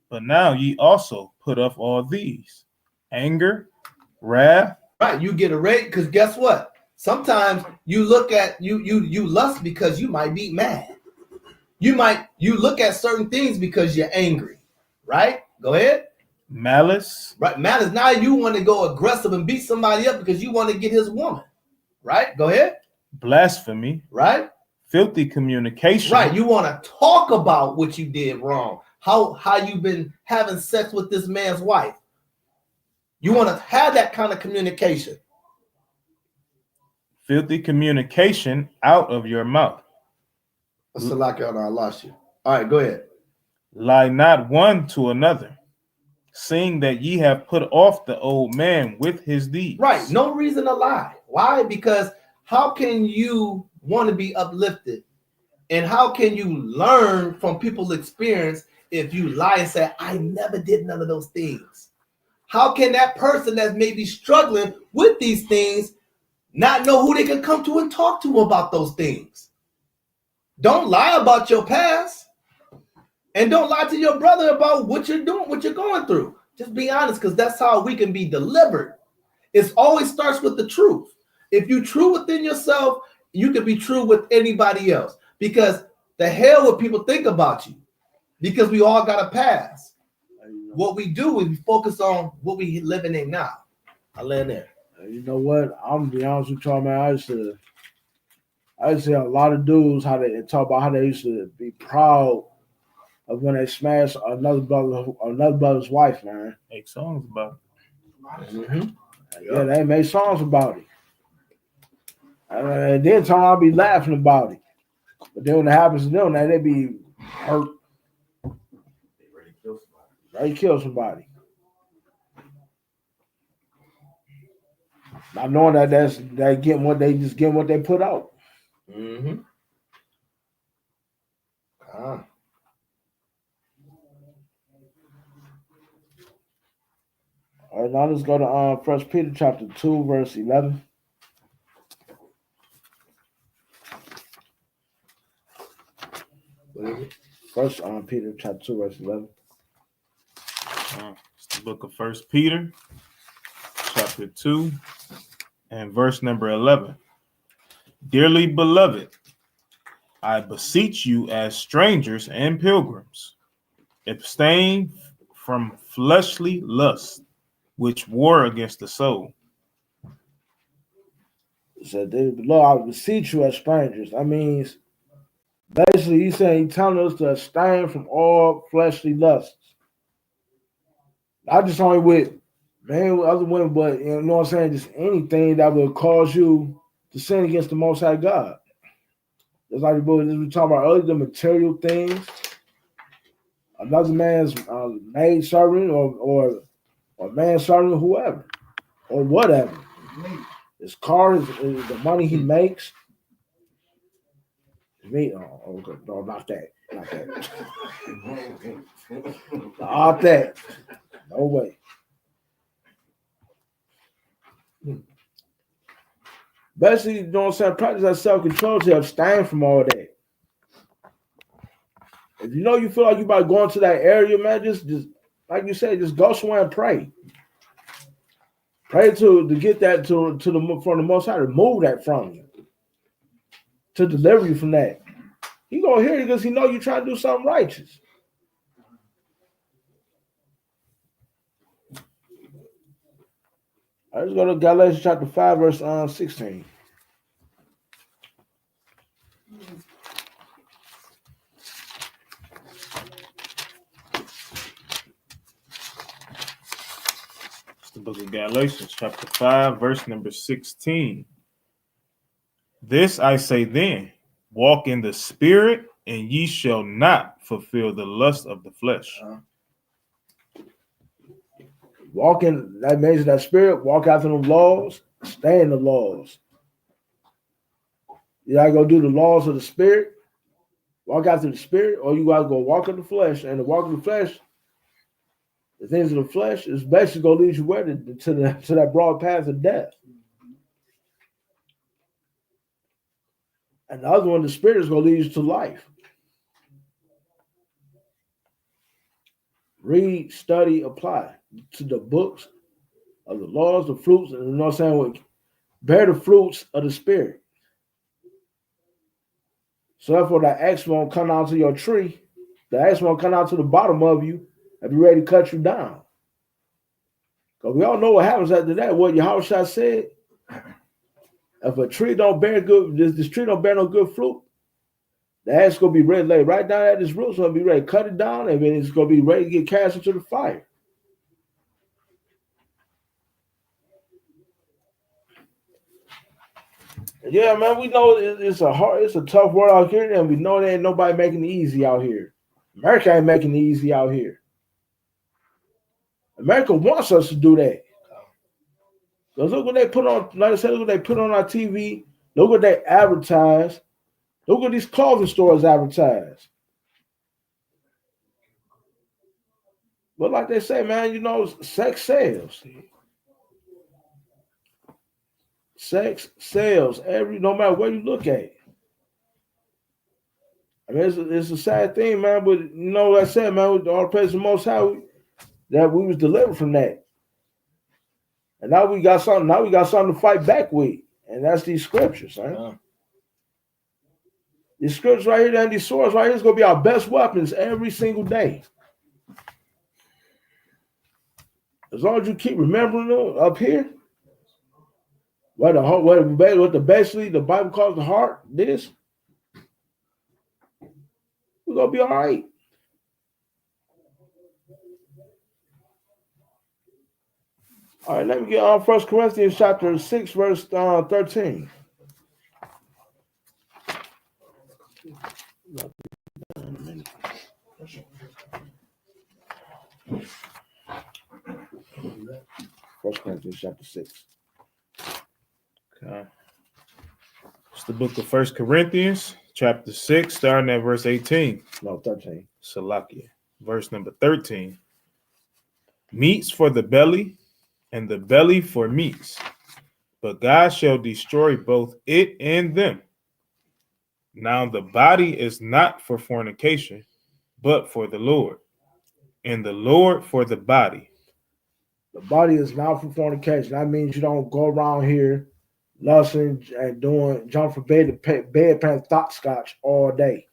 But now ye also put off all these: anger, wrath. Right, you get a rate because guess what? Sometimes you look at you lust because you might be mad. You look at certain things because you're angry, right? Go ahead. Malice. Right, malice. Now you want to go aggressive and beat somebody up because you want to get his woman, right? Go ahead. Blasphemy. Right. Filthy communication. Right, you want to talk about what you did wrong, how you've been having sex with this man's wife. You want to have that kind of communication. Filthy communication out of your mouth. Salaki, I lost you. All right, go ahead. Lie not one to another, seeing that ye have put off the old man with his deeds. Right, no reason to lie. Why? Because how can you want to be uplifted? And how can you learn from people's experience if you lie and say, I never did none of those things? How can that person that's maybe struggling with these things not know who they can come to and talk to about those things? Don't lie about your past. And don't lie to your brother about what you're doing, what you're going through. Just be honest, because that's how we can be delivered. It always starts with the truth. If you're true within yourself, you can be true with anybody else. Because the hell what people think about you. Because we all got a past. What we do is we focus on what we living in now. I land there. You know what? I'm gonna be honest with y'all, man. I used to see a lot of dudes how they talk about how they used to be proud of when they smashed another brother's wife, man. Make songs about it. Mm-hmm. Yeah, they made songs about it. And then time I'll be laughing about it. But then when it happens to them, they be hurt. They kill somebody. Not knowing that they getting what they put out. Mm-hmm. All right, now let's go to 1 Peter chapter 2, verse 11. What is it? First Peter chapter 2, verse 11. It's the book of 1 Peter, chapter 2, and verse number 11. Dearly beloved, I beseech you as strangers and pilgrims, abstain from fleshly lusts, which war against the soul. So, Lord, I beseech you as strangers. That means basically he's telling us to abstain from all fleshly lusts. Not just only with man, with other women, but you know what I'm saying, just anything that will cause you to sin against the Most High God. Just like we were talking about earlier, the material things, another man's maid servant or man servant, whoever, or whatever. His car is the money he makes. Me, okay, no, not that. Not that. No way. Basically, you know what I'm saying? Practice that self-control to abstain from all that. If you know you feel like you about to go into that area, man, just like you said, just go somewhere and pray. Pray to get that from the Most High to move that from you, to deliver you from that. He gonna hear you because he know you trying to do something righteous. All right, let's go to Galatians chapter 5, verse 16. It's the book of Galatians, chapter 5, verse number 16. This I say then, walk in the spirit, and ye shall not fulfill the lust of the flesh. Walk in, that means that spirit, walk after the laws, stay in the laws. You gotta go do the laws of the spirit, walk after the spirit, or you gotta go walk in the flesh. And the walk of the flesh, the things of the flesh, is basically gonna lead you where to that broad path of death. And the other one, the spirit, is gonna lead you to life. Read, study, apply to the books of the laws, the fruits, and you know what I'm saying? Bear the fruits of the spirit. So therefore, that axe won't come out to your tree. The axe won't come out to the bottom of you and be ready to cut you down. Because we all know what happens after that. What Yahushua said, if a tree don't bear good, this tree don't bear no good fruit, the axe gonna be ready to lay right down at its roots, gonna be ready to cut it down, and then it's gonna be ready to get cast into the fire. Yeah, man, we know it's a tough world out here, and we know there ain't nobody making it easy out here. America ain't making it easy out here. America wants us to do that. Because look what they put on, like I said, look what they put on our TV. Look what they advertise. Look what these clothing stores advertise. But like they say, man, you know, sex sells. Sex sells no matter where you look at. I mean, it's a sad thing, man. But you know what I said, man, with all praise the Most High, that we was delivered from that. And now we got something. Now we got something to fight back with, and that's these scriptures, right? Yeah. These scriptures right here and these swords right here is gonna be our best weapons every single day. As long as you keep remembering them up here, what basically the Bible calls the heart, this, we're gonna be all right. All right, let me get on 1 Corinthians chapter 6, verse 13. First Corinthians chapter 6. Okay. It's the book of 1 Corinthians, chapter 6, starting at verse 18. No, 13. Salakia. Verse number 13. Meats for the belly, and the belly for meats. But God shall destroy both it and them. Now the body is not for fornication, but for the Lord, and the Lord for the body. The body is not for fornication. That means you don't go around here lusting and jump from bed playing hopscotch all day.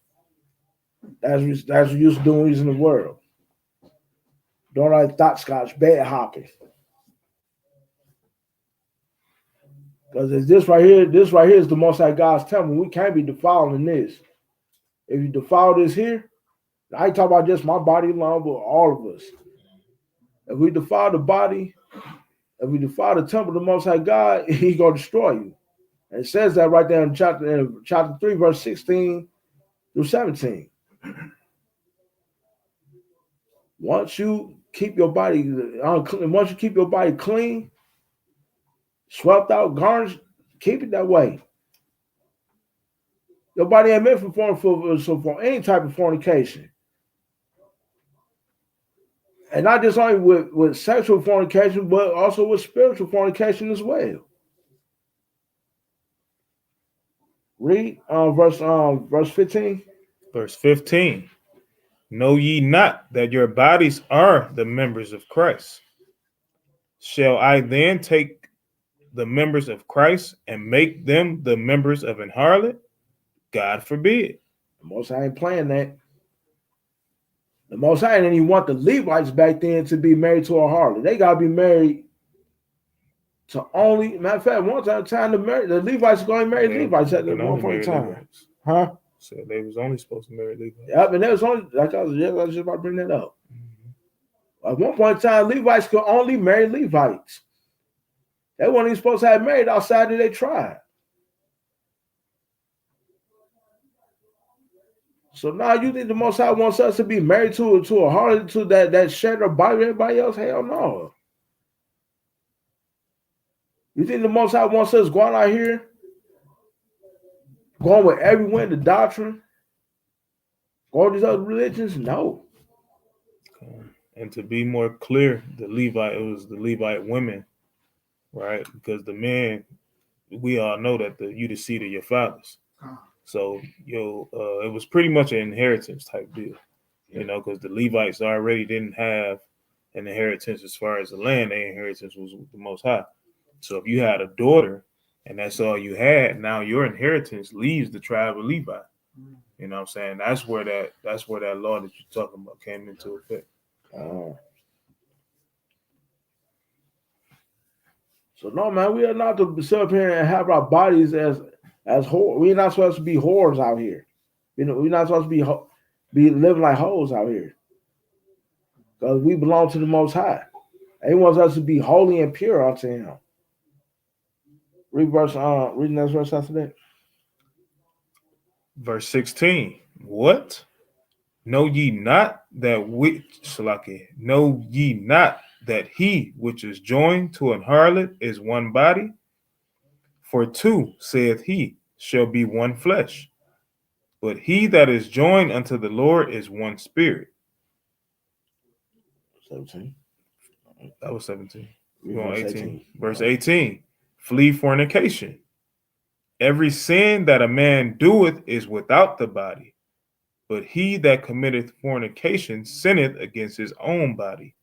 That's what you used to do in the world. Don't like hopscotch, bed hopping. Because this right here is the Most High God's temple. We can't be defiling this. If you defile this here, I ain't talking about just my body alone, but all of us. If we defile the body, if we defile the temple of the Most High God, He's gonna destroy you. And it says that right there in chapter 3, verse 16 through 17. Once you keep your body clean, swept out, garnished, keep it that way. Your body ain't meant for any type of fornication. And not just only with sexual fornication, but also with spiritual fornication as well. Read verse 15. Verse 15. Know ye not that your bodies are the members of Christ? Shall I then take the members of Christ and make them the members of an harlot? God forbid. The Most High ain't playing that. The Most High didn't even want the Levites back then to be married to a harlot. They got to be married to only, matter of fact, one time the Levites are going to marry Levites at one point in time. Levites. Huh? So they was only supposed to marry Levites. Yeah, and that was only, like I was just about to bring that up. At one point in time, Levites could only marry Levites. They weren't even supposed to have married outside of their tribe. So now you think the Most High wants us to be married to a harlot, to that share the Bible with everybody else? Hell no. You think the Most High wants us going out here, going with every wind of doctrine, all these other religions? No. And to be more clear, it was the Levite women, right? Because the men, we all know that you the seed of your fathers. So it was pretty much an inheritance type deal, because the Levites already didn't have an inheritance as far as the land. Their inheritance was with the Most High. So if you had a daughter and that's all you had, now your inheritance leaves the tribe of Levi. You know what I'm saying? That's where that law that you're talking about came into effect. So no, man, we are not to sit up here and have our bodies as whores. We're not supposed to be whores out here. We're not supposed to be living like hoes out here, because we belong to the Most High. He wants us to be holy and pure unto Him. Read the next verse after that. Verse 16. What? Know ye not that he which is joined to an harlot is one body? For two, saith he, shall be one flesh. But he that is joined unto the Lord is one spirit. 17. That was 17. Read verse 18. Verse 18. Flee fornication. Every sin that a man doeth is without the body, but he that committeth fornication sinneth against his own body.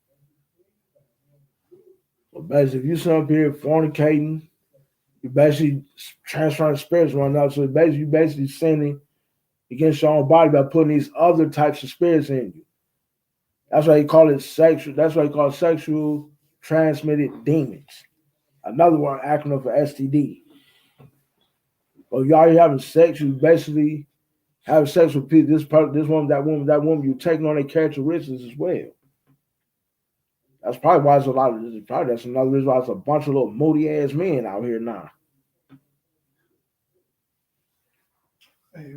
So basically, if you sit up here fornicating, you basically transferring spirits one another. So you basically sinning against your own body by putting these other types of spirits in you. That's why you call it sexual. That's why you call it sexual transmitted demons. Another one acronym for STD. Well, y'all having sex, you basically have sex with people. This woman, that woman, you're taking on their characteristics as well. That's probably why that's another reason why it's a bunch of little moody ass men out here now. Hey,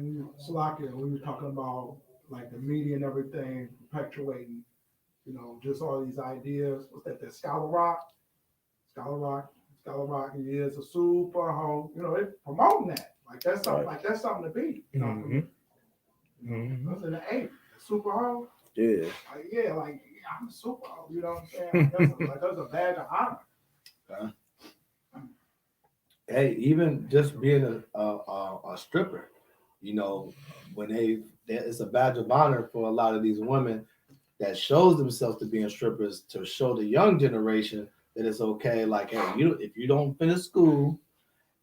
Salakia, we were talking about like the media and everything perpetuating, just all these ideas. What's that? That Scholar Rock, he is a super hoe. They promoting that. Like that's something. Right. Like that's something to be. Mm-hmm. That's in the 80s. Super hoe. Yeah. I'm a super hoe. You know what I'm saying? That's a badge of honor. Hey, even just being a stripper, when it's a badge of honor for a lot of these women that shows themselves to being strippers, to show the young generation that it's okay. Like, hey, if you don't finish school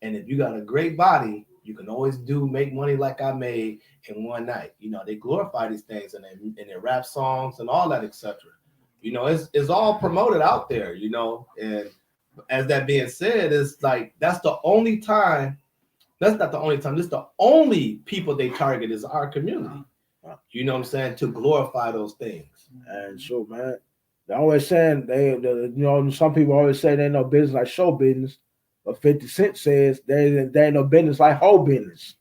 and if you got a great body, you can always make money like I made in one night. They glorify these things in their rap songs and all that, etc. It's all promoted out there, and as that being said, it's like that's the only time. That's not the only time. This is the only people they target is our community. You know what I'm saying? To glorify those things. And so, man, they always saying some people always say they ain't no business like show business, but 50 Cent says they ain't no business like whole business.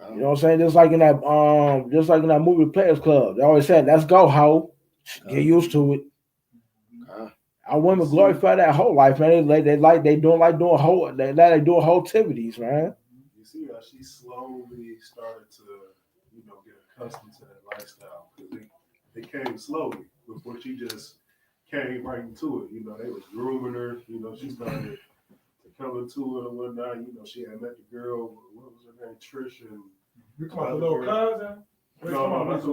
You know what I'm saying? Just like in that movie Players Club, they always say, "Let's go, hoe. Get used to it." Our women glorify that whole life, man. They doing whole activities, man. You see how she slowly started to, get accustomed to that lifestyle, because they came slowly before she just came right into it. They was grooming her. She started to come into it and whatnot. She had met the girl. What was her name? Trish and. You talking about the little cousin? No, not the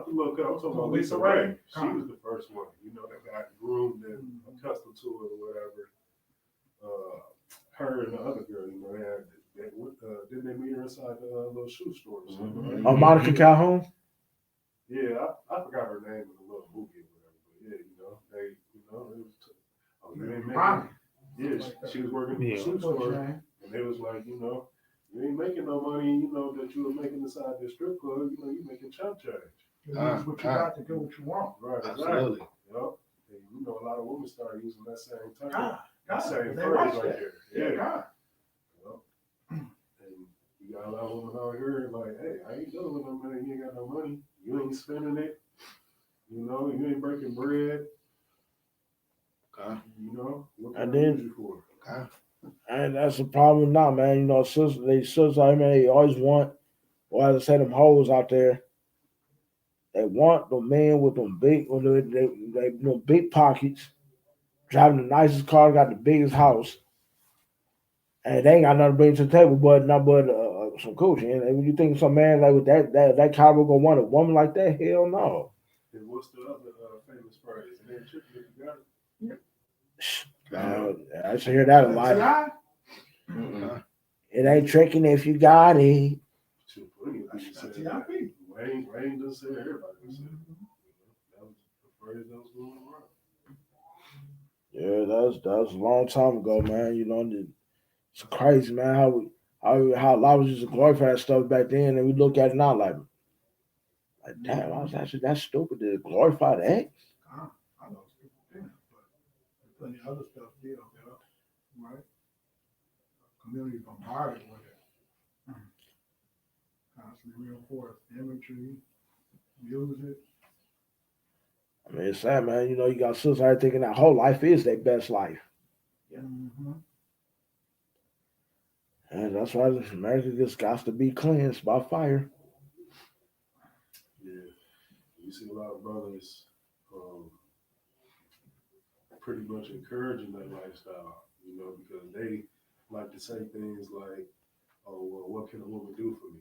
little cousin. I'm talking about Lisa Ray. She was the first one, that got groomed and accustomed to it or whatever. Her and the other girl, didn't they meet her inside the little shoe store? Oh, Monica Calhoun? Yeah, I forgot her name in the little movie or whatever. But yeah, they met. Yeah, she was working in the shoe store, and they was like, you ain't making no money, that you were making inside this strip club. You making chump change. What you got to do what you want. Right, absolutely. Yep. And you know, a lot of women start using that same term, God, that same they phrase watch right that. there. God. Well, and you got a lot of women out here like, hey, I ain't dealing with no money. You ain't got no money. You ain't spending it. You know, you ain't breaking bread. Okay. You know, what And can I then- use you for? Okay. And that's the problem now, man. You know, sisters, I mean, they always want, well, as I said, them hoes out there. They want the men with them big, them big pockets, driving the nicest car, got the biggest house, and they ain't got nothing to bring to the table but some coochie. And you think some man like with that caliber gonna want a woman like that? Hell no. And what's the other famous phrase? It ain't tricky if you got it. I used to hear that a lot. It ain't tricking if you got it. Shoot, plenty of people say that. Wayne just said everybody was saying it. That was the phrase that was going around. Yeah, that was a long time ago, man. You know, it's crazy, man. How a lot was just glorify that stuff back then, and we look at it now like damn, I was actually that stupid to glorify that. I know it's people, but plenty of other stuff deal, right? Community bombarded with it. Constantly reinforce imagery, use it. I mean, it's sad, man. You know, you got sisters out thinking that whole life is their best life. Mm-hmm. And that's why America just got to be cleansed by fire. Yeah, you see a lot of brothers pretty much encouraging that lifestyle, you know, because they like to say things like, oh, well, what can a woman do for me?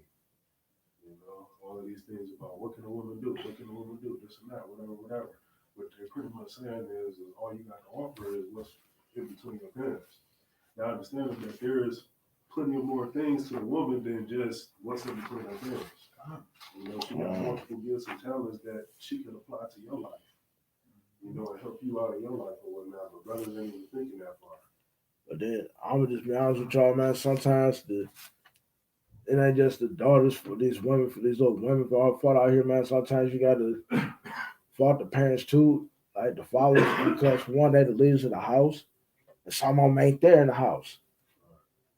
You know, all of these things about what can a woman do? What can a woman do? This and that, whatever. What they're pretty much saying is all you got to offer is what's in between your pants. Now, understanding that there is plenty of more things to a woman than just what's in between her pants. You know, she got multiple gifts and talents that she can apply to your life. You know, and help you out in your life or whatnot. But brothers ain't even thinking that far. But then I'm gonna just be honest with y'all, man. Sometimes it ain't just the daughters for these women, for these little women for all fought out here, man. Sometimes you gotta fault the parents too, like the fathers, because one day the leaders of the house, and some of them ain't there in the house.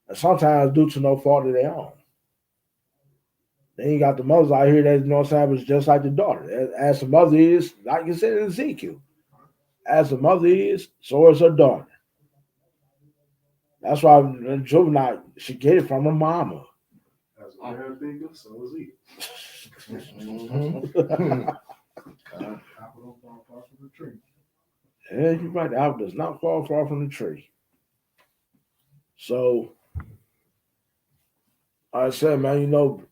And sometimes due to no fault of their own. Then you got the mothers out here that, you know what I'm saying, was just like the daughter. As the mother is, like you said in Ezekiel, as the mother is, so is her daughter. That's why the juvenile should get it from her mama. As a man thinker, so is he. Apple don't fall far from the tree. Yeah, you're right. The apple does not fall far from the tree. So, like I said, man, you know,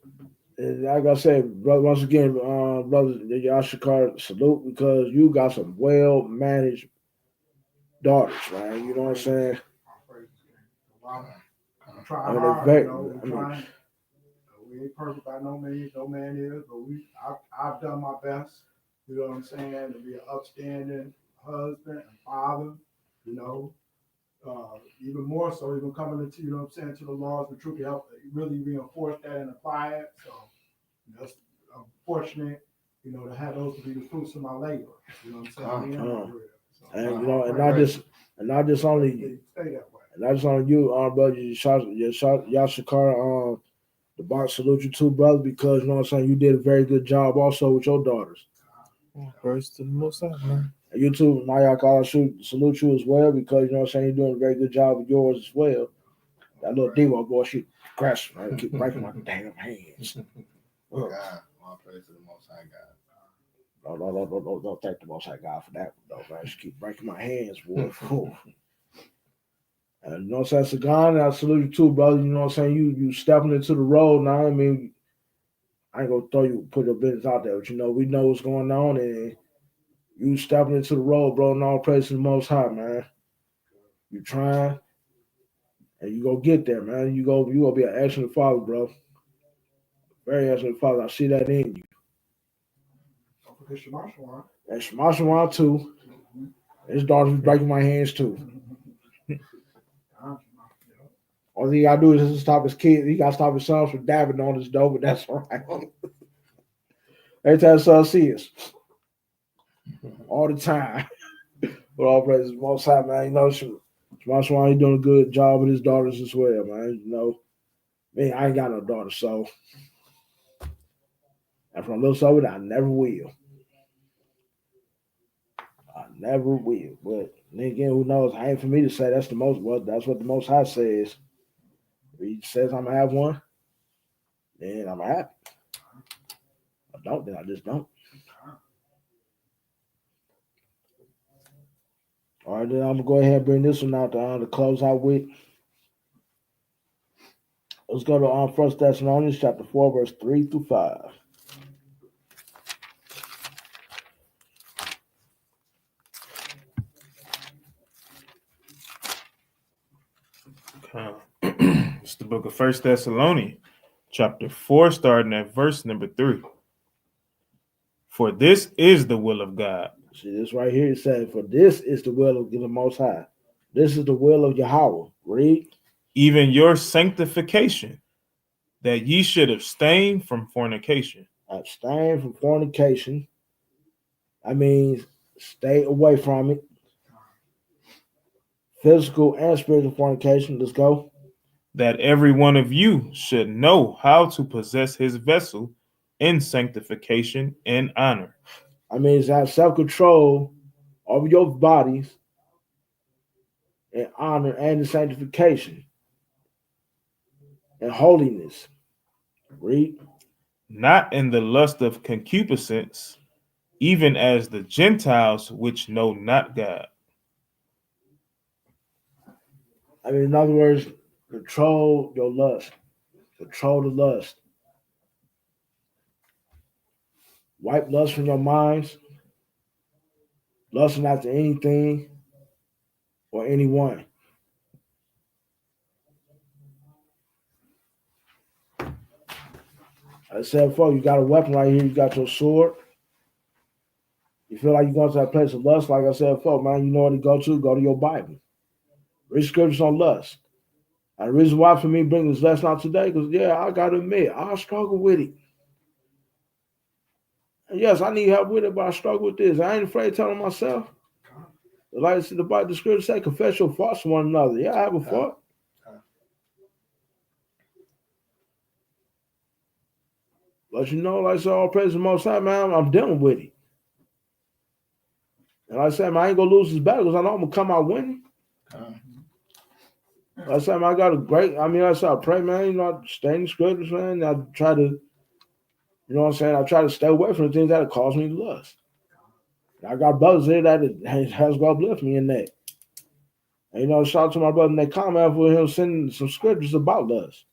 and like I said, brother, once again, brother Yashikar, salute, because you got some well-managed daughters, man. You know what I'm saying? I'm trying I mean, hard, they- you know, I mean, trying. We ain't perfect by no means, no man is, but I've done my best, you know what I'm saying, to be an upstanding husband and father, you know. Even more so, even coming into, you know what I'm saying, to the laws and truth, help really reinforce that and apply it. So that's I'm fortunate, you know, to have those to be the fruits of my labor. You know what I'm saying? And you know, and not just only stay that way. And that's on you, brother Yashikar, the box salute you too, brother, because you know what I'm saying, you did a very good job also with your daughters. Praise to the Most High, man. And you too, Mayak, I salute you as well, because you know what I'm saying, you're doing a very good job with yours as well. That little Devo boy, she crashed, man. Keep breaking my damn hands. God, all praise to the Most High God. Don't thank the Most High God for that, though, man. She keep breaking my hands, boy. And you know what I'm saying, Sagan, I salute you too, brother. You know what I'm saying? You stepping into the road now. I mean, I ain't gonna put your business out there, but you know, we know what's going on, and you stepping into the road, bro, and all praise to the Most High, man. You trying, and you gonna get there, man. You gonna be an excellent father, bro. Very excellent father. I see that in you. Don't forget Shemashwan. And Shemashwan too. His daughter's breaking my hands too. All he gotta do is just stop his kids. He gotta stop his sons from dabbing on his door, but that's all right. Every time his son sees us. All the time. But all praises to the Most High, man. You know, Shema Swan, he doing a good job with his daughters as well, man. You know, me, I ain't got no daughter, so. And from little sober, I never will. I never will. But then again, who knows? I ain't for me to say that's the most. Well, that's what the Most High says. If he says I'm gonna have one, then I'm happy. If I don't, then I just don't. All right, then I'm gonna go ahead and bring this one out to close out with. Let's go to 1 Thessalonians chapter 4, verse 3 through 5. It's the book of 1 Thessalonians, chapter 4, starting at verse number 3. For this is the will of God. See, this right here, it says, for this is the will of the Most High. This is the will of Yahweh. Read. Even your sanctification, that ye should abstain from fornication. Abstain from fornication. I mean, stay away from it. Physical and spiritual fornication. Let's go. That every one of you should know how to possess his vessel in sanctification and honor. I mean, it's have self-control over your bodies and honor and the sanctification and holiness. Read. Not in the lust of concupiscence, even as the Gentiles which know not God. I mean, in other words, control your lust. Control the lust. Wipe lust from your minds. Lusting after anything or anyone. I said before, you got a weapon right here. You got your sword. You feel like you're going to that place of lust, like I said before, man, you know where to go to. Go to your Bible. Read scriptures on lust. And the reason why for me bringing this lesson out today, because, yeah, I got to admit, I struggle with it. And yes, I need help with it, but I struggle with this. I ain't afraid of telling myself. Like the scripture say, confess your faults to one another. Yeah, I have a fault. But you know, like I said, all praise the Most High, man, I'm dealing with it. And like I said, man, I ain't going to lose this battle because I know I'm going to come out winning. Like I said, man, I got a great, like I said, I pray, man, you know, I stay in the scriptures, man. I try to, you know what I'm saying? I try to stay away from the things that cause me to lust. And I got brothers here that has God bless me in that. And, you know, shout out to my brother in that comment for him sending some scriptures about lust.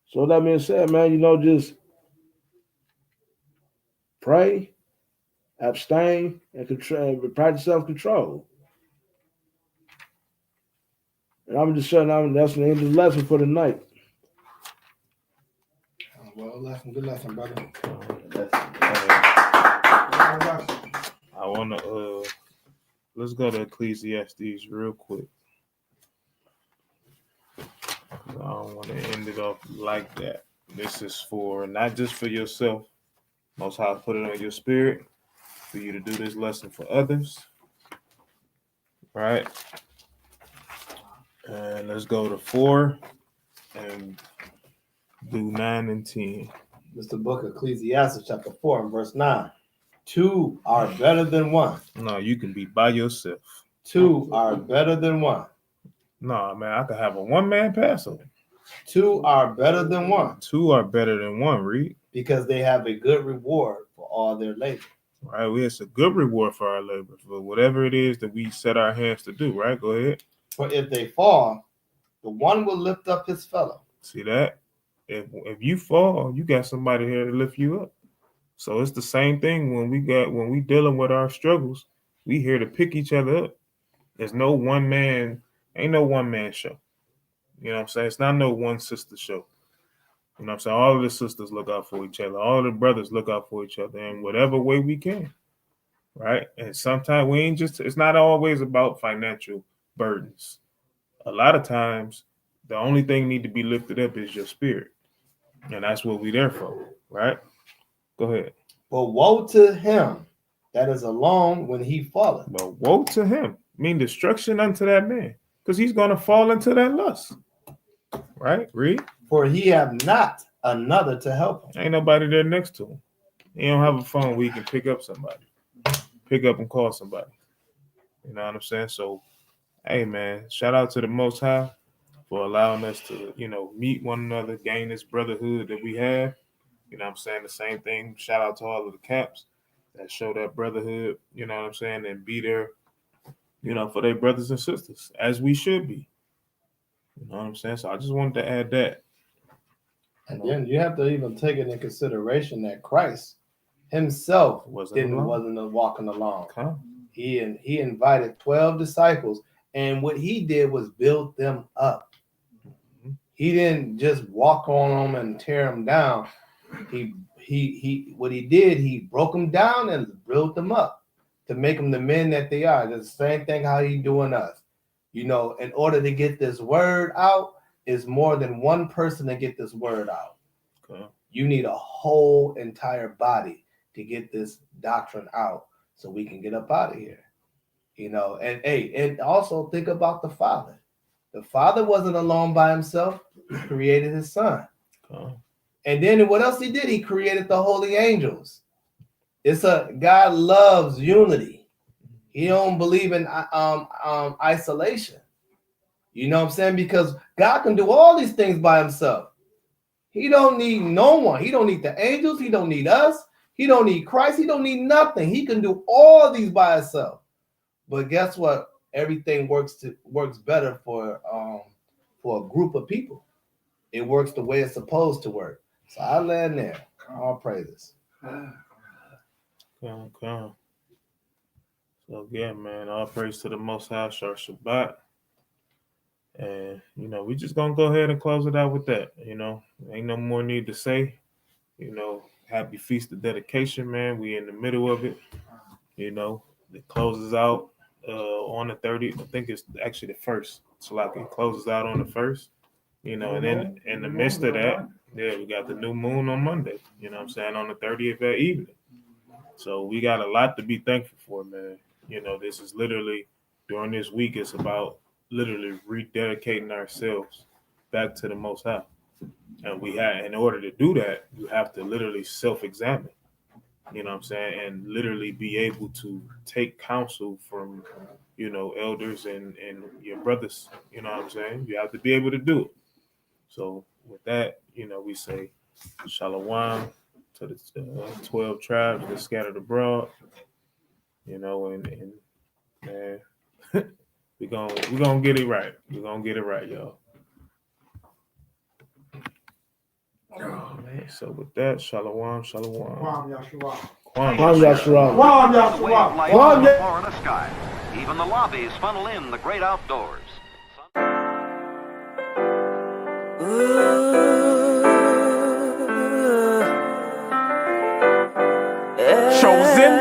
So that being said, man, you know, just pray, abstain, and practice self-control. And I'm just shutting down. That's the end of the lesson for the night. Well, good lesson, brother. I want to, let's go to Ecclesiastes real quick. I don't want to end it off like that. This is for, not just for yourself. Most High put it on your spirit for you to do this lesson for others. Right? And let's go to 4 and do 9 and 10. This is the book of Ecclesiastes, chapter 4, and verse 9. 2 are better than 1. No, you can be by yourself. 2 are better than 1. No, man, I could have a one-man Passover. 2 are better than 1. 2 are better than 1, read. Because they have a good reward for all their labor. Right, it's a good reward for our labor, for whatever it is that we set our hands to do, right? Go ahead. For if they fall, the one will lift up his fellow. See that? If you fall, you got somebody here to lift you up. So it's the same thing when we dealing with our struggles, we here to pick each other up. There's no one man, ain't no one man show. You know what I'm saying? It's not no one sister show. You know what I'm saying? All of the sisters look out for each other. All of the brothers look out for each other in whatever way we can. Right? And sometimes it's not always about financial burdens. A lot of times, the only thing need to be lifted up is your spirit. And that's what we there for. Right? Go ahead. But woe to him that is alone when he falleth. But woe to him, mean destruction unto that man, because he's going to fall into that lust. Right? Read. For he have not another to help him. Ain't nobody there next to him. He don't have a phone where he can pick up somebody. Pick up and call somebody. You know what I'm saying? So, hey, man, shout out to the Most High for allowing us to, meet one another, gain this brotherhood that we have. You know what I'm saying? The same thing. Shout out to all of the caps that show that brotherhood, you know what I'm saying, and be there, for their brothers and sisters, as we should be. You know what I'm saying? So I just wanted to add that. And then you have to even take it in consideration that Christ himself wasn't walking along. Okay. He invited 12 disciples, and what he did was build them up. Mm-hmm. He didn't just walk on them and tear them down. What he did, he broke them down and built them up to make them the men that they are. It's the same thing how he doing us. In order to get this word out, is more than one person to get this word out. Okay. You need a whole entire body to get this doctrine out so we can get up out of here. And also think about the Father. The Father wasn't alone by himself. He created his Son. Okay. And then what else he did? He created the holy angels. God loves unity. He don't believe in isolation. You know what I'm saying? Because God can do all these things by himself. He don't need no one. He don't need the angels. He don't need us. He don't need Christ. He don't need nothing. He can do all these by himself. But guess what? Everything works better for a group of people. It works the way it's supposed to work. So I land there. All praises. Okay. So again, man, all praise to the Most High, Shar Shabbat. And, we just going to go ahead and close it out with that. Ain't no more need to say. Happy Feast of Dedication, man. We in the middle of it. It closes out on the 30th. I think it's actually the 1st. So like it closes out on the 1st. And then in the midst of that, we got the new moon on Monday. You know what I'm saying? On the 30th that evening. So we got a lot to be thankful for, man. This is literally, during this week, it's about literally rededicating ourselves back to the Most High. And in order to do that, you have to literally self-examine, you know what I'm saying, and literally be able to take counsel from, elders and your brothers, you know what I'm saying? You have to be able to do it. So with that, we say Shalom to the 12 tribes that scattered abroad, and man, we're gonna get it right. We're gonna get it right, y'all. Oh, man. So with that, Shalom. Kwam Yashua. Kwam Yashua. Kwam Way of life Yashua. on the floor and the sky. Even the lobbies funnel in the great outdoors. Chosen.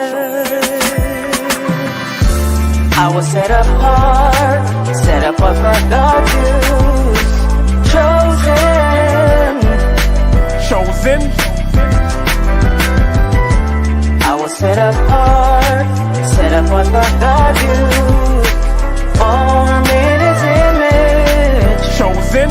I was set apart for God's use. Chosen. I was set apart for God's use. Formed in His image. Chosen.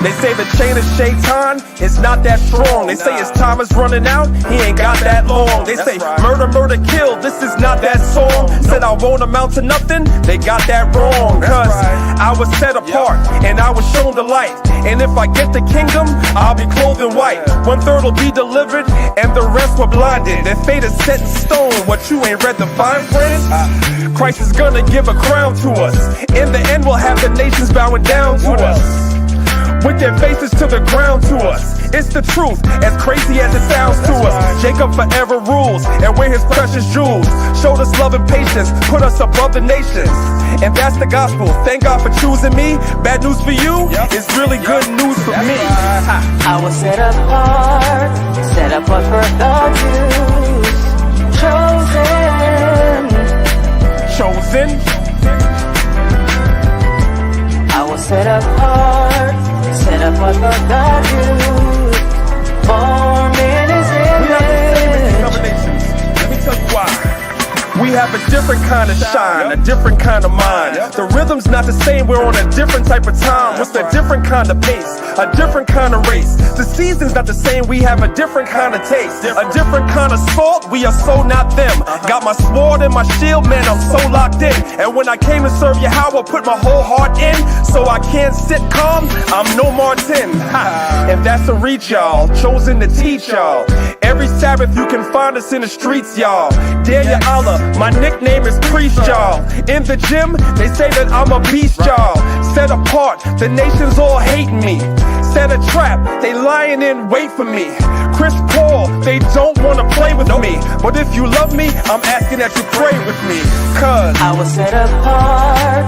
They say the chain of Shaitan is not that strong. They say his time is running out, he ain't got that long. They say murder, kill, this is not that song. Said I won't amount to nothing, they got that wrong. Cause I was set apart and I was shown the light. And if I get the kingdom, I'll be clothed in white. 1/3 will be delivered and the rest were blinded. Their fate is set in stone, what you ain't read the fine print? Christ is gonna give a crown to us. In the end we'll have the nations bowing down to us, with their faces to the ground to us. It's the truth, as crazy as it sounds to us. Jacob forever rules, and we're his precious jewels. Showed us love and patience, put us above the nations. And that's the gospel, thank God for choosing me. Bad news for you, is really good news for me. I was set apart for God's use. Chosen. I was set apart for God's use. Formed in His image. Let me We have a different kind of shine, a different kind of mind. The rhythm's not the same, we're on a different type of time. With a different kind of pace, a different kind of race. The season's not the same, we have a different kind of taste. A different kind of sport, we are so not them. Got my sword and my shield, man, I'm so locked in. And when I came to serve you, how I put my whole heart in. So I can't sit calm, I'm no Martin. Ha. And that's a reach, y'all, chosen to teach y'all. Every Sabbath you can find us in the streets, y'all. Danyaahla, my nickname is Priest, y'all. In the gym, they say that I'm a beast, y'all. Set apart, the nations all hating me. Set a trap, they lying in wait for me. Chris Paul, they don't wanna play with me. But if you love me, I'm asking that you pray with me. Cause I was set apart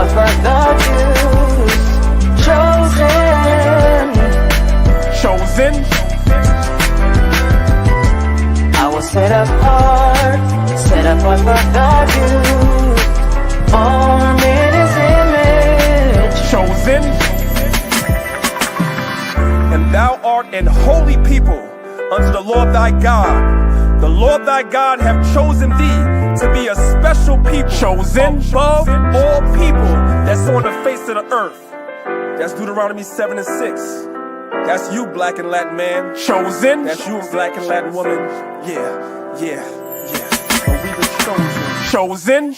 for the Jews. chosen. I was set apart for the Jews. Formed in His image. Chosen. And thou art an holy people unto the Lord thy God. The Lord thy God have chosen thee to be a special people, chosen above all people that's on the face of the earth. That's Deuteronomy 7 and 6. That's you, black and Latin man. Chosen. That's you, black and Latin woman. Yeah. But we were chosen. Chosen.